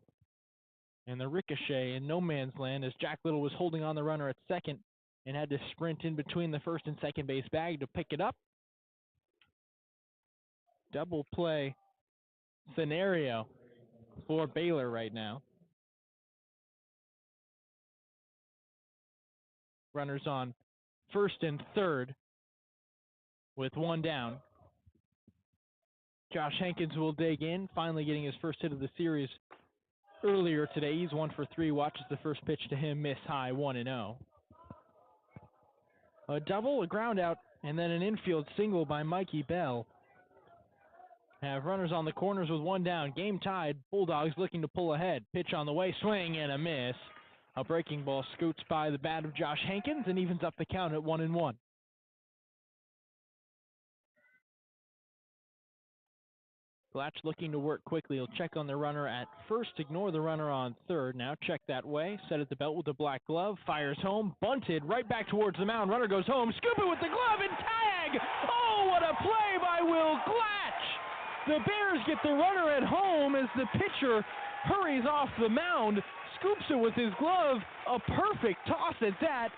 And the ricochet in no man's land as Jack Little was holding on the runner at second and had to sprint in between the first and second base bag to pick it up. Double play scenario for Baylor right now. Runners on first and third with one down. Josh Hankins will dig in, finally getting his first hit of the series earlier today. He's 1 for 3, watches the first pitch to him, miss high, 1-0. A double, a ground out, and then an infield single by Mikey Bell. Have runners on the corners with one down. Game tied. Bulldogs looking to pull ahead. Pitch on the way, swing and a miss. A breaking ball scoots by the bat of Josh Hankins and evens up the count at 1-1. Glatch looking to work quickly. He'll check on the runner at first, ignore the runner on third. Now check that way, set at the belt with the black glove, fires home, bunted right back towards the mound. Runner goes home, scoop it with the glove and tag! Oh, what a play by Will Glatch! The Bears get the runner at home as the pitcher hurries off the mound, scoops it with his glove, a perfect toss at that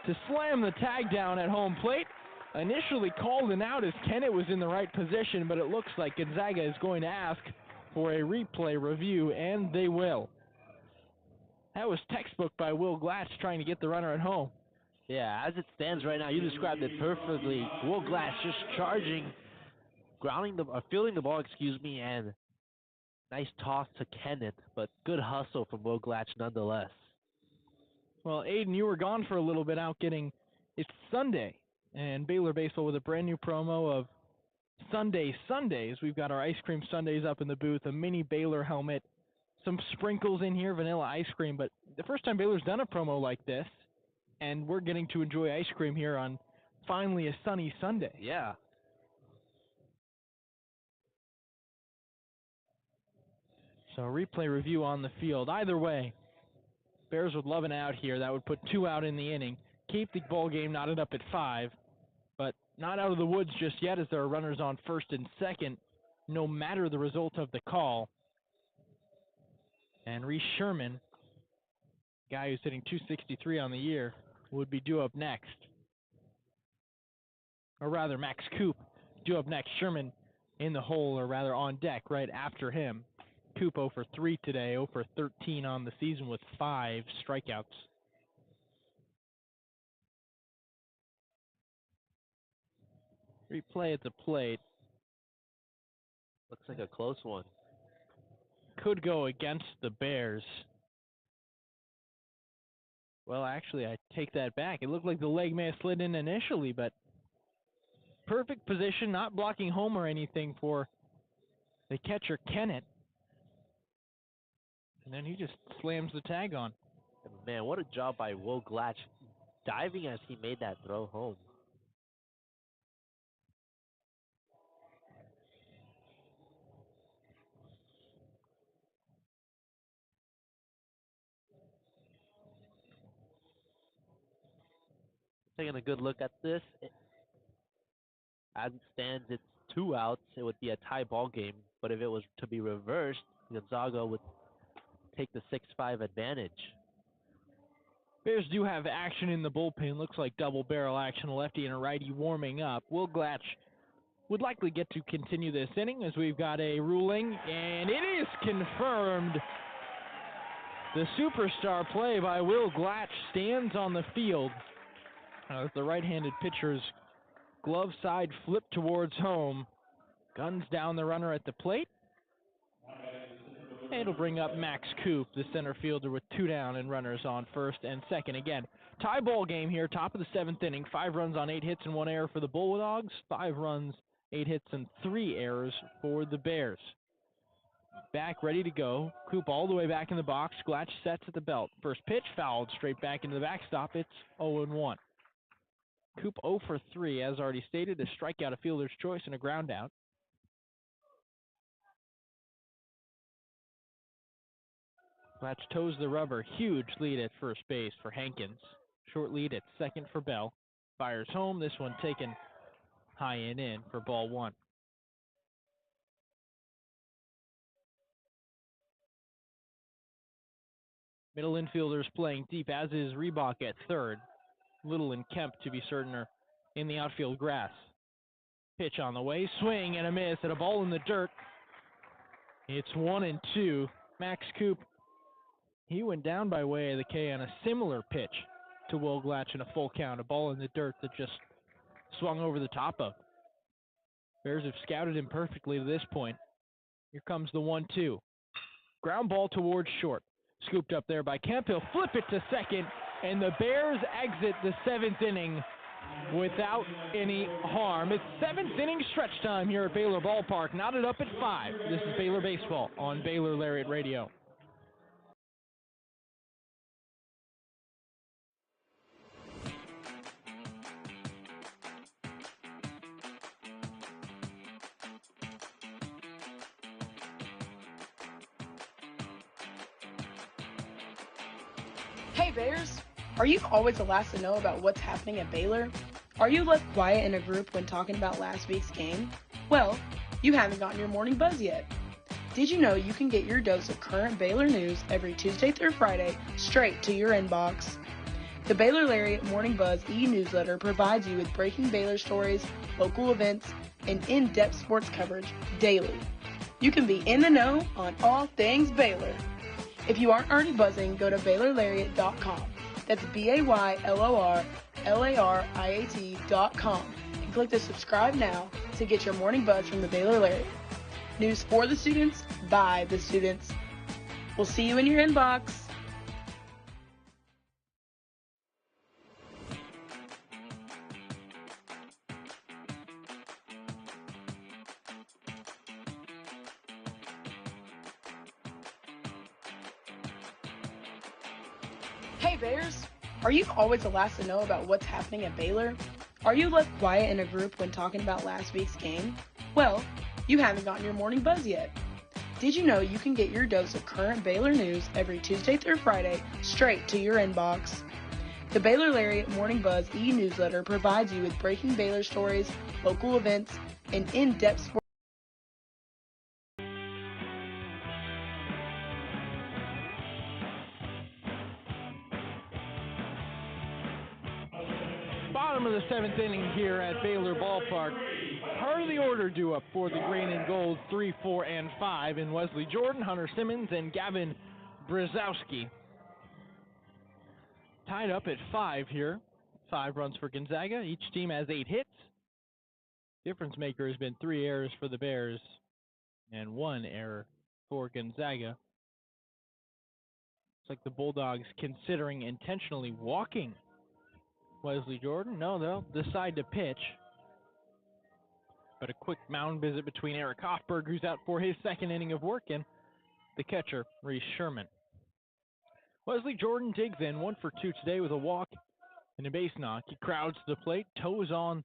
to slam the tag down at home plate. Initially called an out as Kennett was in the right position, but it looks like Gonzaga is going to ask for a replay review, and they will. That was textbook by Will Glatch trying to get the runner at home. Yeah, as it stands right now, you described it perfectly. Will Glatch just charging, fielding the ball, and nice toss to Kennett, but good hustle from Will Glatch nonetheless. Well, Aidan, you were gone for a little bit out getting It's Sunday. And Baylor Baseball with a brand new promo of Sunday Sundays. We've got our ice cream sundaes up in the booth, a mini Baylor helmet, some sprinkles in here, vanilla ice cream. But the first time Baylor's done a promo like this, and we're getting to enjoy ice cream here on finally a sunny Sunday. Yeah. So replay review on the field. Either way, Bears would love an out here. That would put 2 out in the inning. Keep the ball game knotted up at 5. But not out of the woods just yet as there are runners on first and second, no matter the result of the call. And Reese Sherman, guy who's hitting .263 on the year, would be due up next. Or rather, Max Coop due up next. Sherman in the hole, or rather on deck right after him. Coop 0 for 3 today, 0 for 13 on the season with 5 strikeouts. Replay at the plate. Looks like a close one. Could go against the Bears. Well, actually, I take that back. It looked like the leg may have slid in initially, but perfect position, not blocking home or anything for the catcher, Kennett. And then he just slams the tag on. Man, what a job by Will Glatch diving as he made that throw home. Taking a good look at this. As it stands, it's 2 outs. It would be a tie ball game. But if it was to be reversed, Gonzaga would take the 6-5 advantage. Bears do have action in the bullpen. Looks like double barrel action. A lefty and a righty warming up. Will Glatch would likely get to continue this inning as we've got a ruling. And it is confirmed. The superstar play by Will Glatch stands on the field. As the right-handed pitcher's glove side flipped towards home. Guns down the runner at the plate. And it'll bring up Max Coop, the center fielder, with 2 down and runners on first and second. Again, tie ball game here, top of the 7th inning. 5 runs on 8 hits and 1 error for the Bulldogs. 5 runs, 8 hits, and 3 errors for the Bears. Back, ready to go. Coop all the way back in the box. Glatch sets at the belt. First pitch, fouled straight back into the backstop. It's 0-1. Coop 0 for 3, as already stated, a strikeout, a fielder's choice, and a ground out. Glatch toes the rubber. Huge lead at first base for Hankins. Short lead at second for Bell. Fires home. This one taken high and in for ball one. Middle infielders playing deep, as is Reebok at third. Little and Kemp, to be certain, are in the outfield grass. Pitch on the way. Swing and a miss at a ball in the dirt. It's 1-2. Max Coop, he went down by way of the K on a similar pitch to Will Glatch in a full count. A ball in the dirt that just swung over the top of. Bears have scouted him perfectly to this point. Here comes the 1-2. Ground ball towards short. Scooped up there by Kemp. He'll flip it to second, and the Bears exit the seventh inning without any harm. It's seventh inning stretch time here at Baylor Ballpark. Knotted up at 5. This is Baylor Baseball on Baylor Lariat Radio. Hey Bears, are you always the last to know about what's happening at Baylor? Are you left quiet in a group when talking about last week's game? Well, you haven't gotten your morning buzz yet. Did you know you can get your dose of current Baylor news every Tuesday through Friday straight to your inbox? The Baylor Lariat Morning Buzz e-newsletter provides you with breaking Baylor stories, local events, and in-depth sports coverage daily. You can be in the know on all things Baylor. If you aren't already buzzing, go to BaylorLariat.com. That's BaylorLariat.com and click the subscribe now to get your morning buzz from the Baylor Lariat. News for the students, by the students. We'll see you in your inbox. Hey Bears, are you always the last to know about what's happening at Baylor? Are you left quiet in a group when talking about last week's game? Well, you haven't gotten your morning buzz yet. Did you know you can get your dose of current Baylor news every Tuesday through Friday straight to your inbox? The Baylor Lariat Morning Buzz e-newsletter provides you with breaking Baylor stories, local events, and in-depth sports. Bottom of the seventh inning here at Baylor Ballpark. Part of the order due up for the Green and Gold 3, 4, and 5 in Wesley Jordan, Hunter Simmons, and Gavin Brzezowski. Tied up at 5 here. 5 runs for Gonzaga. Each team has 8 hits. Difference maker has been 3 errors for the Bears and 1 error for Gonzaga. Looks like the Bulldogs considering intentionally walking Wesley Jordan. No, they'll decide to pitch. But a quick mound visit between Eric Hoffberg, who's out for his second inning of work, and the catcher, Reese Sherman. Wesley Jordan digs in 1 for 2 today with a walk and a base knock. He crowds the plate, toes on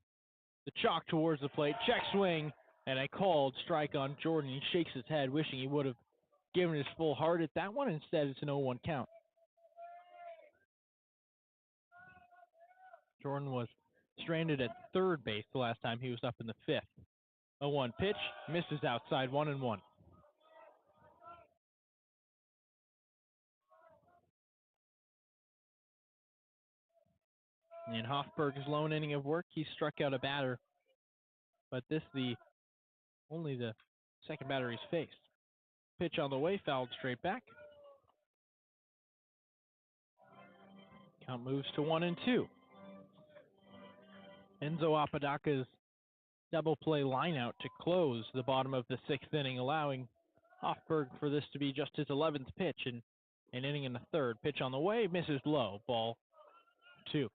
the chalk towards the plate, check swing, and a called strike on Jordan. He shakes his head, wishing he would have given his full heart at that one. Instead, it's an 0-1 count. Jordan was stranded at third base the last time he was up in the 5th. 0-1 pitch, misses outside, 1-1. In Hoffberg's lone inning of work, he struck out a batter, but this only the second batter he's faced. Pitch on the way, fouled straight back. Count moves to 1-2. Enzo Apodaca's double play lineout to close the bottom of the 6th inning, allowing Hoffberg for this to be just his 11th pitch in an inning and a third. Pitch on the way, misses low. Ball 2-2.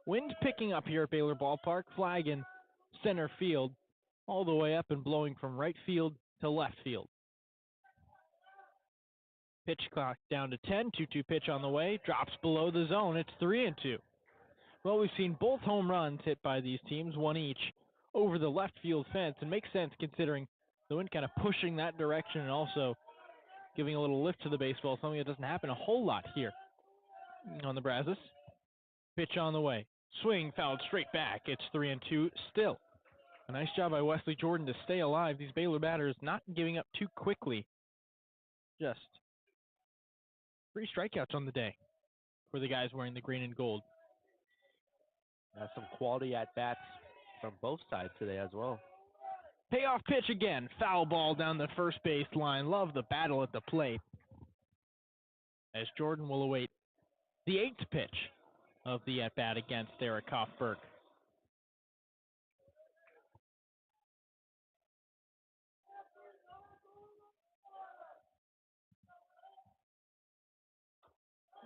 Wind picking up here at Baylor Ballpark. Flag in center field, all the way up and blowing from right field to left field. Pitch clock down to 10. 2-2 pitch on the way. Drops below the zone. It's 3-2. Well, we've seen both home runs hit by these teams, one each, over the left field fence. And makes sense considering the wind kind of pushing that direction and also giving a little lift to the baseball, something that doesn't happen a whole lot here on the Brazos. Pitch on the way. Swing fouled straight back. It's 3-2 still. A nice job by Wesley Jordan to stay alive. These Baylor batters not giving up too quickly. Just 3 strikeouts on the day for the guys wearing the green and gold. Some quality at-bats from both sides today as well. Payoff pitch again. Foul ball down the first base line. Love the battle at the plate. As Jordan will await the 8th pitch of the at-bat against Eric Hofberg.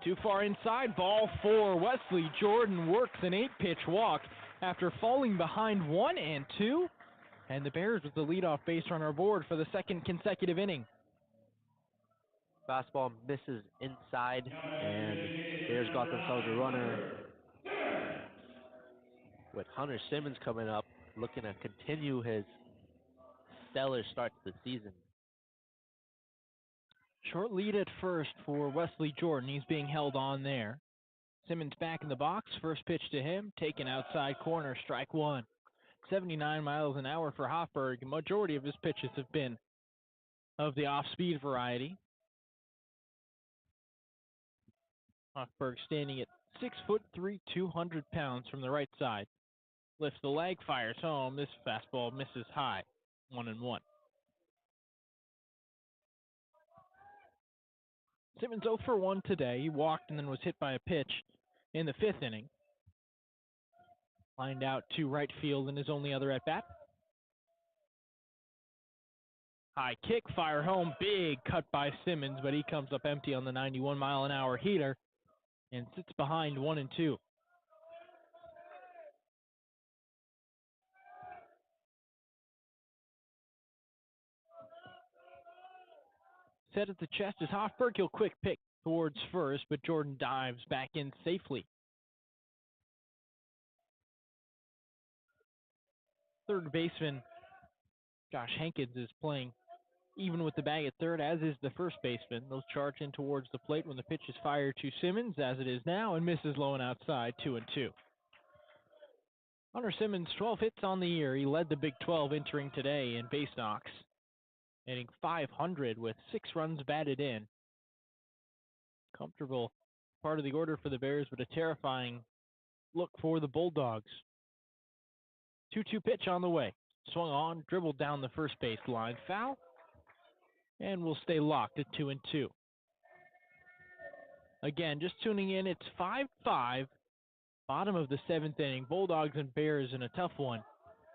Too far inside, ball 4. Wesley Jordan works an 8-pitch walk after falling behind 1-2. And the Bears with the leadoff base runner aboard for the second consecutive inning. Fastball misses inside, and Bears got themselves a runner. With Hunter Simmons coming up, looking to continue his stellar start to the season. Short lead at first for Wesley Jordan. He's being held on there. Simmons back in the box. First pitch to him. Taken outside corner. Strike 1. 79 miles an hour for Hofberg. Majority of his pitches have been of the off-speed variety. Hofberg standing at 6'3", 200 pounds from the right side. Lifts the leg, fires home. This fastball misses high. 1-1. Simmons 0 for 1 today. He walked and then was hit by a pitch in the 5th inning. Lined out to right field in his only other at-bat. High kick, fire home. Big cut by Simmons, but he comes up empty on the 91-mile-an-hour heater and sits behind 1-2. Set at the chest is Hofberg. He'll quick pick towards first, but Jordan dives back in safely. Third baseman Josh Hankins is playing even with the bag at third, as is the first baseman. They'll charge in towards the plate when the pitch is fired to Simmons, as it is now, and misses low and outside, 2-2. Hunter Simmons, 12 hits on the year. He led the Big 12 entering today in base knocks, hitting .500 with 6 runs batted in. Comfortable part of the order for the Bears, but a terrifying look for the Bulldogs. 2-2 pitch on the way. Swung on, dribbled down the first base line. Foul, and will stay locked at 2-2. Again, just tuning in, it's 5-5, bottom of the 7th inning. Bulldogs and Bears in a tough one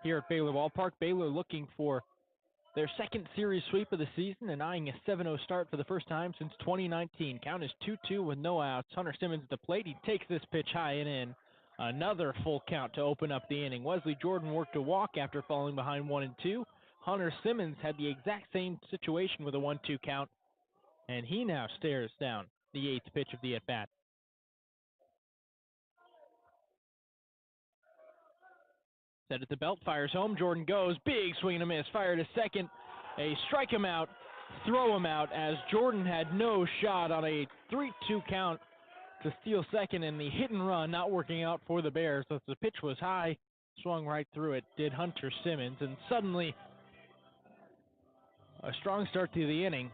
here at Baylor Ballpark. Baylor looking for their second series sweep of the season and eyeing a 7-0 start for the first time since 2019. Count is 2-2 with no outs. Hunter Simmons at the plate. He takes this pitch high and in. Another full count to open up the inning. Wesley Jordan worked a walk after falling behind 1-2. Hunter Simmons had the exact same situation with a 1-2 count, and he now stares down the 8th pitch of the at-bat. Set at the belt, fires home. Jordan goes. Big swing and a miss. Fire to second. A strike him out, throw him out, as Jordan had no shot on a 3-2 count to steal second, and the hit and run not working out for the Bears. As the pitch was high, swung right through it, did Hunter Simmons, and suddenly a strong start to the inning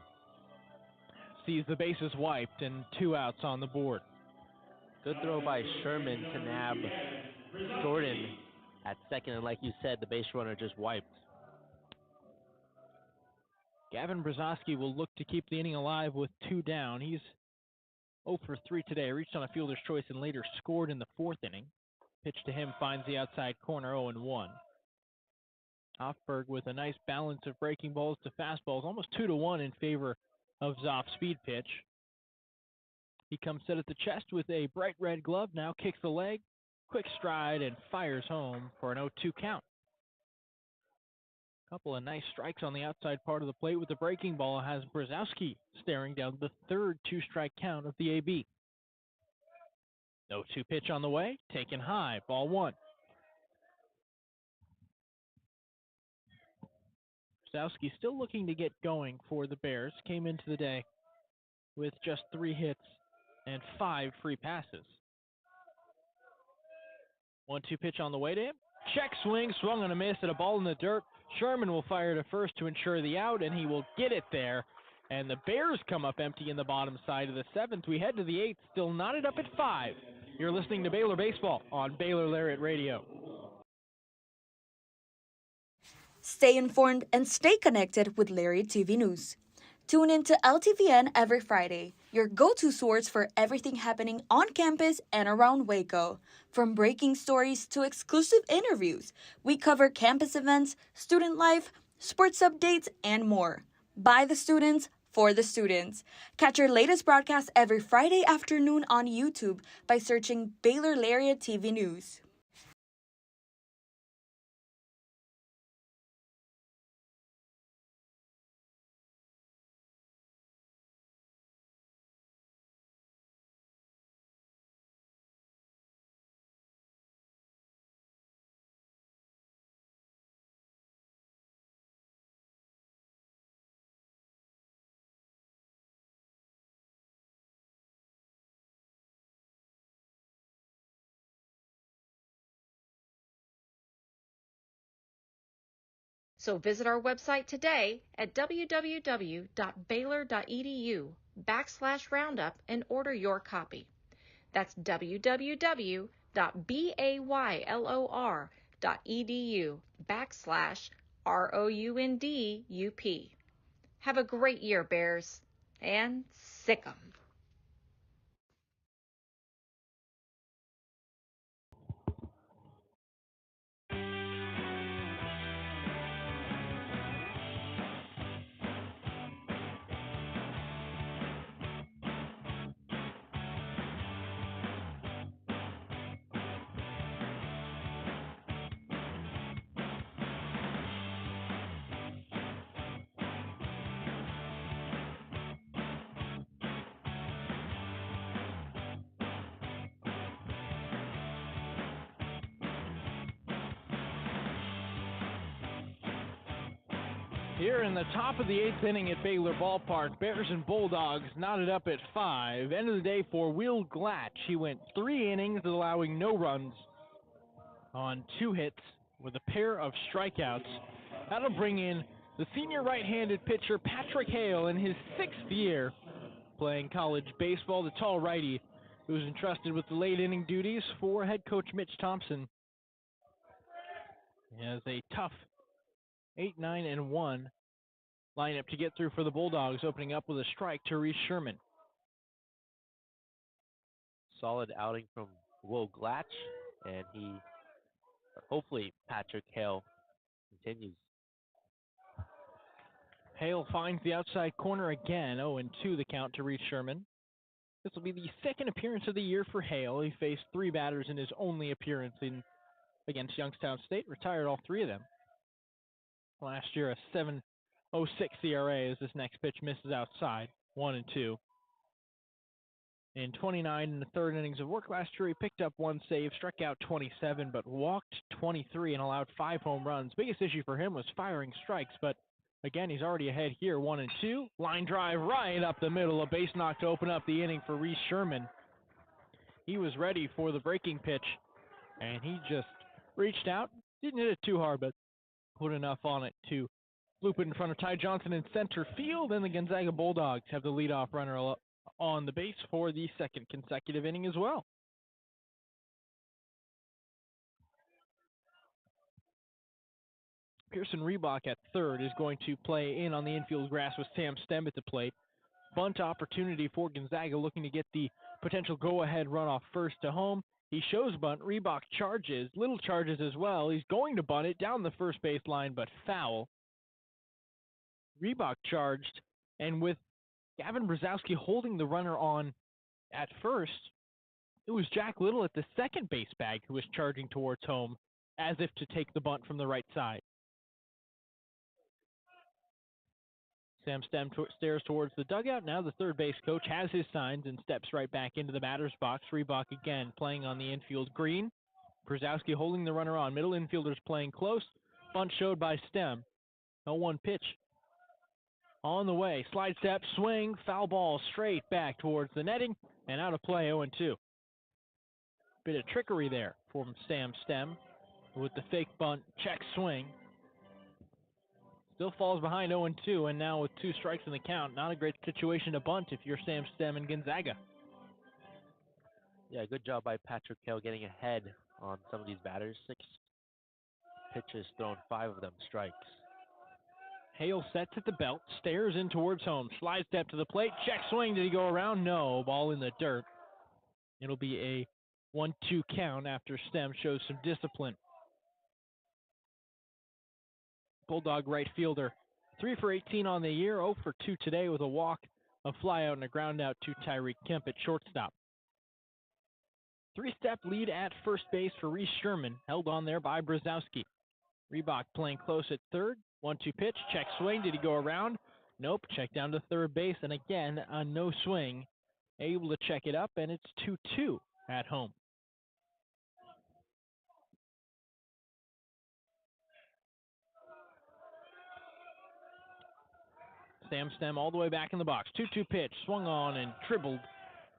sees the bases wiped and 2 outs on the board. Good throw by Sherman to nab Jordan at second, and like you said, the base runner just wiped. Gavin Brzezowski will look to keep the inning alive with 2 down. He's 0 for 3 today. Reached on a fielder's choice and later scored in the 4th inning. Pitch to him finds the outside corner, 0-1. Hofberg with a nice balance of breaking balls to fastballs, almost 2-1 in favor of Zoff's speed pitch. He comes set at the chest with a bright red glove, now kicks the leg, quick stride, and fires home for an 0-2 count. Couple of nice strikes on the outside part of the plate with the breaking ball has Brzezowski staring down the 3rd 2-strike count of the AB. 0-2 pitch on the way, taken high, ball 1. Brzezowski still looking to get going for the Bears. Came into the day with just 3 hits and 5 free passes. 1-2 pitch on the way to him. Check swing, swung on a miss, and a ball in the dirt. Sherman will fire to first to ensure the out, and he will get it there. And the Bears come up empty in the bottom side of the 7th. We head to the 8th, still knotted up at 5. You're listening to Baylor Baseball on Baylor Lariat Radio. Stay informed and stay connected with Lariat TV News. Tune in to LTVN every Friday, your go-to source for everything happening on campus and around Waco. From breaking stories to exclusive interviews, we cover campus events, student life, sports updates, and more. By the students, for the students. Catch our latest broadcast every Friday afternoon on YouTube by searching Baylor Lariat TV News. So visit our website today at www.baylor.edu/roundup and order your copy. That's www.baylor.edu/ROUNDUP. Have a great year, Bears, and sick 'em. Here in the top of the 8th inning at Baylor Ballpark, Bears and Bulldogs knotted up at 5. End of the day for Will Glatch. He went 3 innings, allowing no runs on 2 hits with a pair of strikeouts. That'll bring in the senior right-handed pitcher Patrick Hale in his 6th year playing college baseball. The tall righty who was entrusted with the late inning duties for head coach Mitch Thompson. He has a tough 8-9-1 lineup to get through for the Bulldogs, opening up with a strike to Reese Sherman. Solid outing from Will Glatch, and hopefully Patrick Hale continues. Hale finds the outside corner again, 0-2 the count to Reese Sherman. This will be the 2nd appearance of the year for Hale. He faced 3 batters in his only appearance against Youngstown State, retired all 3 of them. Last year, a 7.06 ERA as this next pitch misses outside, 1-2. In 29 and the 3rd innings of work last year, he picked up 1 save, struck out 27, but walked 23 and allowed 5 home runs. Biggest issue for him was firing strikes, but again, he's already ahead here, 1-2. Line drive right up the middle, a base knock to open up the inning for Reese Sherman. He was ready for the breaking pitch, and he just reached out. Didn't hit it too hard, but put enough on it to loop it in front of Ty Johnson in center field, and the Gonzaga Bulldogs have the leadoff runner on the base for the 2nd consecutive inning as well. Pearson Reebok at 3rd is going to play in on the infield grass with Sam Stemb at the plate. Bunt opportunity for Gonzaga, looking to get the potential go-ahead run off first to home. He shows bunt. Reebok charges, little charges as well. He's going to bunt it down the first base line, but foul. Reebok charged, and with Gavin Brzezowski holding the runner on at first, it was Jack Little at the second base bag who was charging towards home as if to take the bunt from the right side. Sam Stem stares towards the dugout. Now the third base coach has his signs and steps right back into the batter's box. Reebok again playing on the infield green. Brzezowski holding the runner on. Middle infielders playing close. Bunt showed by Stem. 0-1 pitch. on the way. Slide step, swing, foul ball straight back towards the netting, and out of play 0-2. Bit of trickery there from Sam Stem with the fake bunt, check swing. Still falls behind 0-2, and now with 2 strikes in the count, not a great situation to bunt if you're Sam Stem and Gonzaga. Yeah, good job by Patrick Hale getting ahead on some of these batters. 6 pitches thrown, 5 of them strikes. Hale sets at the belt, stares in towards home, slide step to the plate, check swing. Did he go around? No, ball in the dirt. It'll be a 1-2 count after Stem shows some discipline. Bulldog right fielder, 3 for 18 on the year, 0 for 2 today with a walk, a fly out, and a ground out to Tyreek Kemp at shortstop. 3-step lead at first base for Reese Sherman, held on there by Brzezowski. Reebok playing close at third. 1-2 pitch, check swing. Did he go around? Nope, check down to third base, and again, a no swing. Able to check it up, and it's 2-2 at home. Sam Stem all the way back in the box. 2-2 pitch, swung on and dribbled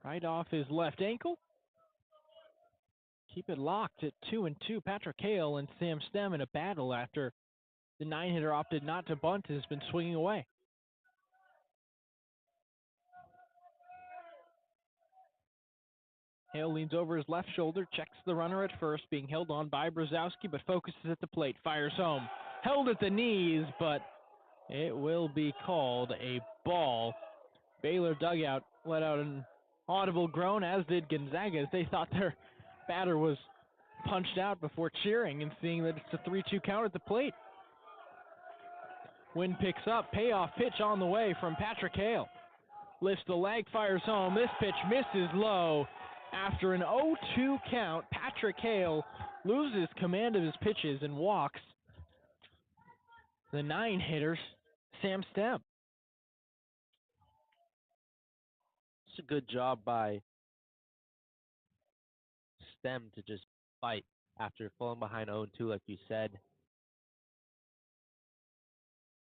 right off his left ankle. Keep it locked at 2-2. Patrick Hale and Sam Stem in a battle after the 9-hitter opted not to bunt and has been swinging away. Hale leans over his left shoulder, checks the runner at first, being held on by Brzezowski, but focuses at the plate, fires home. Held at the knees, but it will be called a ball. Baylor dugout let out an audible groan, as did Gonzaga, as they thought their batter was punched out before cheering and seeing that it's a 3-2 count at the plate. Wind picks up, payoff pitch on the way from Patrick Hale. Lifts the leg, fires home. This pitch misses low. After an 0-2 count, Patrick Hale loses command of his pitches and walks the 9-hitter, Sam Stem. It's a good job by Stem to just fight after falling behind 0-2, like you said.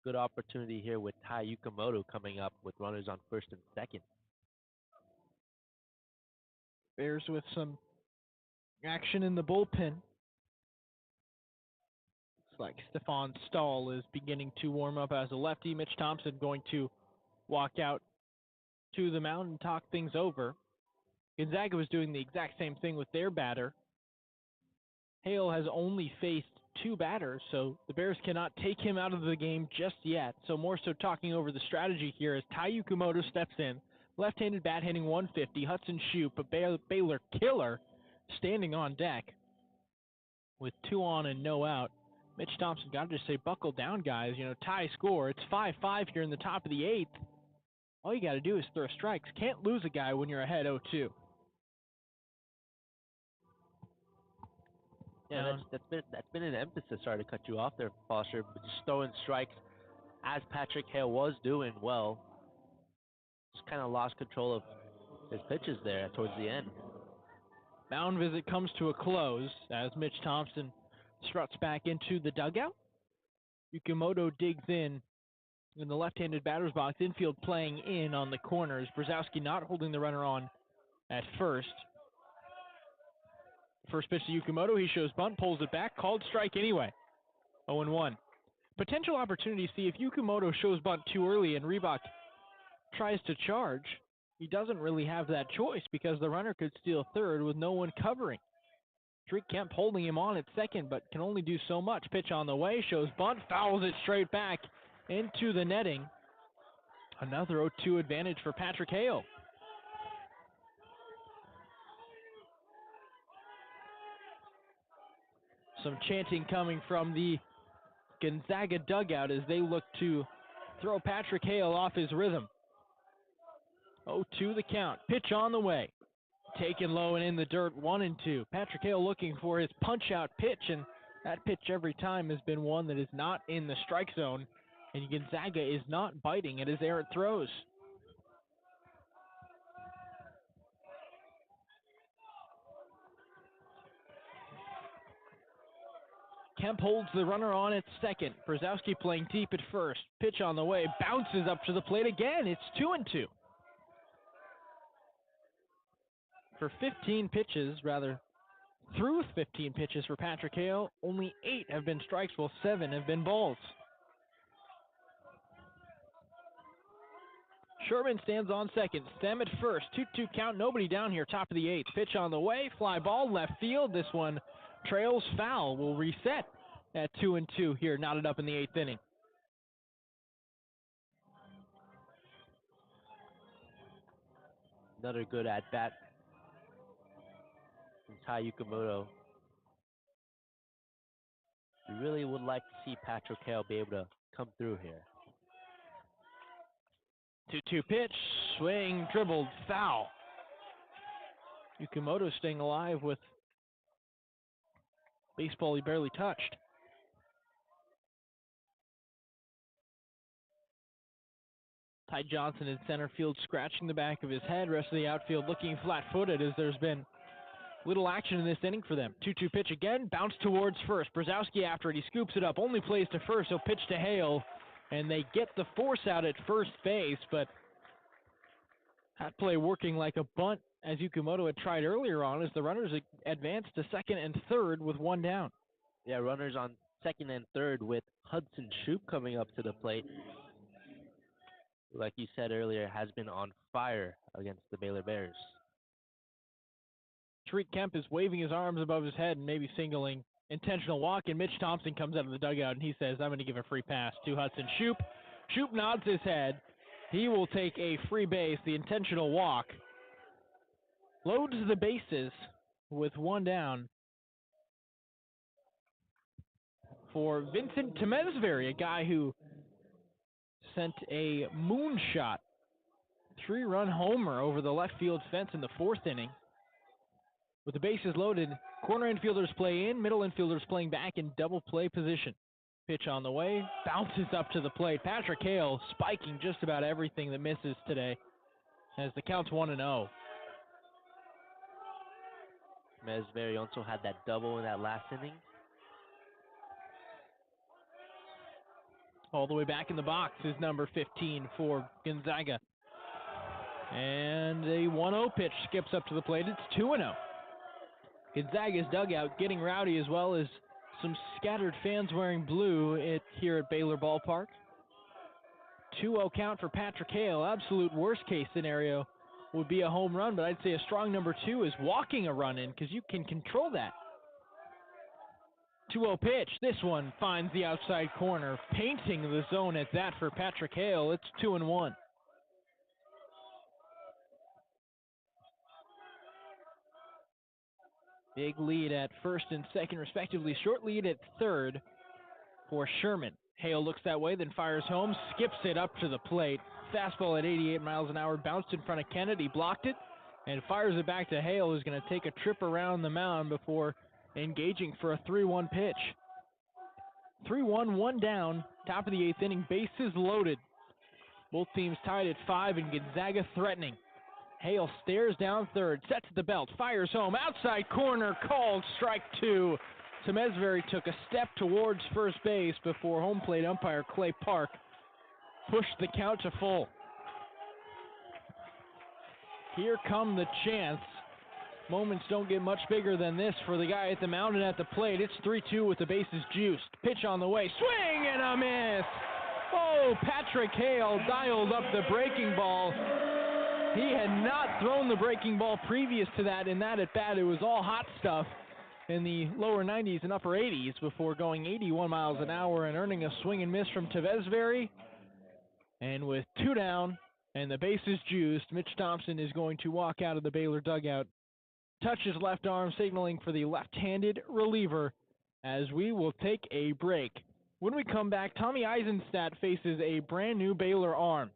Good opportunity here with Tai Yukimoto coming up with runners on first and second. Bears with some action in the bullpen. Looks like Stephon Stahl is beginning to warm up as a lefty. Mitch Thompson going to walk out to the mound and talk things over. Gonzaga was doing the exact same thing with their batter. Hale has only faced 2 batters, so the Bears cannot take him out of the game just yet. So more so talking over the strategy here as Tai Yukimoto steps in. Left-handed bat hitting 150, Hudson Shoup, a Baylor killer, standing on deck with 2 on and no out. Mitch Thompson got to just say, buckle down, guys. You know, tie score. It's 5-5 here in the top of the 8th. All you got to do is throw strikes. Can't lose a guy when you're ahead 0-2. Yeah, that's been an emphasis. Sorry to cut you off there, Foster, but just throwing strikes as Patrick Hale was doing well. Just kind of lost control of his pitches there towards the end. Mound visit comes to a close as Mitch Thompson struts back into the dugout. Yukimoto digs in the left-handed batter's box. Infield playing in on the corners. Brzezowski not holding the runner on at first. First pitch to Yukimoto. He shows bunt, pulls it back. Called strike anyway. 0-1. Potential opportunity to see if Yukimoto shows bunt too early and Reebok tries to charge. He doesn't really have that choice because the runner could steal third with no one covering. Tyreek Kemp holding him on at second, but can only do so much. Pitch on the way, shows bunt, fouls it straight back into the netting. Another 0-2 advantage for Patrick Hale. Some chanting coming from the Gonzaga dugout as they look to throw Patrick Hale off his rhythm. 0-2 the count. Pitch on the way. Taken low and in the dirt, 1-2. Patrick Hale looking for his punch-out pitch, and that pitch every time has been one that is not in the strike zone, and Gonzaga is not biting at his errant throws. Kemp holds the runner on at second. Brzezowski playing deep at first. Pitch on the way. Bounces up to the plate again. It's 2-2. For 15 pitches, through 15 pitches for Patrick Hale, only 8 have been strikes, while 7 have been balls. Sherman stands on second. Stem at first. 2-2 count. Nobody down here. Top of the 8th. Pitch on the way. Fly ball left field. This one trails foul. Will reset at 2-2 here. Knotted up in the 8th inning. Another good at-bat from Tai Yukimoto. We really would like to see Patrick Hale be able to come through here. 2-2 pitch, swing, dribbled, foul. Yukimoto staying alive with baseball he barely touched. Ty Johnson in center field scratching the back of his head. Rest of the outfield looking flat-footed as there's been little action in this inning for them. 2-2 pitch again, bounce towards first. Brzezowski after it, he scoops it up, only plays to first. He'll pitch to Hale. And they get the force out at first base, but that play working like a bunt as Yukimoto had tried earlier on as the runners advance to second and third with 1 down. Yeah, runners on second and third with Hudson Shoup coming up to the plate. Like you said earlier, has been on fire against the Baylor Bears. Tariq Kemp is waving his arms above his head and maybe signaling intentional walk, and Mitch Thompson comes out of the dugout and he says, I'm going to give a free pass to Hudson Shoup. Shoup nods his head. He will take a free base, the intentional walk. Loads the bases with 1 down for Vincent Temesbury, a guy who sent a moonshot 3-run homer over the left field fence in the 4th inning. With the bases loaded, corner infielders play in, middle infielders playing back in double play position. Pitch on the way, bounces up to the plate. Patrick Hale spiking just about everything that misses today as the count's 1-0. Temesbury also had that double in that last inning. All the way back in the box is number 15 for Gonzaga. And a 1-0 pitch skips up to the plate. It's 2-0. Gonzaga's dugout getting rowdy, as well as some scattered fans wearing blue here at Baylor Ballpark. 2-0 count for Patrick Hale. Absolute worst case scenario would be a home run, but I'd say a strong number 2 is walking a run in because you can control that. 2-0 pitch. This one finds the outside corner, painting the zone at that for Patrick Hale. It's 2-1. Big lead at first and second, respectively. Short lead at third for Sherman. Hale looks that way, then fires home, skips it up to the plate. Fastball at 88 miles an hour, bounced in front of Kennedy, blocked it, and fires it back to Hale, who's going to take a trip around the mound before engaging for a 3-1 pitch. 3-1, 1 down, top of the 8th inning, bases loaded. Both teams tied at 5 and Gonzaga threatening. Hale stares down third, sets the belt, fires home, outside corner, called, strike 2. Temesbury took a step towards first base before home plate umpire Clay Park pushed the count to full. Here come the chants. Moments don't get much bigger than this for the guy at the mound and at the plate. It's 3-2 with the bases juiced. Pitch on the way, swing and a miss. Oh, Patrick Hale dialed up the breaking ball. He had not thrown the breaking ball previous to that. In that at bat, it was all hot stuff in the lower 90s and upper 80s before going 81 miles an hour and earning a swing and miss from Temesbury. And with 2 down and the bases juiced, Mitch Thompson is going to walk out of the Baylor dugout, touch his left arm, signaling for the left-handed reliever as we will take a break. When we come back, Tommy Eisenstadt faces a brand new Baylor arm.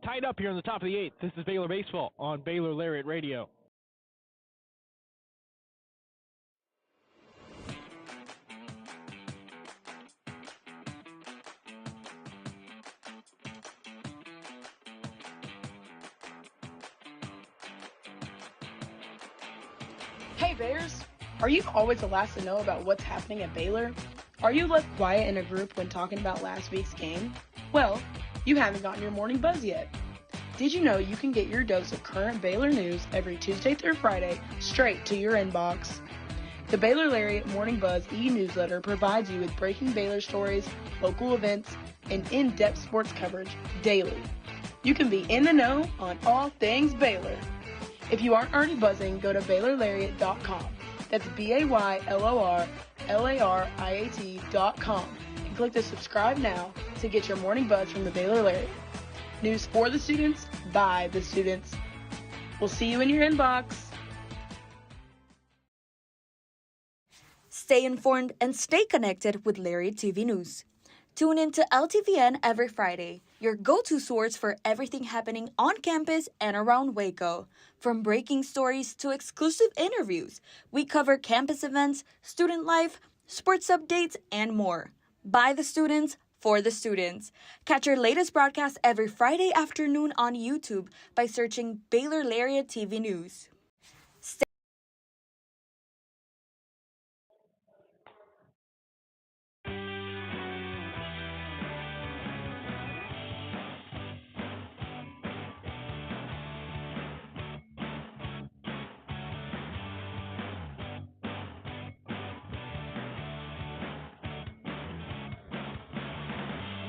Tied up here on the top of the 8th. This is Baylor Baseball on Baylor Lariat Radio. Hey Bears, Are you always the last to know about what's happening at Baylor? Are you left quiet in a group when talking about last week's game? Well, you haven't gotten your morning buzz yet. Did you know you can get your dose of current Baylor news every Tuesday through Friday straight to your inbox? The Baylor Lariat Morning Buzz e-newsletter provides you with breaking Baylor stories, local events, and in-depth sports coverage daily. You can be in the know on all things Baylor. If you aren't already buzzing, go to BaylorLariat.com. That's BaylorLariat.com and click the subscribe now to get your morning buzz from the Baylor Lariat. News for the students, by the students. We'll see you in your inbox. Stay informed and stay connected with Lariat TV News. Tune in to LTVN every Friday, your go-to source for everything happening on campus and around Waco. From breaking stories to exclusive interviews, we cover campus events, student life, sports updates, and more. By the students, for the students. Catch our latest broadcast every Friday afternoon on YouTube by searching Baylor Lariat TV News.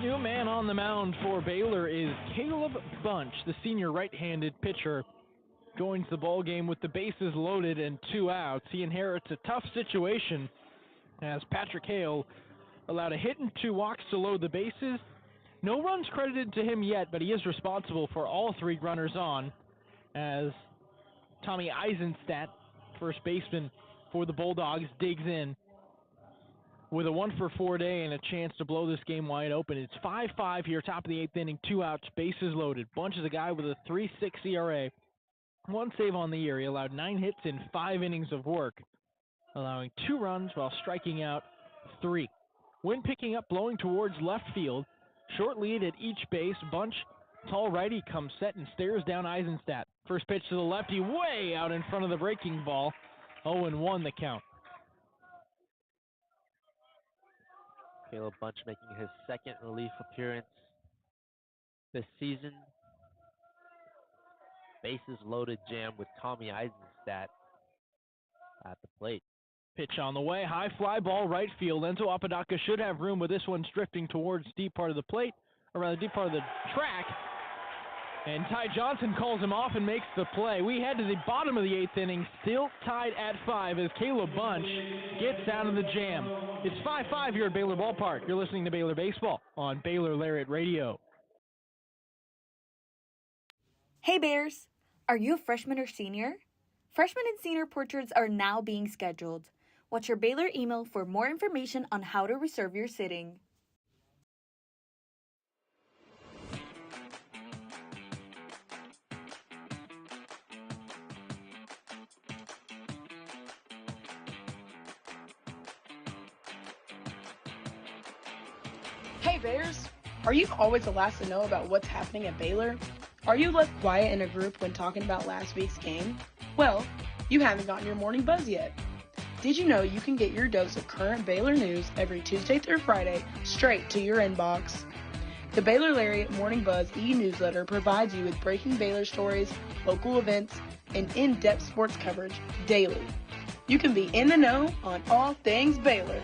New man on the mound for Baylor is Caleb Bunch, the senior right-handed pitcher. Joins the ball game with the bases loaded and 2 outs. He inherits a tough situation as Patrick Hale allowed a hit and 2 walks to load the bases. No runs credited to him yet, but he is responsible for all 3 runners on as Tommy Eisenstadt, first baseman for the Bulldogs, digs in with a 1-for-4 day and a chance to blow this game wide open. It's 5-5 here, top of the 8th inning, 2 outs, bases loaded. Bunch is a guy with a 3.6 ERA, 1 save on the year. He allowed 9 hits in 5 innings of work, allowing 2 runs while striking out 3. Wind picking up, blowing towards left field. Short lead at each base. Bunch, tall righty, comes set and stares down Eisenstadt. First pitch to the lefty, way out in front of the breaking ball. 0-1 the count. Caleb Bunch making his second relief appearance this season. Bases loaded jam with Tommy Eisenstadt at the plate. Pitch on the way, high fly ball right field. Enzo Apodaca should have room, but this one's drifting towards deep part of the plate, or rather deep part of the track. And Ty Johnson calls him off and makes the play. We head to the bottom of the 8th inning, still tied at 5 as Caleb Bunch gets out of the jam. It's 5-5 here at Baylor Ballpark. You're listening to Baylor Baseball on Baylor Lariat Radio. Hey Bears! Are you a freshman or senior? Freshman and senior portraits are now being scheduled. Watch your Baylor email for more information on how to reserve your sitting. Hey Bears! Are you always the last to know about what's happening at Baylor? Are you left quiet in a group when talking about last week's game? Well, you haven't gotten your morning buzz yet. Did you know you can get your dose of current Baylor news every Tuesday through Friday straight to your inbox? The Baylor Lariat Morning Buzz e-newsletter provides you with breaking Baylor stories, local events, and in-depth sports coverage daily. You can be in the know on all things Baylor.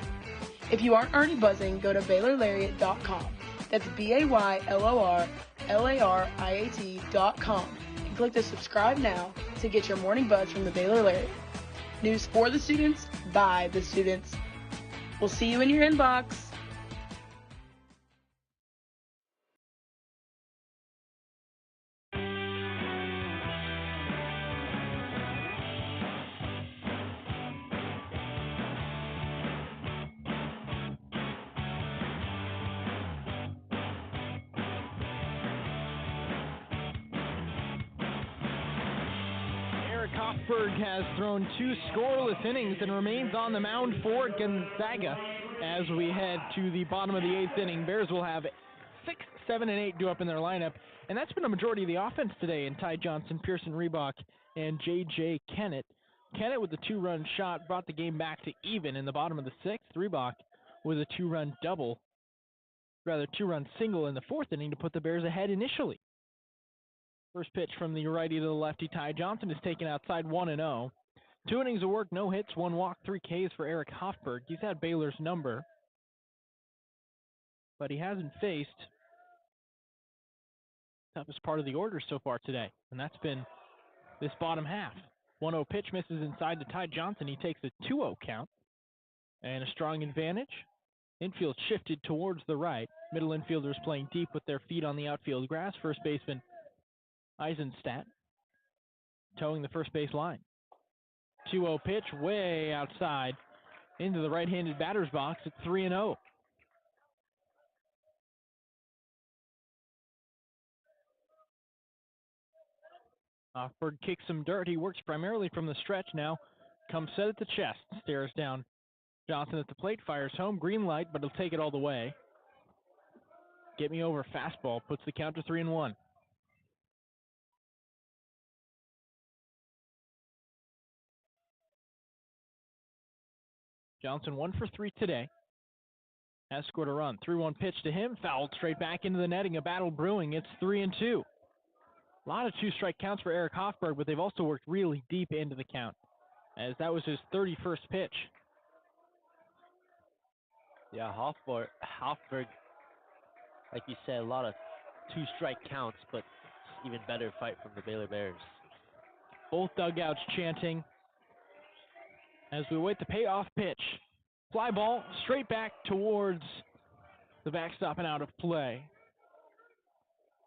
If you aren't already buzzing, go to BaylorLariat.com. That's BaylorLariat.com and click the subscribe now to get your morning buzz from the Baylor Lariat. News for the students, by the students. We'll see you in your inbox. Hoffberg has thrown 2 scoreless innings and remains on the mound for Gonzaga. As we head to the bottom of the 8th inning, Bears will have 6, 7, and 8 due up in their lineup, and that's been a majority of the offense today in Ty Johnson, Pearson Reebok, and J.J. Kennett. Kennett with the 2-run shot brought the game back to even in the bottom of the 6th. Reebok with a 2-run single in the 4th inning to put the Bears ahead initially. First pitch from the righty to the lefty, Ty Johnson, is taken outside 1-0. 2 innings of work, no hits, 1 walk, 3 Ks for Eric Hofberg. He's had Baylor's number, but he hasn't faced the toughest part of the order so far today, and that's been this bottom half. 1-0 pitch misses inside to Ty Johnson. He takes a 2-0 count, and a strong advantage. Infield shifted towards the right. Middle infielders playing deep with their feet on the outfield grass. First baseman Eisenstadt towing the first base line. 2-0 pitch way outside into the right-handed batter's box at 3-0. Hoffberg kicks some dirt. He works primarily from the stretch now. Comes set at the chest. Stares down Johnson at the plate. Fires home. Green light, but he'll take it all the way. Get me over fastball. Puts the count to 3-1. Johnson 1 for 3 today. Has scored a run. 3-1 pitch to him. Fouled straight back into the netting. A battle brewing. It's 3-2. A lot of 2-strike counts for Eric Hofberg, but they've also worked really deep into the count, as that was his 31st pitch. Yeah, Hofberg, like you said, a lot of 2-strike counts, but even better fight from the Baylor Bears. Both dugouts chanting as we wait the payoff pitch. Fly ball straight back towards the backstop and out of play.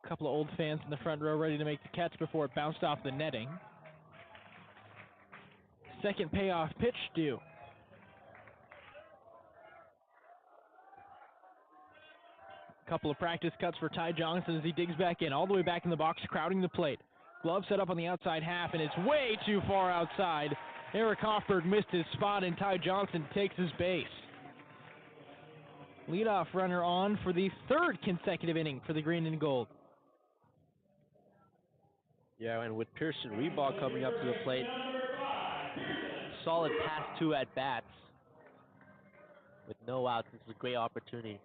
A couple of old fans in the front row ready to make the catch before it bounced off the netting. Second payoff pitch due. Couple of practice cuts for Ty Johnson as he digs back in, all the way back in the box, crowding the plate. Glove set up on the outside half, and it's way too far outside. Eric Hofberg missed his spot, and Ty Johnson takes his base. Leadoff runner on for the 3rd consecutive inning for the green and gold. Yeah, and with Pearson Reebok coming up to the plate, solid past 2 at-bats with no outs. This is a great opportunity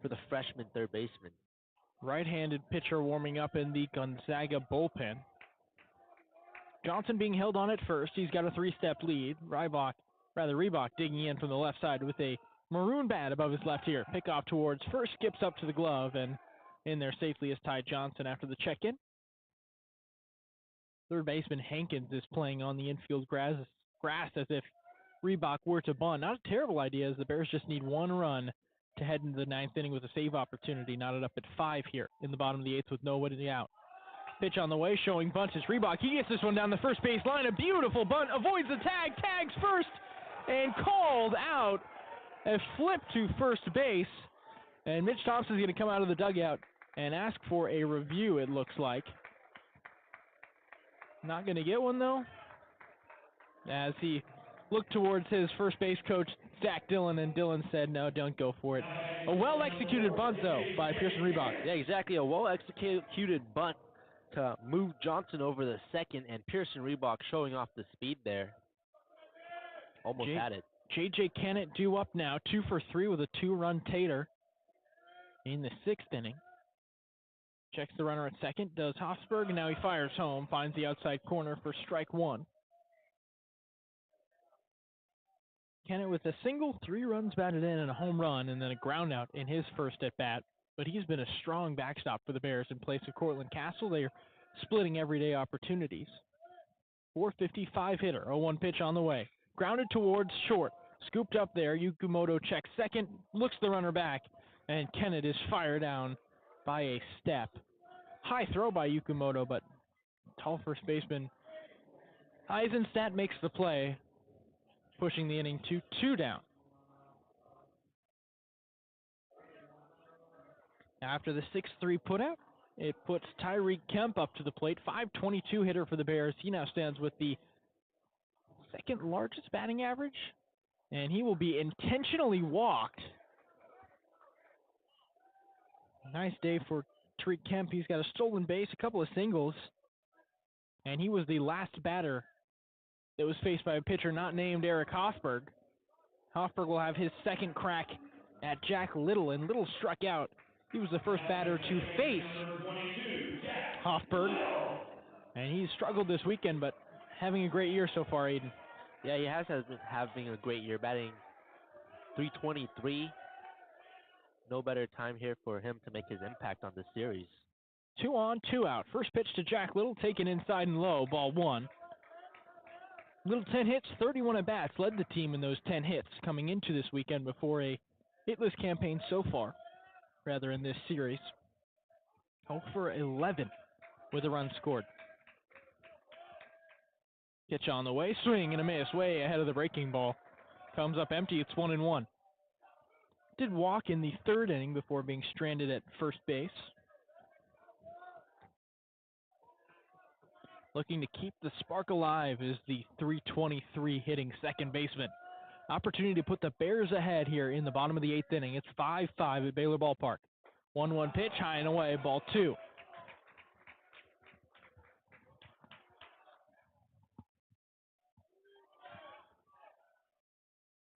for the freshman third baseman. Right-handed pitcher warming up in the Gonzaga bullpen. Johnson being held on at first. He's got a 3-step lead. Reebok digging in from the left side with a maroon bat above his left ear. Pickoff towards first, skips up to the glove, and in there safely is Ty Johnson after the check-in. Third baseman Hankins is playing on the infield grass as if Reebok were to bunt. Not a terrible idea, as the Bears just need 1 run to head into the 9th inning with a save opportunity. Knotted up at 5 here in the bottom of the 8th with nobody out. Pitch on the way, showing bunt is Reebok. He gets this one down the first base line. A beautiful bunt, avoids the tag, tags first, and called out. A flip to first base, and Mitch Thompson's going to come out of the dugout and ask for a review, it looks like. Not going to get one, though, as he looked towards his first base coach, Zach Dillon, and Dillon said, no, don't go for it. A well-executed bunt, though, by Pearson Reebok. Yeah, exactly. A well-executed bunt to move Johnson over the second, and Pearson Reebok showing off the speed there. Almost had it. J.J. Kennett due up now, 2 for 3 with a 2-run tater in the 6th inning. Checks the runner at second, does Hofberg, and now he fires home, finds the outside corner for strike 1. Kennett with a single, 3 runs batted in, and a home run, and then a ground out in his first at-bat. But he's been a strong backstop for the Bears in place of Cortland Castle. They're splitting everyday opportunities. 455 hitter, 0-1 pitch on the way. Grounded towards short. Scooped up there. Yukumoto checks second, looks the runner back, and Kennett is fired down by a step. High throw by Yukumoto, but tall first baseman Eisenstadt makes the play, pushing the inning to 2 down. After the 6-3 putout, it puts Tyreek Kemp up to the plate. 522 hitter for the Bears. He now stands with the 2nd largest batting average, and he will be intentionally walked. Nice day for Tyreek Kemp. He's got a stolen base, a couple of singles, and he was the last batter that was faced by a pitcher not named Eric Hoffberg. Hoffberg will have his second crack at Jack Little, and Little struck out. He was the first batter to face Hoffberg, and he's struggled this weekend, but having a great year so far, Aidan. Yeah, he has been having a great year, batting .323. No better time here for him to make his impact on the series. 2 on, 2 out. First pitch to Jack Little, taken inside and low, ball 1. Little 10 hits, 31 at-bats, led the team in those 10 hits coming into this weekend before a hitless campaign so far, rather in this series. 0 for 11 with a run scored. Pitch on the way, swing and a miss, way ahead of the breaking ball. Comes up empty, it's 1-1. Did walk in the third inning before being stranded at first base. Looking to keep the spark alive is the .323 hitting second baseman. Opportunity to put the Bears ahead here in the bottom of the 8th inning. It's 5-5 at Baylor Ballpark. 1-1 pitch, high and away, ball 2.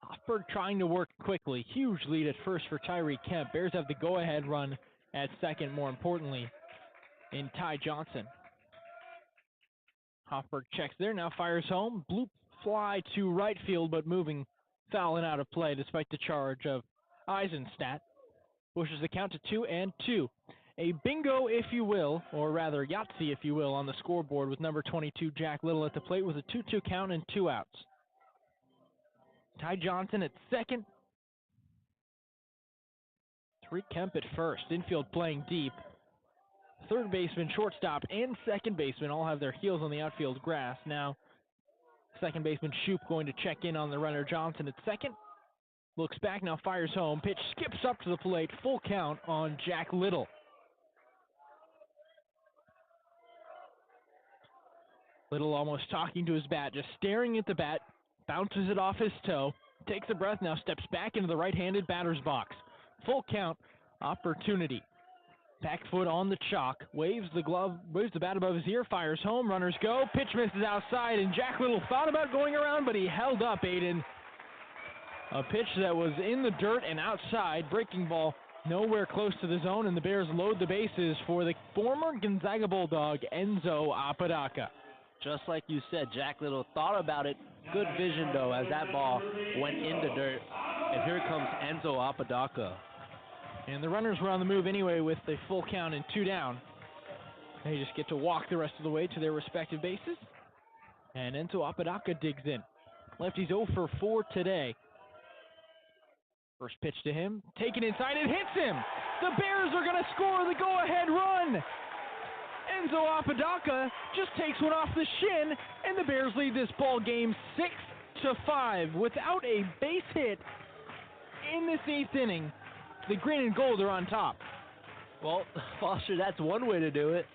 Hoffberg trying to work quickly. Huge lead at first for Tyree Kemp. Bears have the go-ahead run at second, more importantly, in Ty Johnson. Hoffberg checks there, now fires home. Bloop fly to right field, but moving foul and out of play despite the charge of Eisenstadt. Pushes the count to 2-2. A bingo, if you will, or rather Yahtzee, if you will, on the scoreboard with number 22, Jack Little, at the plate with a 2-2 count and 2 outs. Ty Johnson at second. Tariq Kemp at first. Infield playing deep. Third baseman, shortstop, and second baseman all have their heels on the outfield grass. Now, second baseman Shoop going to check in on the runner Johnson at second. Looks back, now fires home. Pitch skips up to the plate. Full count on Jack Little. Little almost talking to his bat, just staring at the bat. Bounces it off his toe. Takes a breath, now steps back into the right-handed batter's box. Full count, opportunity. Back foot on the chalk, waves the bat above his ear, fires home, runners go, pitch misses outside, and Jack Little thought about going around, but he held up, Aidan. A pitch that was in the dirt and outside, breaking ball nowhere close to the zone, and the Bears load the bases for the former Gonzaga Bulldog, Enzo Apodaca. Just like you said, Jack Little thought about it. Good vision, though, as that ball went in the dirt. And here comes Enzo Apodaca. And the runners were on the move anyway with a full count and 2 down. They just get to walk the rest of the way to their respective bases. And Enzo Apodaca digs in. Lefty's 0 for 4 today. First pitch to him. Taken inside, it hits him! The Bears are going to score the go-ahead run! Enzo Apodaca just takes one off the shin, and the Bears lead this ball game 6-5 without a base hit in this 8th inning. The green and gold are on top. Well, Foster, that's one way to do it.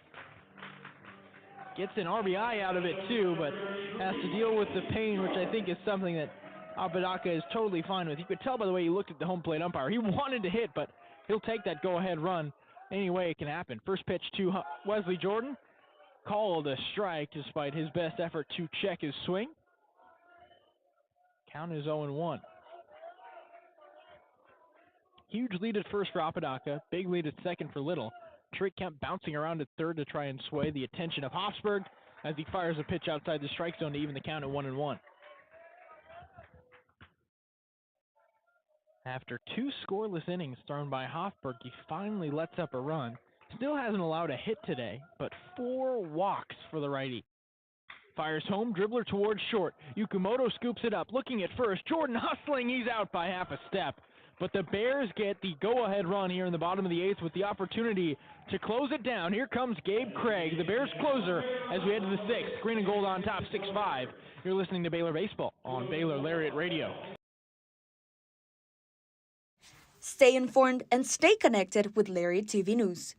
Gets an RBI out of it too, but has to deal with the pain, which I think is something that Apodaca is totally fine with. You could tell by the way he looked at the home plate umpire. He wanted to hit, but he'll take that go-ahead run any way it can happen. First pitch to Wesley Jordan. Called a strike despite his best effort to check his swing. Count is 0-1. Huge lead at first for Apodaca. Big lead at second for Little. Tariq Kemp bouncing around at third to try and sway the attention of Hoffberg as he fires a pitch outside the strike zone to even the count at 1-1. After 2 scoreless innings thrown by Hoffberg, he finally lets up a run. Still hasn't allowed a hit today, but 4 walks for the righty. Fires home, dribbler towards short. Yukumoto scoops it up, looking at first. Jordan hustling, he's out by half a step. But the Bears get the go-ahead run here in the bottom of the 8th with the opportunity to close it down. Here comes Gabe Craig, the Bears closer, as we head to the 6th. Green and gold on top, 6-5. You're listening to Baylor Baseball on Baylor Lariat Radio. Stay informed and stay connected with Lariat TV News.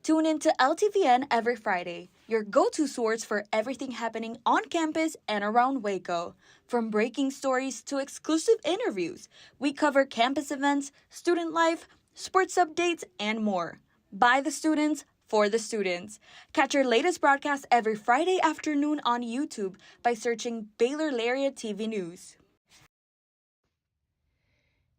Tune in to LTVN every Friday, your go-to source for everything happening on campus and around Waco. From breaking stories to exclusive interviews, we cover campus events, student life, sports updates, and more. By the students, for the students. Catch our latest broadcast every Friday afternoon on YouTube by searching Baylor Lariat TV News.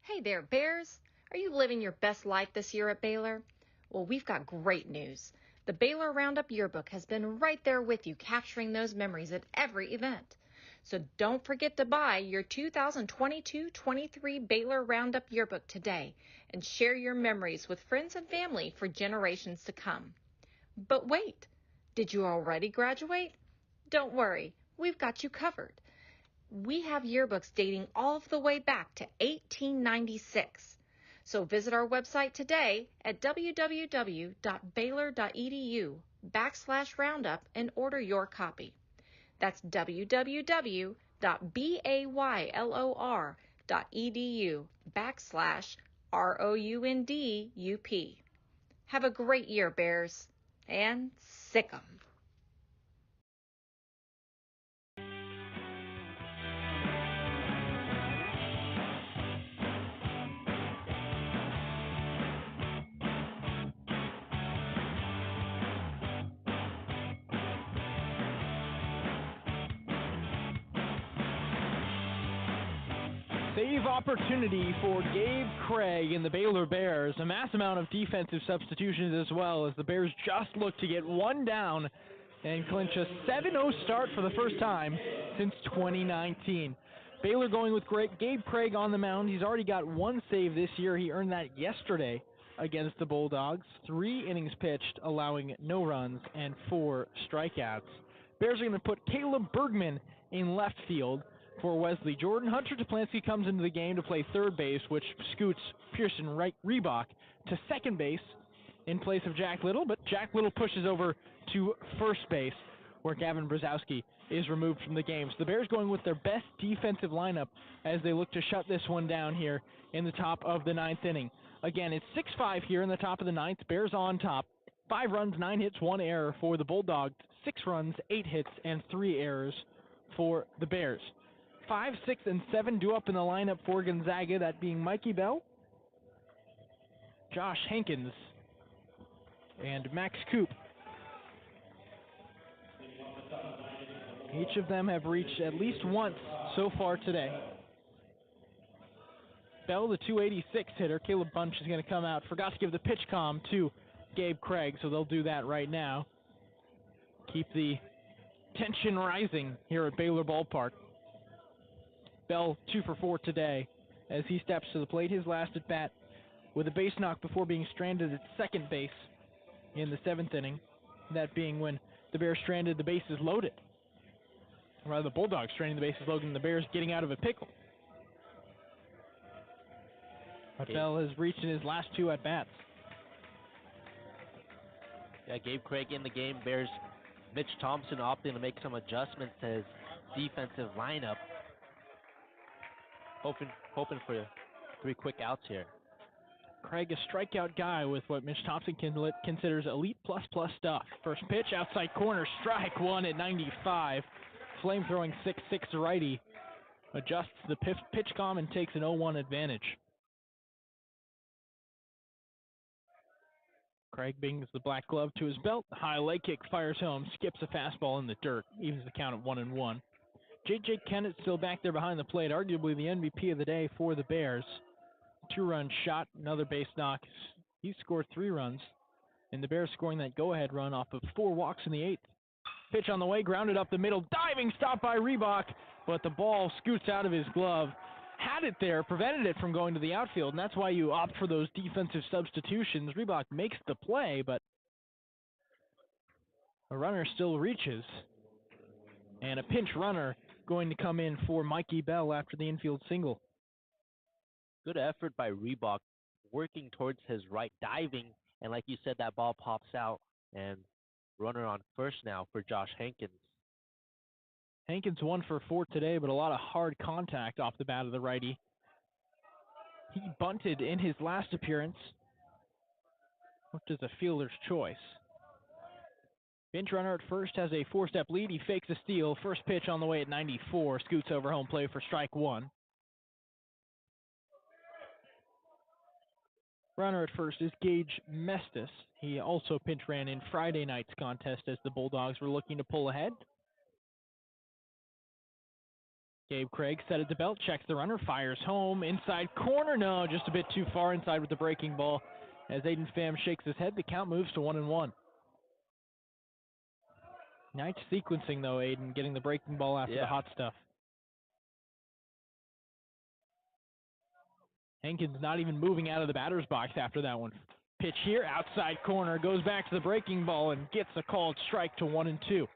Hey there, Bears. Are you living your best life this year at Baylor? Well, we've got great news. The Baylor Roundup Yearbook has been right there with you, capturing those memories at every event. So don't forget to buy your 2022-23 Baylor Roundup Yearbook today and share your memories with friends and family for generations to come. But wait, did you already graduate? Don't worry, we've got you covered. We have yearbooks dating all the way back to 1896. So visit our website today at www.baylor.edu/roundup and order your copy. That's www.baylor.edu/ROUNDUP. Have a great year, Bears, and sick 'em. Save opportunity for Gabe Craig and the Baylor Bears. A mass amount of defensive substitutions as well, as the Bears just look to get one down and clinch a 7-0 start for the first time since 2019. Baylor going with Gabe Craig on the mound. He's already got one save this year. He earned that yesterday against the Bulldogs. 3 innings pitched, allowing no runs and 4 strikeouts. Bears are going to put Caleb Bergman in left field for Wesley Jordan. Hunter Toplansky comes into the game to play third base, which scoots Pearson Reebok to second base in place of Jack Little, but Jack Little pushes over to first base, where Gavin Brzezowski is removed from the game. So the Bears going with their best defensive lineup as they look to shut this one down here in the top of the 9th inning. Again, it's 6-5 here in the top of the 9th. Bears on top. 5 runs, 9 hits, 1 error for the Bulldogs. 6 runs, 8 hits, and 3 errors for the Bears. 5, 6, and 7 due up in the lineup for Gonzaga, that being Mikey Bell, Josh Hankins, and Max Coop. Each of them have reached at least once so far today. Bell, the 286 hitter. Caleb Bunch is going to come out. Forgot to give the pitch comm to Gabe Craig, so they'll do that right now. Keep the tension rising here at Baylor Ballpark. Bell 2 for 4 today as he steps to the plate. His last at bat with a base knock before being stranded at second base in the 7th inning. That being when the Bears stranded the bases loaded. Or rather, the Bulldogs stranding the bases loaded and the Bears getting out of a pickle. But Bell has reached in his last 2 at bats. Yeah, Gabe Craig in the game. Bears Mitch Thompson opting to make some adjustments to his defensive lineup. Hoping for 3 quick outs here. Craig, a strikeout guy with what Mitch Thompson considers elite plus stuff. First pitch, outside corner, strike 1 at 95. Flame-throwing 6-6 righty adjusts the pitch comm and takes an 0-1 advantage. Craig brings the black glove to his belt. High leg kick fires home, skips a fastball in the dirt, evens the count at 1-1. J.J. Kennett still back there behind the plate, arguably the MVP of the day for the Bears. 2-run shot, another base knock. He scored 3 runs, and the Bears scoring that go-ahead run off of 4 walks in the 8th. Pitch on the way, grounded up the middle, diving stop by Reebok, but the ball scoots out of his glove. Had it there, prevented it from going to the outfield, and that's why you opt for those defensive substitutions. Reebok makes the play, but a runner still reaches. And a pinch runner going to come in for Mikey Bell after the infield single. Good effort by Reebok, working towards his right, diving, and like you said, that ball pops out, and runner on first now for Josh Hankins. Hankins 1 for 4 today, but a lot of hard contact off the bat of the righty. He bunted in his last appearance, which is a fielder's choice. Bench runner at first has a 4-step lead. He fakes a steal. First pitch on the way at 94. Scoots over home plate for strike 1. Runner at first is Gage Mestis. He also pinch ran in Friday night's contest as the Bulldogs were looking to pull ahead. Gabe Craig set at the belt, checks the runner, fires home, inside corner, no, just a bit too far inside with the breaking ball. As Aidan Pham shakes his head, the count moves to 1-1. Nice sequencing though, Aidan, getting the breaking ball after the hot stuff. Hankins not even moving out of the batter's box after that one. Pitch here, outside corner, goes back to the breaking ball and gets a called strike to 1-2.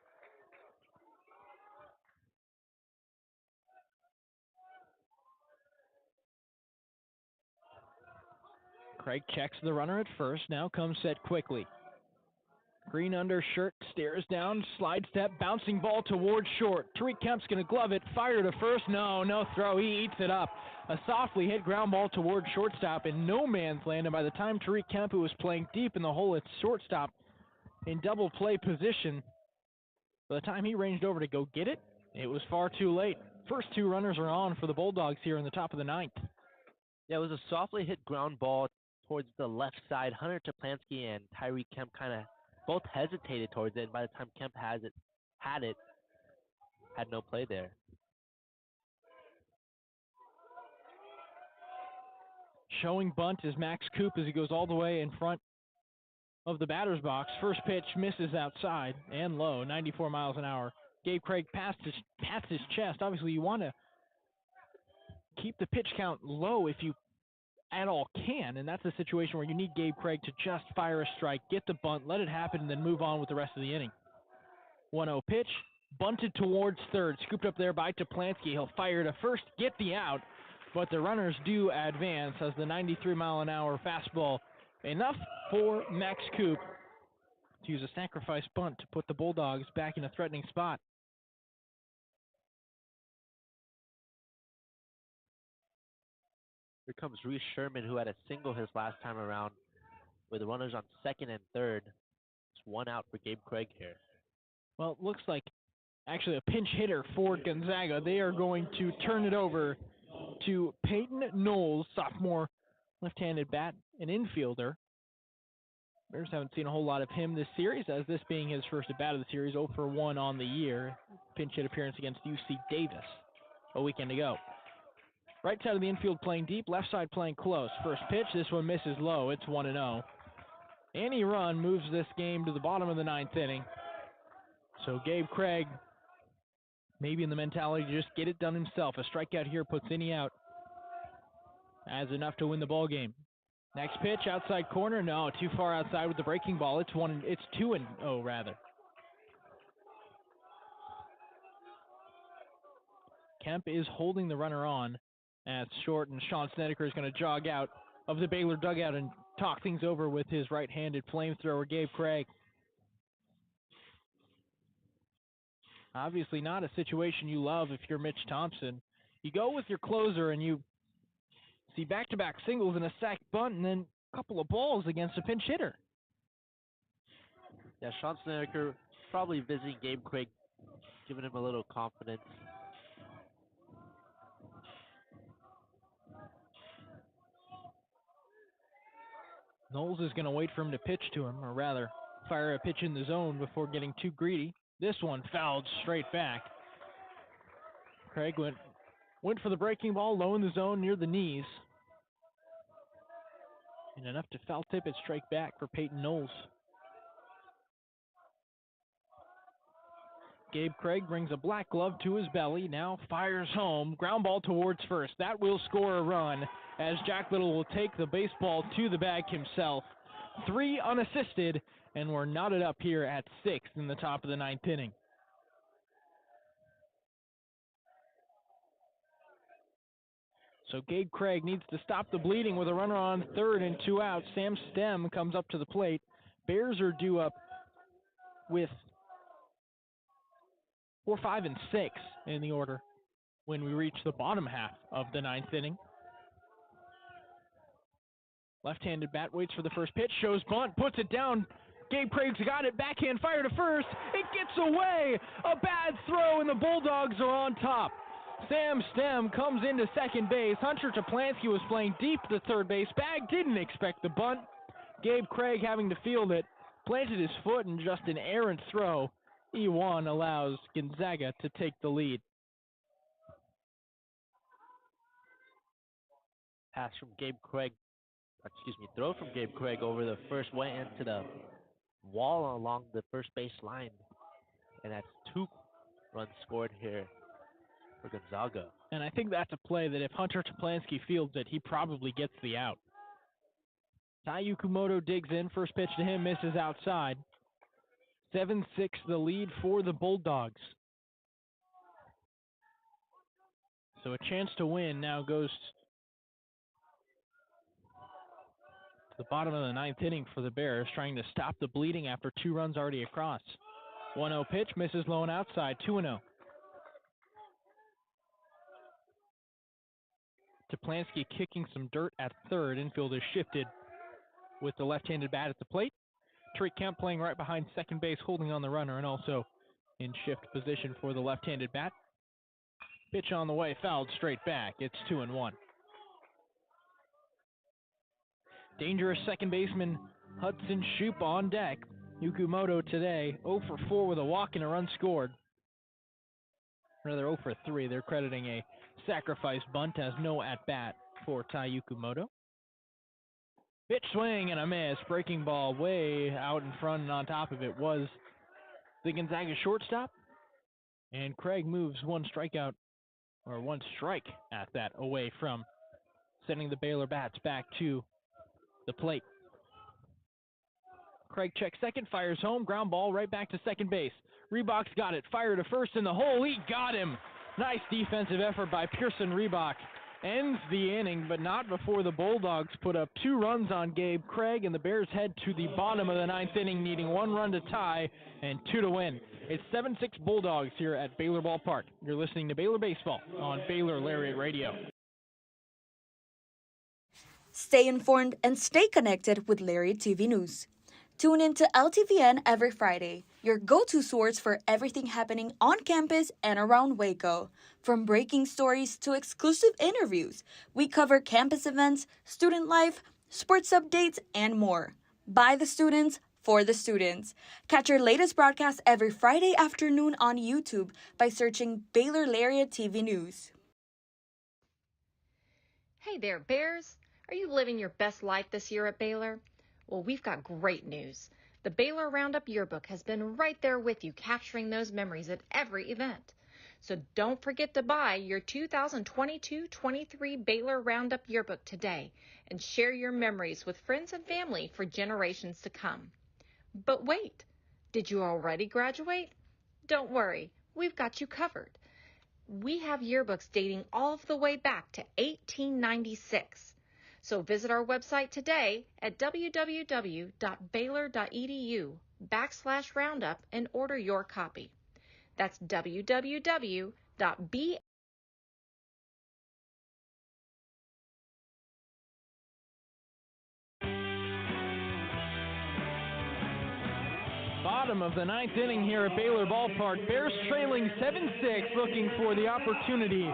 Craig checks the runner at first, now comes set quickly. Green undershirt, stares down, slide step, bouncing ball towards short. Tariq Kemp's going to glove it, fire to first, no throw, he eats it up. A softly hit ground ball towards shortstop in no man's land, and by the time Tariq Kemp, who was playing deep in the hole at shortstop in double play position, by the time he ranged over to go get it, it was far too late. First two runners are on for the Bulldogs here in the top of the ninth. Yeah, it was a softly hit ground ball towards the left side. Hunter Toplansky and Tyree Kemp kind of both hesitated towards it, and by the time Kemp had no play there. Showing bunt is Max Coop as he goes all the way in front of the batter's box. First pitch misses outside and low, 94 miles an hour. Gabe Craig pats his chest. Obviously, you want to keep the pitch count low if you at all can, and that's a situation where you need Gabe Craig to just fire a strike, get the bunt, let it happen, and then move on with the rest of the inning. 1-0 pitch, bunted towards third, scooped up there by Toplansky. He'll fire to first, get the out, but the runners do advance as the 93-mile-an-hour fastball, enough for Max Coop to use a sacrifice bunt to put the Bulldogs back in a threatening spot. Here comes Reese Sherman, who had a single his last time around with the runners on second and third. It's one out for Gabe Craig here. Well, it looks like actually a pinch hitter for Gonzaga. They are going to turn it over to Peyton Knowles, sophomore left-handed bat, an infielder. Bears haven't seen a whole lot of him this series, as this being his first at-bat of the series, 0 for 1 on the year. Pinch hit appearance against UC Davis a weekend ago. Right side of the infield playing deep, left side playing close. First pitch, this one misses low. It's 1-0. Any run moves this game to the bottom of the ninth inning. So Gabe Craig, maybe in the mentality to just get it done himself. A strikeout here puts any out as enough to win the ball game. Next pitch, outside corner. No, too far outside with the breaking ball. It's 2-0 rather. Kemp is holding the runner on at short, and Sean Snedeker is going to jog out of the Baylor dugout and talk things over with his right-handed flamethrower, Gabe Craig. Obviously not a situation you love if you're Mitch Thompson. You go with your closer and you see back-to-back singles and a sac bunt and then a couple of balls against a pinch hitter. Yeah, Sean Snedeker probably visiting Gabe Craig, giving him a little confidence. Knowles is going to wait for him to pitch to him, or rather, fire a pitch in the zone before getting too greedy. This one fouled straight back. Craig went for the breaking ball, low in the zone near the knees. And enough to foul tip it straight back for Peyton Knowles. Gabe Craig brings a black glove to his belly, now fires home, ground ball towards first. That will score a run as Jack Little will take the baseball to the bag himself. 3 unassisted, and we're knotted up here at 6 in the top of the ninth inning. So Gabe Craig needs to stop the bleeding with a runner on third and 2 outs. Sam Stem comes up to the plate. Bears are due up with 4, 5, and 6 in the order when we reach the bottom half of the ninth inning. Left-handed bat waits for the first pitch, shows bunt, puts it down. Gabe Craig's got it, backhand fire to first. It gets away. A bad throw, and the Bulldogs are on top. Sam Stem comes into second base. Hunter Toplansky was playing deep to third base. Bag didn't expect the bunt. Gabe Craig having to field it. Planted his foot in just an errant throw. E1 allows Gonzaga to take the lead. Throw from Gabe Craig over the first, went into the wall along the first base line. And that's 2 runs scored here for Gonzaga. And I think that's a play that if Hunter Toplansky fields it, he probably gets the out. Tai Yukumoto digs in. First pitch to him, misses outside. 7-6 the lead for the Bulldogs. So a chance to win now goes to the bottom of the 9th inning for the Bears, trying to stop the bleeding after 2 runs already across. 1-0 pitch, misses low and outside, 2-0. Toplansky kicking some dirt at third. Infield is shifted with the left-handed bat at the plate. Trey Kemp playing right behind second base, holding on the runner, and also in shift position for the left-handed bat. Pitch on the way, fouled straight back. It's 2-1. Dangerous second baseman Hudson Shoup on deck. Yukumoto today 0 for 4 with a walk and a run scored. Rather 0 for 3. They're crediting a sacrifice bunt as no at-bat for Tai Yukumoto. Pitch swing and a miss. Breaking ball way out in front, and on top of it was the Gonzaga shortstop. And Craig moves 1 strike at that, away from sending the Baylor bats back to the plate. Craig checks second, fires home, ground ball right back to second base. Reebok's got it, fire to first in the hole. He got him. Nice defensive effort by Pearson Reebok. Ends the inning, but not before the Bulldogs put up 2 runs on Gabe Craig, and the Bears head to the bottom of the 9th inning, needing 1 run to tie and 2 to win. It's 7-6 Bulldogs here at Baylor Ballpark. You're listening to Baylor Baseball on Baylor Lariat Radio. Stay informed and stay connected with Lariat TV News. Tune in to LTVN every Friday, your go-to source for everything happening on campus and around Waco. From breaking stories to exclusive interviews, we cover campus events, student life, sports updates, and more. By the students, for the students. Catch our latest broadcast every Friday afternoon on YouTube by searching Baylor Lariat TV News. Hey there, Bears. Are you living your best life this year at Baylor? Well, we've got great news. The Baylor Roundup Yearbook has been right there with you, capturing those memories at every event. So don't forget to buy your 2022-23 Baylor Roundup Yearbook today and share your memories with friends and family for generations to come. But wait, did you already graduate? Don't worry, we've got you covered. We have yearbooks dating all the way back to 1896. So visit our website today at www.baylor.edu/roundup and order your copy. That's www.b. Bottom of the 9th inning here at Baylor Ballpark. Bears trailing 7-6, looking for the opportunity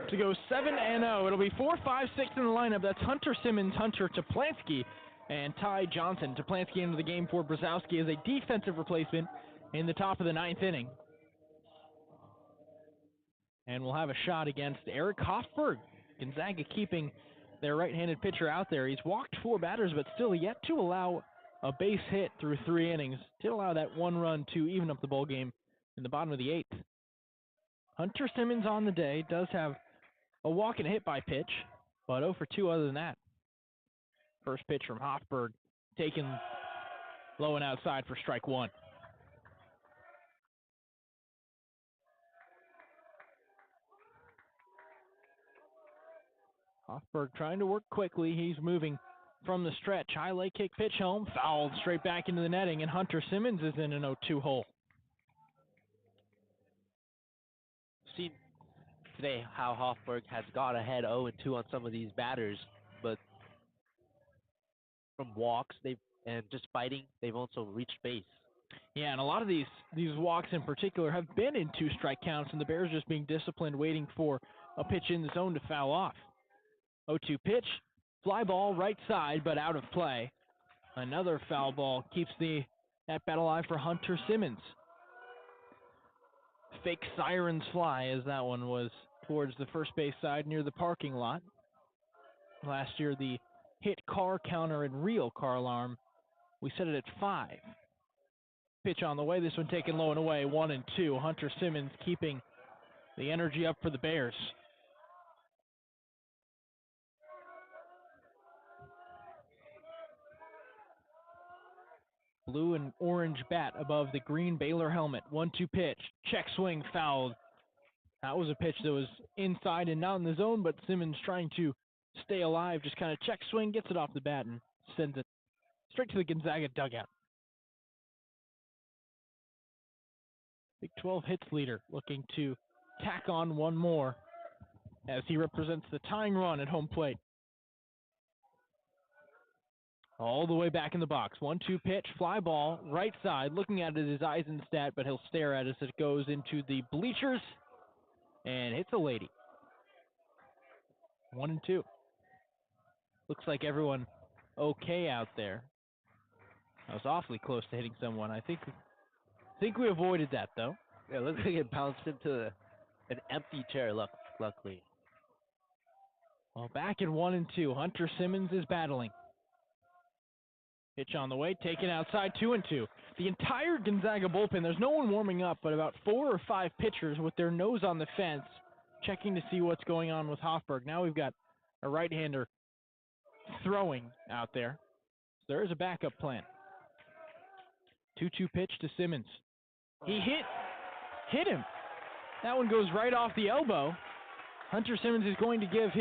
to go 7-0. It'll be 4, 5, 6 in the lineup. That's Hunter Simmons, Hunter Toplansky, and Ty Johnson. Toplansky into the game for Brzezowski as a defensive replacement in the top of the 9th inning. And we'll have a shot against Eric Hoffberg. Gonzaga keeping their right-handed pitcher out there. He's walked 4 batters, but still yet to allow a base hit through 3 innings. Did allow that 1 run to even up the ball game in the bottom of the 8th. Hunter Simmons on the day does have a walk and a hit by pitch, but 0 for 2 other than that. First pitch from Hoffberg, taken low and outside for strike 1. Hoffberg trying to work quickly. He's moving from the stretch. High leg kick pitch home, fouled straight back into the netting, and Hunter Simmons is in an 0-2 hole. See today how Hoffberg has got ahead 0-2 on some of these batters, but from walks and just fighting, they've also reached base. Yeah, and a lot of these walks in particular have been in 2-strike counts, and the Bears just being disciplined, waiting for a pitch in the zone to foul off. 0-2 pitch, fly ball right side, but out of play. Another foul ball keeps the at-bat alive for Hunter Simmons. Fake sirens fly, as that one was towards the first base side near the parking lot. Last year, the hit car counter and real car alarm, we set it at 5. Pitch on the way, this one taken low and away, 1-2. Hunter Simmons keeping the energy up for the Bears. Blue and orange bat above the green Baylor helmet. 1-2 pitch. Check swing fouled. That was a pitch that was inside and not in the zone, but Simmons trying to stay alive. Just kind of check swing, gets it off the bat, and sends it straight to the Gonzaga dugout. Big 12 hits leader looking to tack on one more as he represents the tying run at home plate. All the way back in the box. 1-2 pitch, fly ball, right side. Looking at it is Eisenstadt, but he'll stare at it as it goes into the bleachers and hits a lady. 1-2. Looks like everyone okay out there. I was awfully close to hitting someone. I think we avoided that, though. Yeah, it looks like it bounced into an empty chair, luckily. Well, back at 1-2. Hunter Simmons is battling. Pitch on the way, taken outside, 2-2. The entire Gonzaga bullpen, there's no one warming up, but about 4 or 5 pitchers with their nose on the fence, checking to see what's going on with Hofberg. Now we've got a right-hander throwing out there. So there is a backup plan. 2-2 pitch to Simmons. He hit him. That one goes right off the elbow. Hunter Simmons is going to give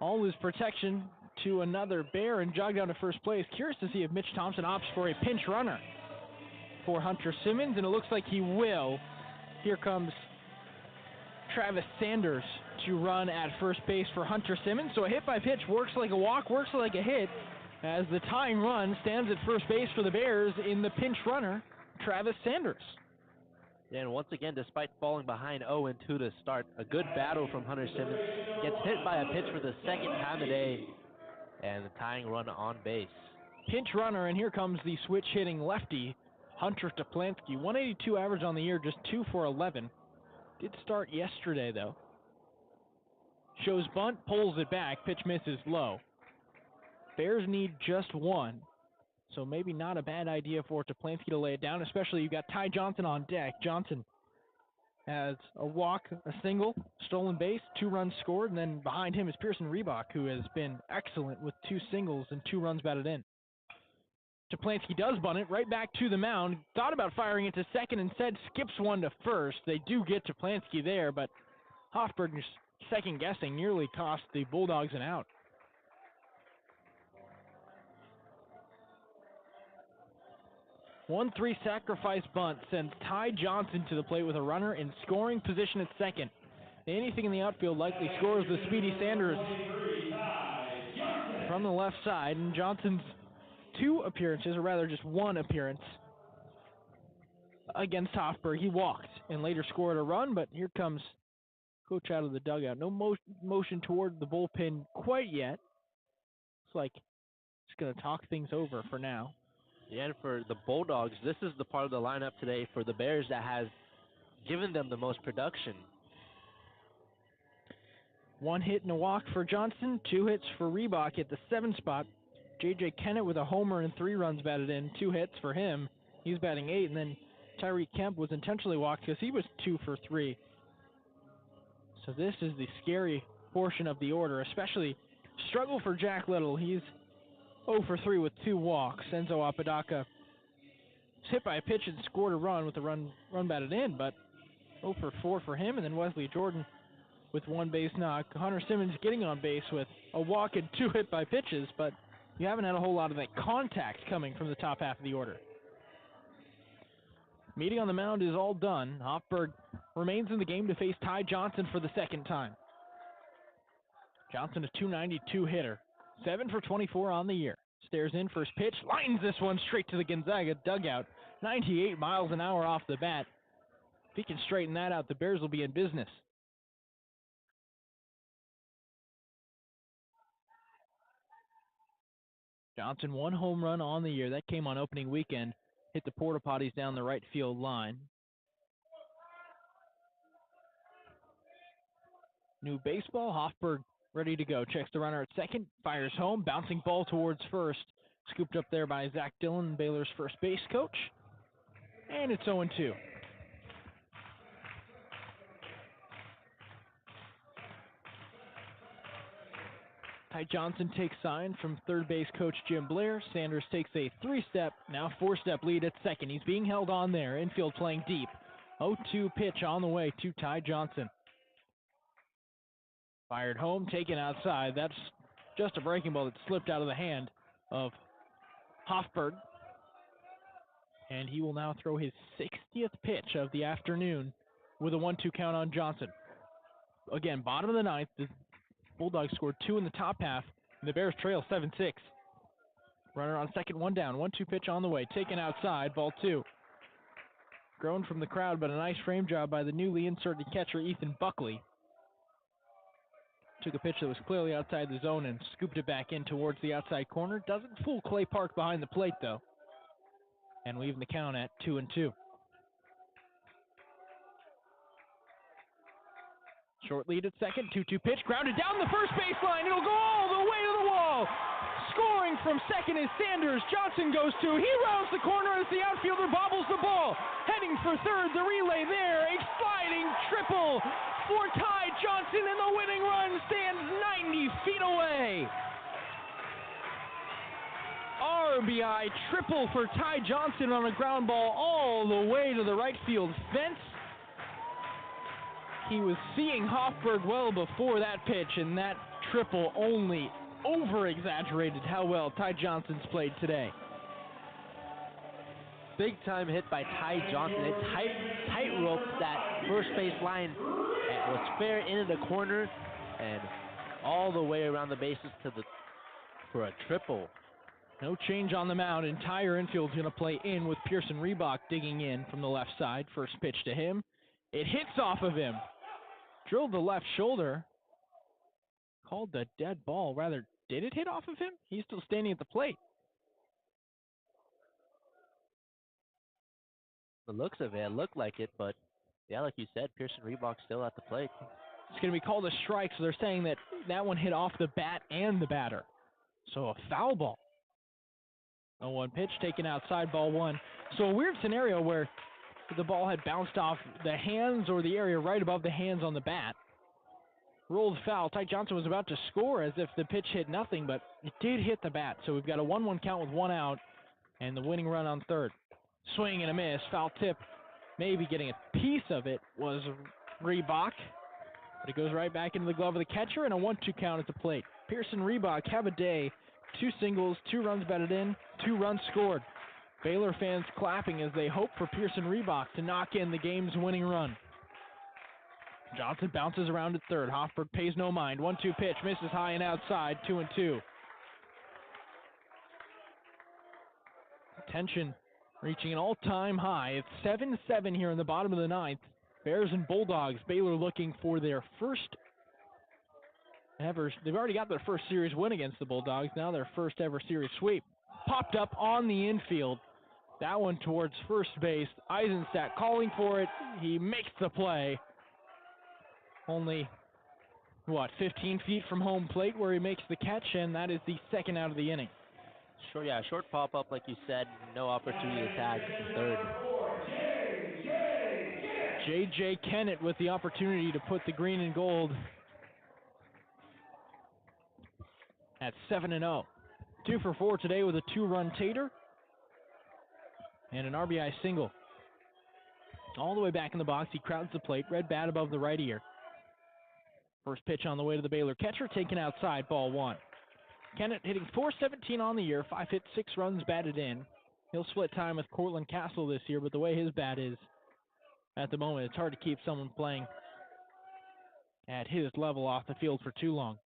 all his protection to another Bear and jog down to first place. Curious to see if Mitch Thompson opts for a pinch runner for Hunter Simmons, and it looks like he will. Here comes Travis Sanders to run at first base for Hunter Simmons. So a hit by pitch works like a walk, works like a hit, as the tying run stands at first base for the Bears in the pinch runner, Travis Sanders. And once again, despite falling behind 0-2 to start, a good battle from Hunter Simmons. Gets hit by a pitch for the second time today, and the tying run on base. Pinch runner, and here comes the switch-hitting lefty, Hunter Toplansky. 182 average on the year, just 2 for 11. Did start yesterday, though. Shows bunt, pulls it back, pitch misses low. Bears need just one, so maybe not a bad idea for Toplansky to lay it down, especially you've got Ty Johnson on deck. Johnson has a walk, a single, stolen base, 2 runs scored, and then behind him is Pearson Reebok, who has been excellent with 2 singles and 2 runs batted in. Toplansky does bunt it right back to the mound. Thought about firing it to second, instead skips one to first. They do get Toplansky there, but Hofberg's second guessing nearly cost the Bulldogs an out. 1-3 sacrifice bunt sends Ty Johnson to the plate with a runner in scoring position at second. Anything in the outfield likely scores the speedy Sanders from the left side. And Johnson's 2 appearances, or rather just 1 appearance, against Hofberg. He walked and later scored a run, but here comes coach out of the dugout. No motion toward the bullpen quite yet. It's like he's going to talk things over for now. Yeah, and for the Bulldogs, this is the part of the lineup today for the Bears that has given them the most production. 1 hit and a walk for Johnson, 2 hits for Reebok at the 7 spot. J.J. Kennett with a homer and 3 runs batted in, 2 hits for him. He's batting 8, and then Tyreek Kemp was intentionally walked because he was 2 for 3. So this is the scary portion of the order, especially struggle for Jack Little. He's 0 for 3 with 2 walks. Enzo Apodaca hit by a pitch and scored a run with a run batted in, but 0 for 4 for him. And then Wesley Jordan with 1 base knock. Hunter Simmons getting on base with a walk and 2 hit by pitches, but you haven't had a whole lot of that contact coming from the top half of the order. Meeting on the mound is all done. Hofberg remains in the game to face Ty Johnson for the second time. Johnson, a .292 hitter, 7 for 24 on the year. Stares in, first pitch, lines this one straight to the Gonzaga dugout. 98 miles an hour off the bat. If he can straighten that out, the Bears will be in business. Johnson, 1 home run on the year. That came on opening weekend. Hit the porta potties down the right field line. New baseball, Hoffberg ready to go. Checks the runner at second, fires home, bouncing ball towards first. Scooped up there by Zach Dillon, Baylor's first base coach. And it's 0-2. Ty Johnson takes sign from third base coach Jim Blair. Sanders takes a 3-step, now 4-step lead at second. He's being held on there. Infield playing deep. 0-2 pitch on the way to Ty Johnson. Fired home, taken outside. That's just a breaking ball that slipped out of the hand of Hoffberg. And he will now throw his 60th pitch of the afternoon with a 1-2 count on Johnson. Again, bottom of the ninth. The Bulldogs scored 2 in the top half, and the Bears trail 7-6. Runner on second, 1 down. 1-2 pitch on the way. Taken outside, ball 2. Grown from the crowd, but a nice frame job by the newly inserted catcher, Ethan Buckley. Took a pitch that was clearly outside the zone and scooped it back in towards the outside corner. Doesn't fool Clay Park behind the plate, though. And leaving the count at 2-2. Short lead at second, 2-2 pitch, grounded down the first baseline. It'll go all the way to the wall. Scoring from second is Sanders. Johnson goes to. He rounds the corner as the outfielder bobbles the ball. Heading for third, the relay there. A sliding triple for Ty Johnson, and the winning run stands 90 feet away. RBI triple for Ty Johnson on a ground ball all the way to the right field fence. He was seeing Hoffberg well before that pitch, and that triple only over-exaggerated how well Ty Johnson's played today. Big-time hit by Ty Johnson. It tight-roped that first base line. It was fair into the corner and all the way around the bases for a triple. No change on the mound. Entire infield's going to play in with Pearson Reebok digging in from the left side. First pitch to him. It hits off of him. Drilled the left shoulder. Called the dead ball. Rather, did it hit off of him? He's still standing at the plate. The looks of it looked like it, but yeah, like you said, Pearson Reebok's still at the plate. It's going to be called a strike, so they're saying that that one hit off the bat and the batter. So a foul ball. 0-1 pitch taken outside, ball 1. So a weird scenario where the ball had bounced off the hands or the area right above the hands on the bat. Rolled foul. Ty Johnson was about to score as if the pitch hit nothing, but it did hit the bat. So we've got a 1-1 count with 1 out and the winning run on third. Swing and a miss. Foul tip. Maybe getting a piece of it was Reebok. But it goes right back into the glove of the catcher and a 1-2 count at the plate. Pearson Reebok have a day. 2 singles, 2 runs batted in, 2 runs scored. Baylor fans clapping as they hope for Pearson Reebok to knock in the game's winning run. Johnson bounces around at third. Hoffberg pays no mind. 1-2 pitch, misses high and outside, 2-2. Tension reaching an all-time high. It's 7-7 here in the bottom of the ninth. Bears and Bulldogs. Baylor looking for their first ever. They've already got their first series win against the Bulldogs. Now their first ever series sweep. Popped up on the infield. That one towards first base. Eisenstadt calling for it. He makes the play. Only, 15 feet from home plate where he makes the catch, and that is the second out of the inning. Short pop-up like you said. No opportunity to tag to third. J.J. Kennett with the opportunity to put the green and gold at 7-0. 2 for 4 today with a 2-run tater and an RBI single. All the way back in the box, he crowds the plate, red bat above the right ear. First pitch on the way to the Baylor catcher, taken outside, ball 1. Kennett hitting .417 on the year, 5 hits, 6 runs batted in. He'll split time with Cortland Castle this year, but the way his bat is at the moment, it's hard to keep someone playing at his level off the field for too long.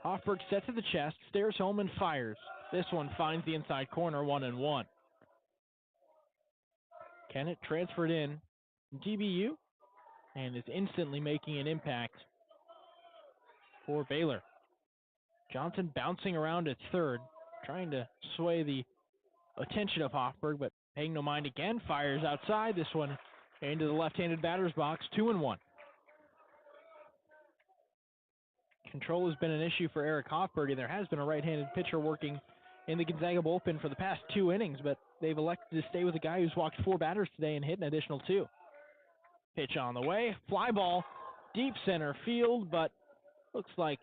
Hoffberg set to the chest, stares home, and fires. This one finds the inside corner, 1-1. Kennett transferred in from TBU and is instantly making an impact for Baylor. Johnson bouncing around at third, trying to sway the attention of Hoffberg, but paying no mind again, fires outside. This one into the left-handed batter's box, 2-1. Control has been an issue for Eric Hoffberg, and there has been a right-handed pitcher working in the Gonzaga bullpen for the past 2 innings, but they've elected to stay with a guy who's walked 4 batters today and hit an additional 2. Pitch on the way, fly ball, deep center field, but looks like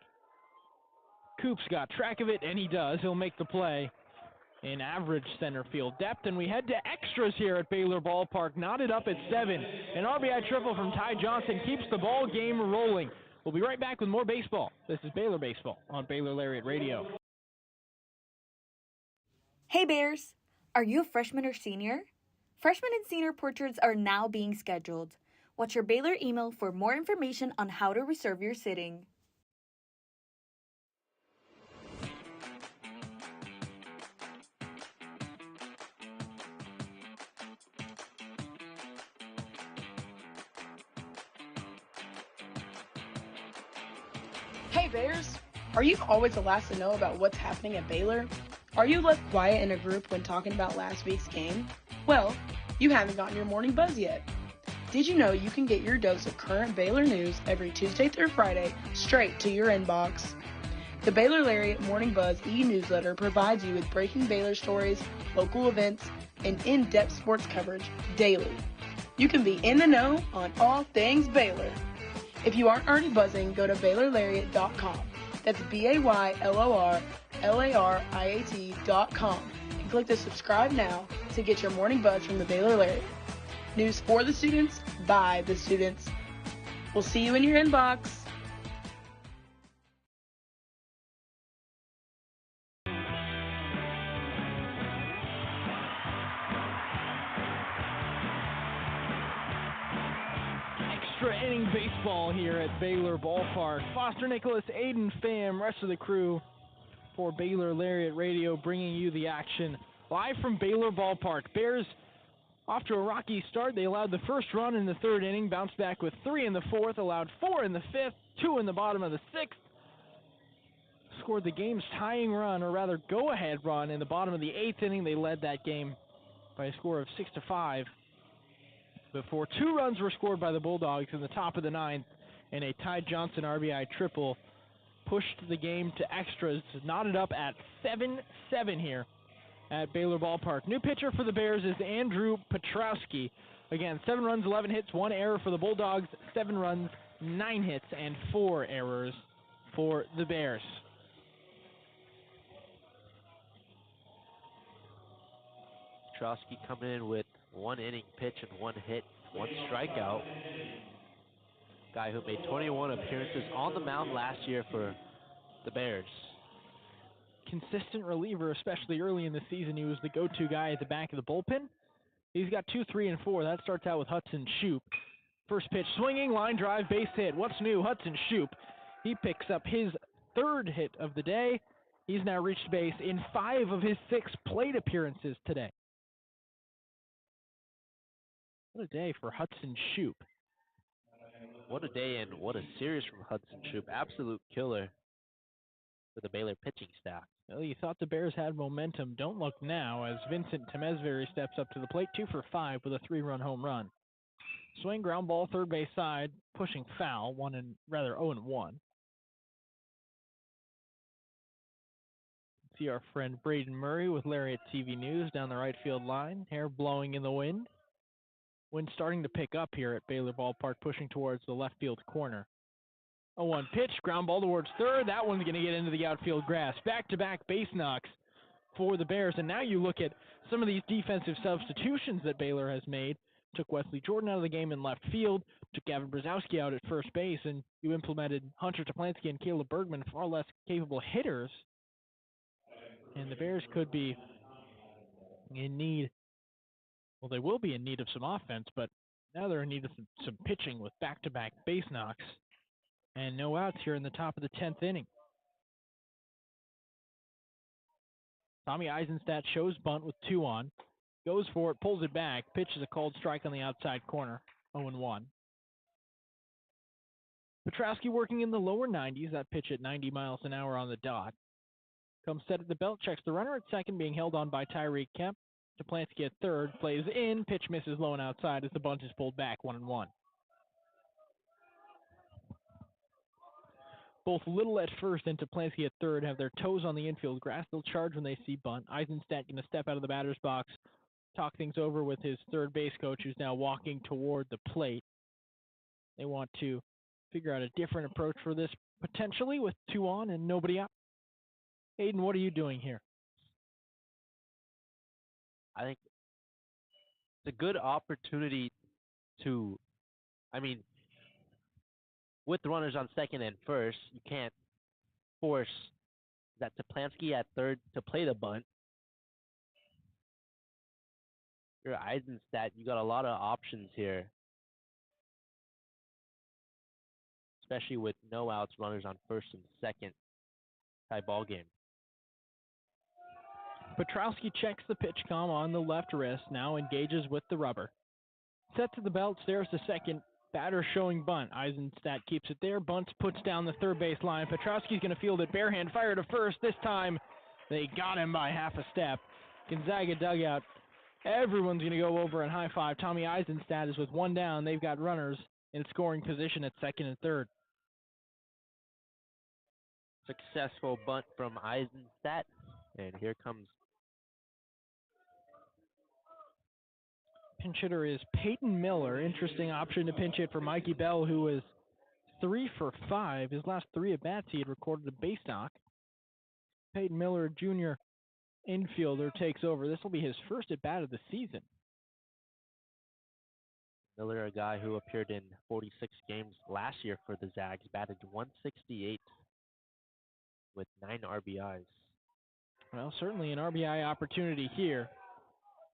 Coops got track of it, and he does. He'll make the play in average center field depth, and we head to extras here at Baylor Ballpark, knotted up at 7. An RBI triple from Ty Johnson keeps the ball game rolling. We'll be right back with more baseball. This is Baylor Baseball on Baylor Lariat Radio. Hey Bears! Are you a freshman or senior? Freshman and senior portraits are now being scheduled. Watch your Baylor email for more information on how to reserve your sitting. Hey Bears! Are you always the last to know about what's happening at Baylor? Are you left quiet in a group when talking about last week's game? Well, you haven't gotten your morning buzz yet. Did you know you can get your dose of current Baylor news every Tuesday through Friday straight to your inbox? The Baylor Lariat Morning Buzz e-newsletter provides you with breaking Baylor stories, local events, and in-depth sports coverage daily. You can be in the know on all things Baylor. If you aren't already buzzing, go to BaylorLariat.com. That's BaylorLariat.com and click the subscribe now to get your morning buzz from the Baylor Lariat. News for the students, by the students. We'll see you in your inbox. Extra inning baseball here at Baylor Ballpark. Foster, Nicholas, Aidan Pham, rest of the crew for Baylor Lariat Radio, bringing you the action live from Baylor Ballpark. Bears off to a rocky start. They allowed the first run in the 3rd inning, bounced back with 3 in the 4th, allowed 4 in the 5th, 2 in the bottom of the 6th. Scored the game's tying run, or rather go-ahead run, in the bottom of the 8th inning. They led that game by a score of 6-5. Before 2 runs were scored by the Bulldogs in the top of the 9th, and a Ty Johnson RBI triple pushed the game to extras, knotted up at 7-7 here at Baylor Ballpark. New pitcher for the Bears is Andrew Petrowski. Again, 7 runs, 11 hits, 1 error for the Bulldogs, 7 runs, 9 hits, and 4 errors for the Bears. Petrowski coming in with 1 inning pitch and 1 hit, 1 strikeout. Guy who made 21 appearances on the mound last year for the Bears. Consistent reliever, especially early in the season. He was the go-to guy at the back of the bullpen. He's got 2, 3, and 4. That starts out with Hudson Shoup. First pitch, swinging, line drive, base hit. What's new? Hudson Shoup. He picks up his 3rd hit of the day. He's now reached base in 5 of his 6 plate appearances today. What a day for Hudson Shoup. What a day and what a series from Hudson Shoup. Absolute killer for the Baylor pitching staff. Well, you thought the Bears had momentum. Don't look now as Vincent Temesveri steps up to the plate, 2 for 5 with a 3-run home run. Swing, ground ball, third base side, pushing foul, 0-1. See our friend Braden Murray with Lariat TV News down the right field line, hair blowing in the wind. Wind starting to pick up here at Baylor Ballpark, pushing towards the left field corner. 0-1 pitch, ground ball towards third. That one's going to get into the outfield grass. Back-to-back base knocks for the Bears. And now you look at some of these defensive substitutions that Baylor has made. Took Wesley Jordan out of the game in left field, took Gavin Brzezowski out at first base, and you implemented Hunter Toplansky and Caleb Bergman, far less capable hitters. And the Bears could be in need. Well, they will be in need of some offense, but now they're in need of some pitching with back-to-back base knocks and no outs here in the top of the 10th inning. Tommy Eisenstadt shows bunt with 2 on. Goes for it, pulls it back, pitches a cold strike on the outside corner, 0-1. Petrowski working in the lower 90s, that pitch at 90 miles an hour on the dot. Comes set at the belt, checks the runner at second, being held on by Tyreek Kemp. Toplansky at third, plays in, pitch misses low and outside as the bunt is pulled back, 1-1. Both Little at first and Toplansky at third have their toes on the infield grass. They'll charge when they see bunt. Eisenstadt going to step out of the batter's box, talk things over with his third base coach, who's now walking toward the plate. They want to figure out a different approach for this, potentially with 2 on and nobody out. Aidan, what are you doing here? I think it's a good opportunity to, with the runners on second and first, you can't force that Toplansky at third to play the bunt. You're Eisenstadt, you got a lot of options here, especially with no outs, runners on first and second, tie ball game. Petrowski checks the pitch comm on the left wrist, now engages with the rubber. Set to the belt, stares to second, batter showing bunt. Eisenstadt keeps it there, bunts, puts down the third base line. Petrowski's going to field it barehand, fire to first. This time they got him by half a step. Gonzaga dugout, everyone's going to go over and high five. Tommy Eisenstadt is with 1 down. They've got runners in scoring position at second and third. Successful bunt from Eisenstadt, and here comes pinch hitter is Peyton Miller. Interesting option to pinch hit for Mikey Bell, who is 3 for 5. His last 3 at-bats, he had recorded a base knock. Peyton Miller, junior infielder, takes over. This will be his first at-bat of the season. Miller, a guy who appeared in 46 games last year for the Zags, batted 168 with 9 RBIs. Well, certainly an RBI opportunity here.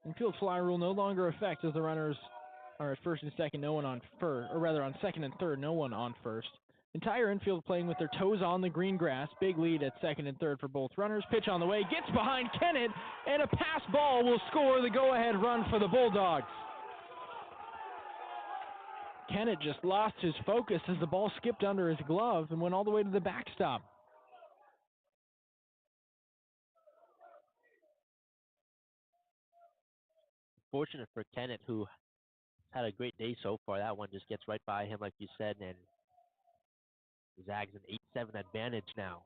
Infield fly rule no longer affects as the runners are at first and second, no one on first, or rather on second and third, no one on first. Entire infield playing with their toes on the green grass. Big lead at second and third for both runners. Pitch on the way, gets behind Kennett, and a pass ball will score the go-ahead run for the Bulldogs. Kennett just lost his focus as the ball skipped under his glove and went all the way to the backstop. Fortunate for Kennett, who had a great day so far. That one just gets right by him, like you said, and Zags an 8-7 advantage now.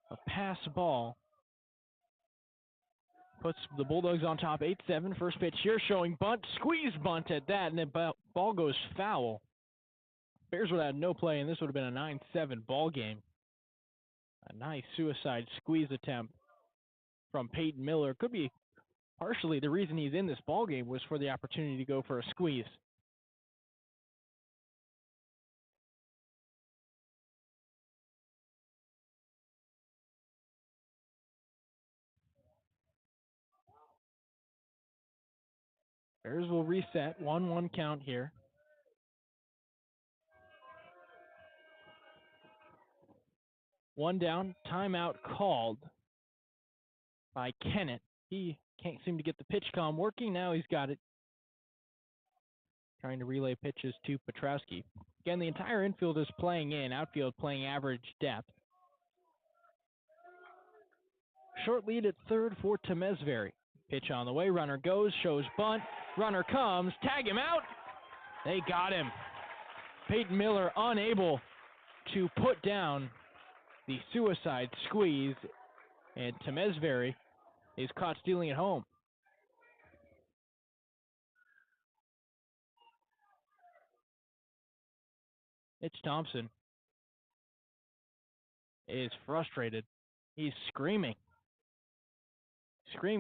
A pass ball puts the Bulldogs on top, 8-7. First pitch here showing bunt, squeeze bunt at that, and the ball goes foul. Bears would have had no play, and this would have been a 9-7 ball game. A nice suicide squeeze attempt from Peyton Miller. Could be partially the reason he's in this ball game was for the opportunity to go for a squeeze. Bears will reset, 1-1 count here. One down, timeout called by Kennett. He can't seem to get the pitch comm working. Now he's got it. Trying to relay pitches to Petrowski. Again, the entire infield is playing in. Outfield playing average depth. Short lead at third for Temesbury. Pitch on the way. Runner goes, shows bunt. Runner comes. Tag him out. They got him. Peyton Miller unable to put down the suicide squeeze. And Temesbury is caught stealing at home. Mitch Thompson is frustrated. He's screaming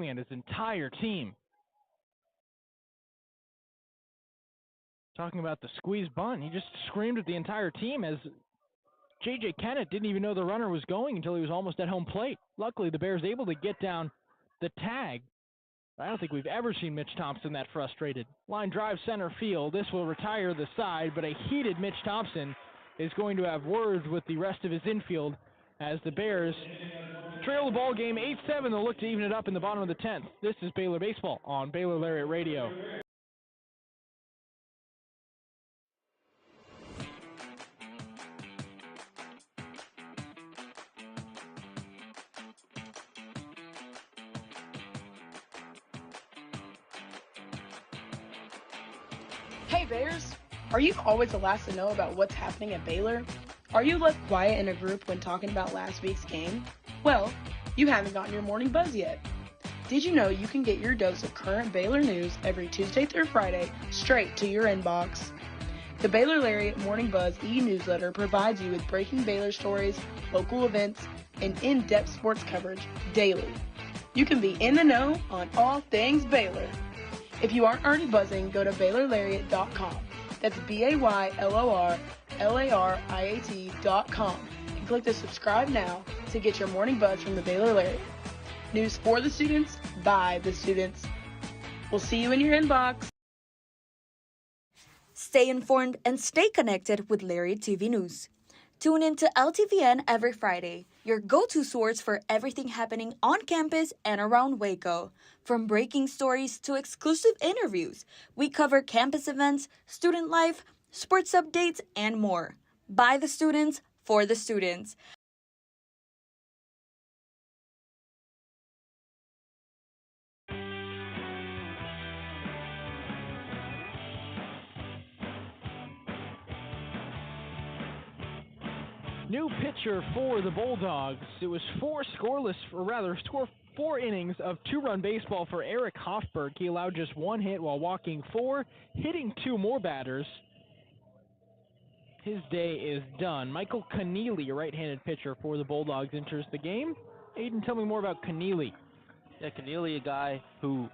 at his entire team. Talking about the squeeze bunt, he just screamed at the entire team as J.J. Kennett didn't even know the runner was going until he was almost at home plate. Luckily, the Bears able to get down the tag. I don't think we've ever seen Mitch Thompson that frustrated. Line drive center field. This will retire the side, but a heated Mitch Thompson is going to have words with the rest of his infield as the Bears trail the ball game 8-7. They'll look to even it up in the bottom of the 10th. This is Baylor Baseball on Baylor Lariat Radio. Hey Bears! Are you always the last to know about what's happening at Baylor? Are you left quiet in a group when talking about last week's game? Well, you haven't gotten your morning buzz yet. Did you know you can get your dose of current Baylor news every Tuesday through Friday straight to your inbox? The Baylor Lariat Morning Buzz e-newsletter provides you with breaking Baylor stories, local events, and in-depth sports coverage daily. You can be in the know on all things Baylor. If you aren't already buzzing, go to BaylorLariat.com. That's BaylorLariat.com and click the subscribe now to get your morning buzz from the Baylor Lariat. News for the students, by the students. We'll see you in your inbox. Stay informed and stay connected with Lariat TV News. Tune in to LTVN every Friday, your go-to source for everything happening on campus and around Waco. From breaking stories to exclusive interviews, we cover campus events, student life, sports updates, and more. By the students, for the students. New pitcher for the Bulldogs. It was four innings of two-run baseball for Eric Hoffberg. He allowed just one hit while walking four, hitting two more batters. His day is done. Michael Keneally, a right-handed pitcher for the Bulldogs, enters the game. Aidan, tell me more about Keneally. Yeah, Keneally, a guy who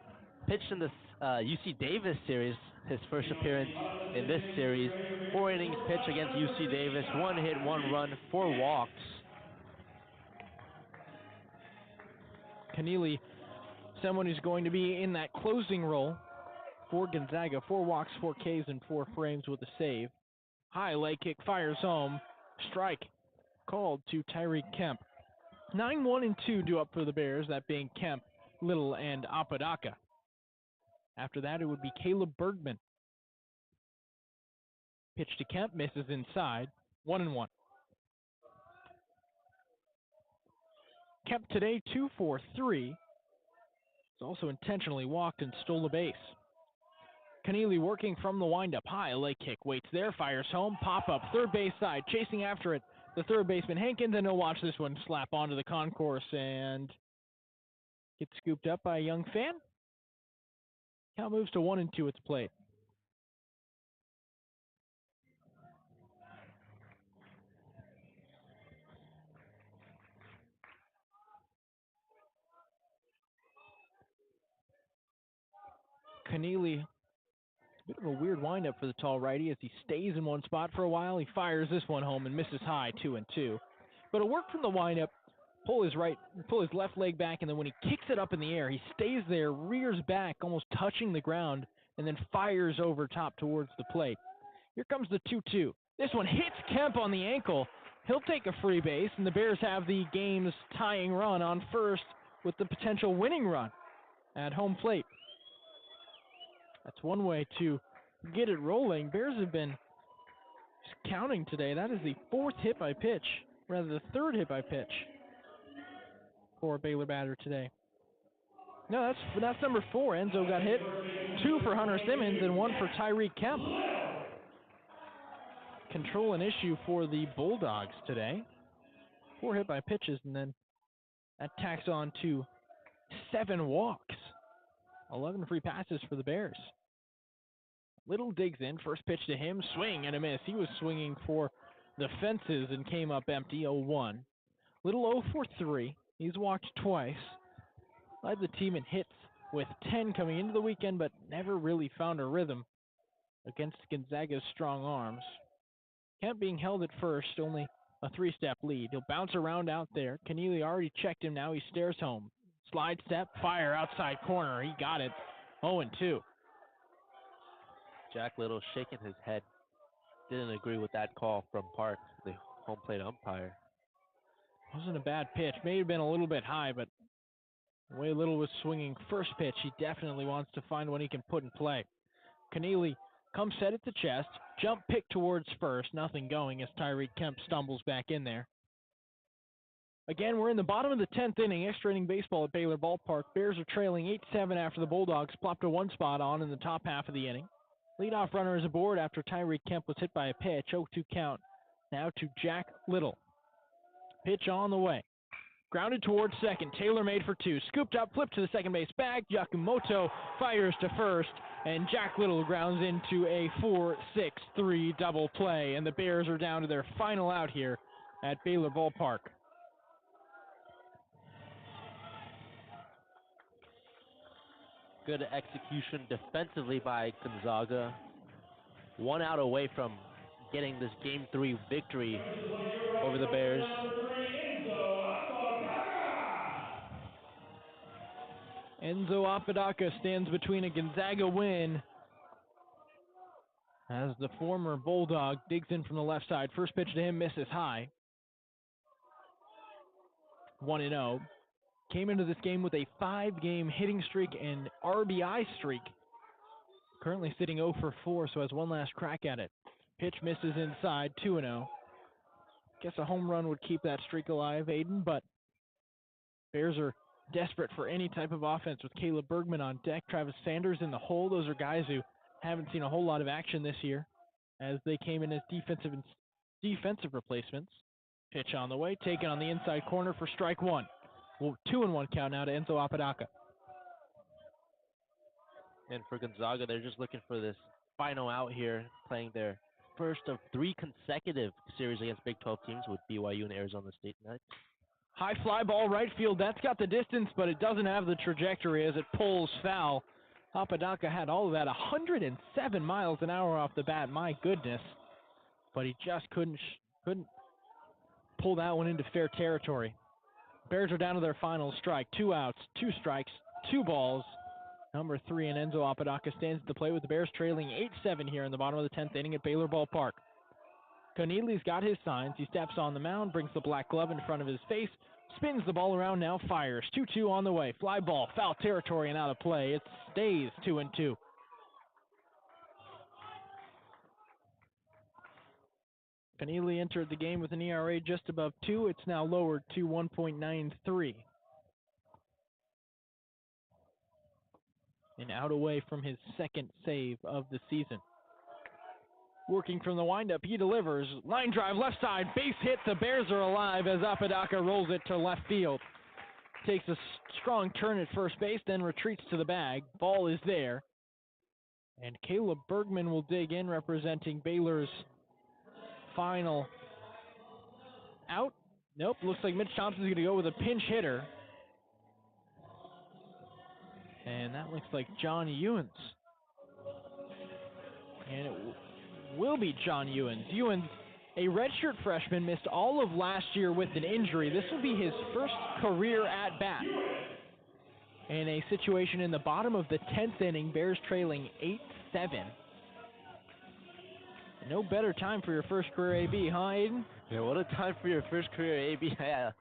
pitched in the UC Davis series, his first appearance in this series. 4 innings pitched against UC Davis, 1 hit, 1 run, 4 walks. Keneally, someone who's going to be in that closing role for Gonzaga. 4 walks, 4 Ks, and 4 frames with a save. High leg kick fires home. Strike called to Tyreek Kemp. 9-1-2 due up for the Bears, that being Kemp, Little, and Apodaca. After that, it would be Caleb Bergman. Pitch to Kemp, misses inside. 1-1. Kemp today 2 for 3. He's also intentionally walked and stole a base. Keneally working from the windup. High leg kick, waits there, fires home. Pop up, third base side, chasing after it. The third baseman Hankins, and he'll watch this one slap onto the concourse and get scooped up by a young fan. Count moves to 1-2 at the plate. Keneally, a bit of a weird windup for the tall righty as he stays in one spot for a while. He fires this one home and misses high, 2-2. But a work from the windup, pull his left leg back, and then when he kicks it up in the air, he stays there, rears back, almost touching the ground, and then fires over top towards the plate. Here comes the 2-2. This one hits Kemp on the ankle. He'll take a free base, and the Bears have the game's tying run on first with the potential winning run at home plate. That's one way to get it rolling. Bears have been just counting today. That is the 4th hit by pitch, rather the 3rd hit by pitch for a Baylor batter today. No, that's number 4. Enzo got hit. 2 for Hunter Simmons and 1 for Tyreek Kemp. Control an issue for the Bulldogs today. 4 hit by pitches, and then that tacks on to 7 walks. 11 free passes for the Bears. Little digs in, first pitch to him, swing and a miss. He was swinging for the fences and came up empty, 0-1. Little 0 for 3. He's walked twice. Led the team in hits with 10 coming into the weekend, but never really found a rhythm against Gonzaga's strong arms. Kemp being held at first, only a 3-step lead. He'll bounce around out there. Keneally already checked him, now he stares home. Slide step, fire outside corner. He got it. 0-2. Jack Little shaking his head. Didn't agree with that call from Park, the home plate umpire. Wasn't a bad pitch. May have been a little bit high, but the way Little was swinging first pitch, he definitely wants to find one he can put in play. Keneally comes set at the chest, jump pick towards first, nothing going as Tyreek Kemp stumbles back in there. Again, we're in the bottom of the 10th inning, extra inning baseball at Baylor Ballpark. Bears are trailing 8-7 after the Bulldogs plopped a one spot on in the top half of the inning. Leadoff runner is aboard after Tyreek Kemp was hit by a pitch. 0-2 count now to Jack Little. Pitch on the way. Grounded towards second. Taylor made for two. Scooped up, flipped to the second base bag. Yakumoto fires to first, and Jack Little grounds into a 4-6-3 double play, and the Bears are down to their final out here at Baylor Ballpark. Good execution defensively by Gonzaga. 1 out away from getting this Game 3 victory over the Bears. Enzo Apodaca stands between a Gonzaga win as the former Bulldog digs in from the left side. First pitch to him misses high. 1-0. Came into this game with a 5-game hitting streak and RBI streak. Currently sitting 0 for 4, so has one last crack at it. Pitch misses inside, 2-0. Guess a home run would keep that streak alive, Aidan, but Bears are desperate for any type of offense with Caleb Bergman on deck, Travis Sanders in the hole. Those are guys who haven't seen a whole lot of action this year as they came in as defensive replacements. Pitch on the way, taken on the inside corner for strike one. 2-1 count now to Enzo Apodaca. And for Gonzaga, they're just looking for this final out here, playing their first of 3 consecutive series against Big 12 teams with BYU and Arizona State tonight. High fly ball right field. That's got the distance, but it doesn't have the trajectory as it pulls foul. Apodaca had all of that, 107 miles an hour off the bat. My goodness. But he just couldn't pull that one into fair territory. Bears are down to their final strike. 2 outs, 2 strikes, 2 balls. Number 3, and Enzo Apodaca stands at the plate with the Bears trailing 8-7 here in the bottom of the 10th inning at Baylor Ballpark. Keneally's got his signs. He steps on the mound, brings the black glove in front of his face, spins the ball around, now fires. 2-2 on the way. Fly ball, foul territory and out of play. It stays 2-2. Keneally entered the game with an ERA just above 2. It's now lowered to 1.93. And out away from his second save of the season. Working from the windup, he delivers. Line drive, left side, base hit. The Bears are alive as Apodaca rolls it to left field. Takes a strong turn at first base, then retreats to the bag. Ball is there. And Caleb Bergman will dig in, representing Baylor's final out. Nope, looks like Mitch Thompson's going to go with a pinch hitter. And that looks like John Ewens. And it will be John Ewens. Ewens, a redshirt freshman, missed all of last year with an injury. This will be his first career at-bat. In a situation in the bottom of the 10th inning, Bears trailing 8-7. No better time for your first career AB, huh, Aidan? Yeah, what a time for your first career AB. Yeah.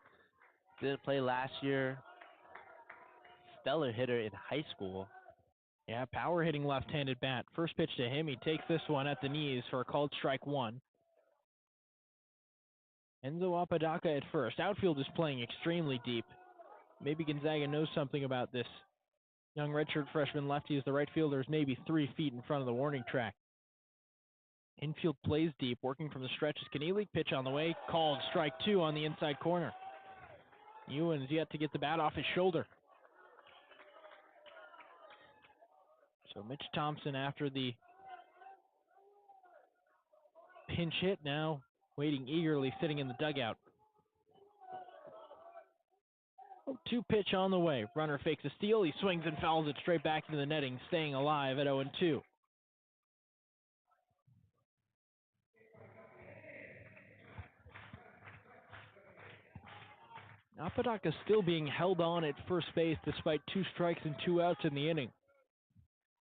Didn't play last year. Stellar hitter in high school. Yeah, power hitting left-handed bat. First pitch to him. He takes this one at the knees for a called strike one. Enzo Apodaca at first. Outfield is playing extremely deep. Maybe Gonzaga knows something about this young redshirt freshman lefty as the right fielder is maybe 3 feet in front of the warning track. Infield plays deep, working from the stretch is Keneally. Pitch on the way. Called strike 2 on the inside corner. Ewens yet to get the bat off his shoulder. So Mitch Thompson, after the pinch hit, now waiting eagerly, sitting in the dugout. 2 pitch on the way. Runner fakes a steal. He swings and fouls it straight back into the netting, staying alive at 0-2. Apodaca still being held on at first base despite 2 strikes and 2 outs in the inning.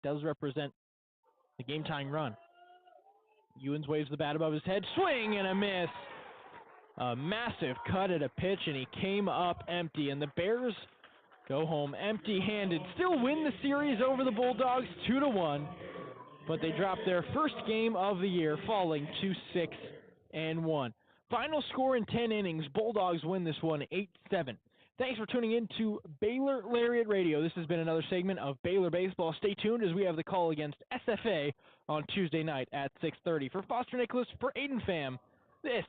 Does represent the game-tying run. Ewens waves the bat above his head. Swing and a miss. a massive cut at a pitch, and he came up empty. And the Bears go home empty-handed. Still win the series over the Bulldogs 2-1, but they drop their first game of the year, falling to 6-1. Final score in 10 innings, Bulldogs win this one 8-7. Thanks for tuning in to Baylor Lariat Radio. This has been another segment of Baylor Baseball. Stay tuned as we have the call against SFA on Tuesday night at 6:30. For Foster Nicholas, for Aidan Pham, this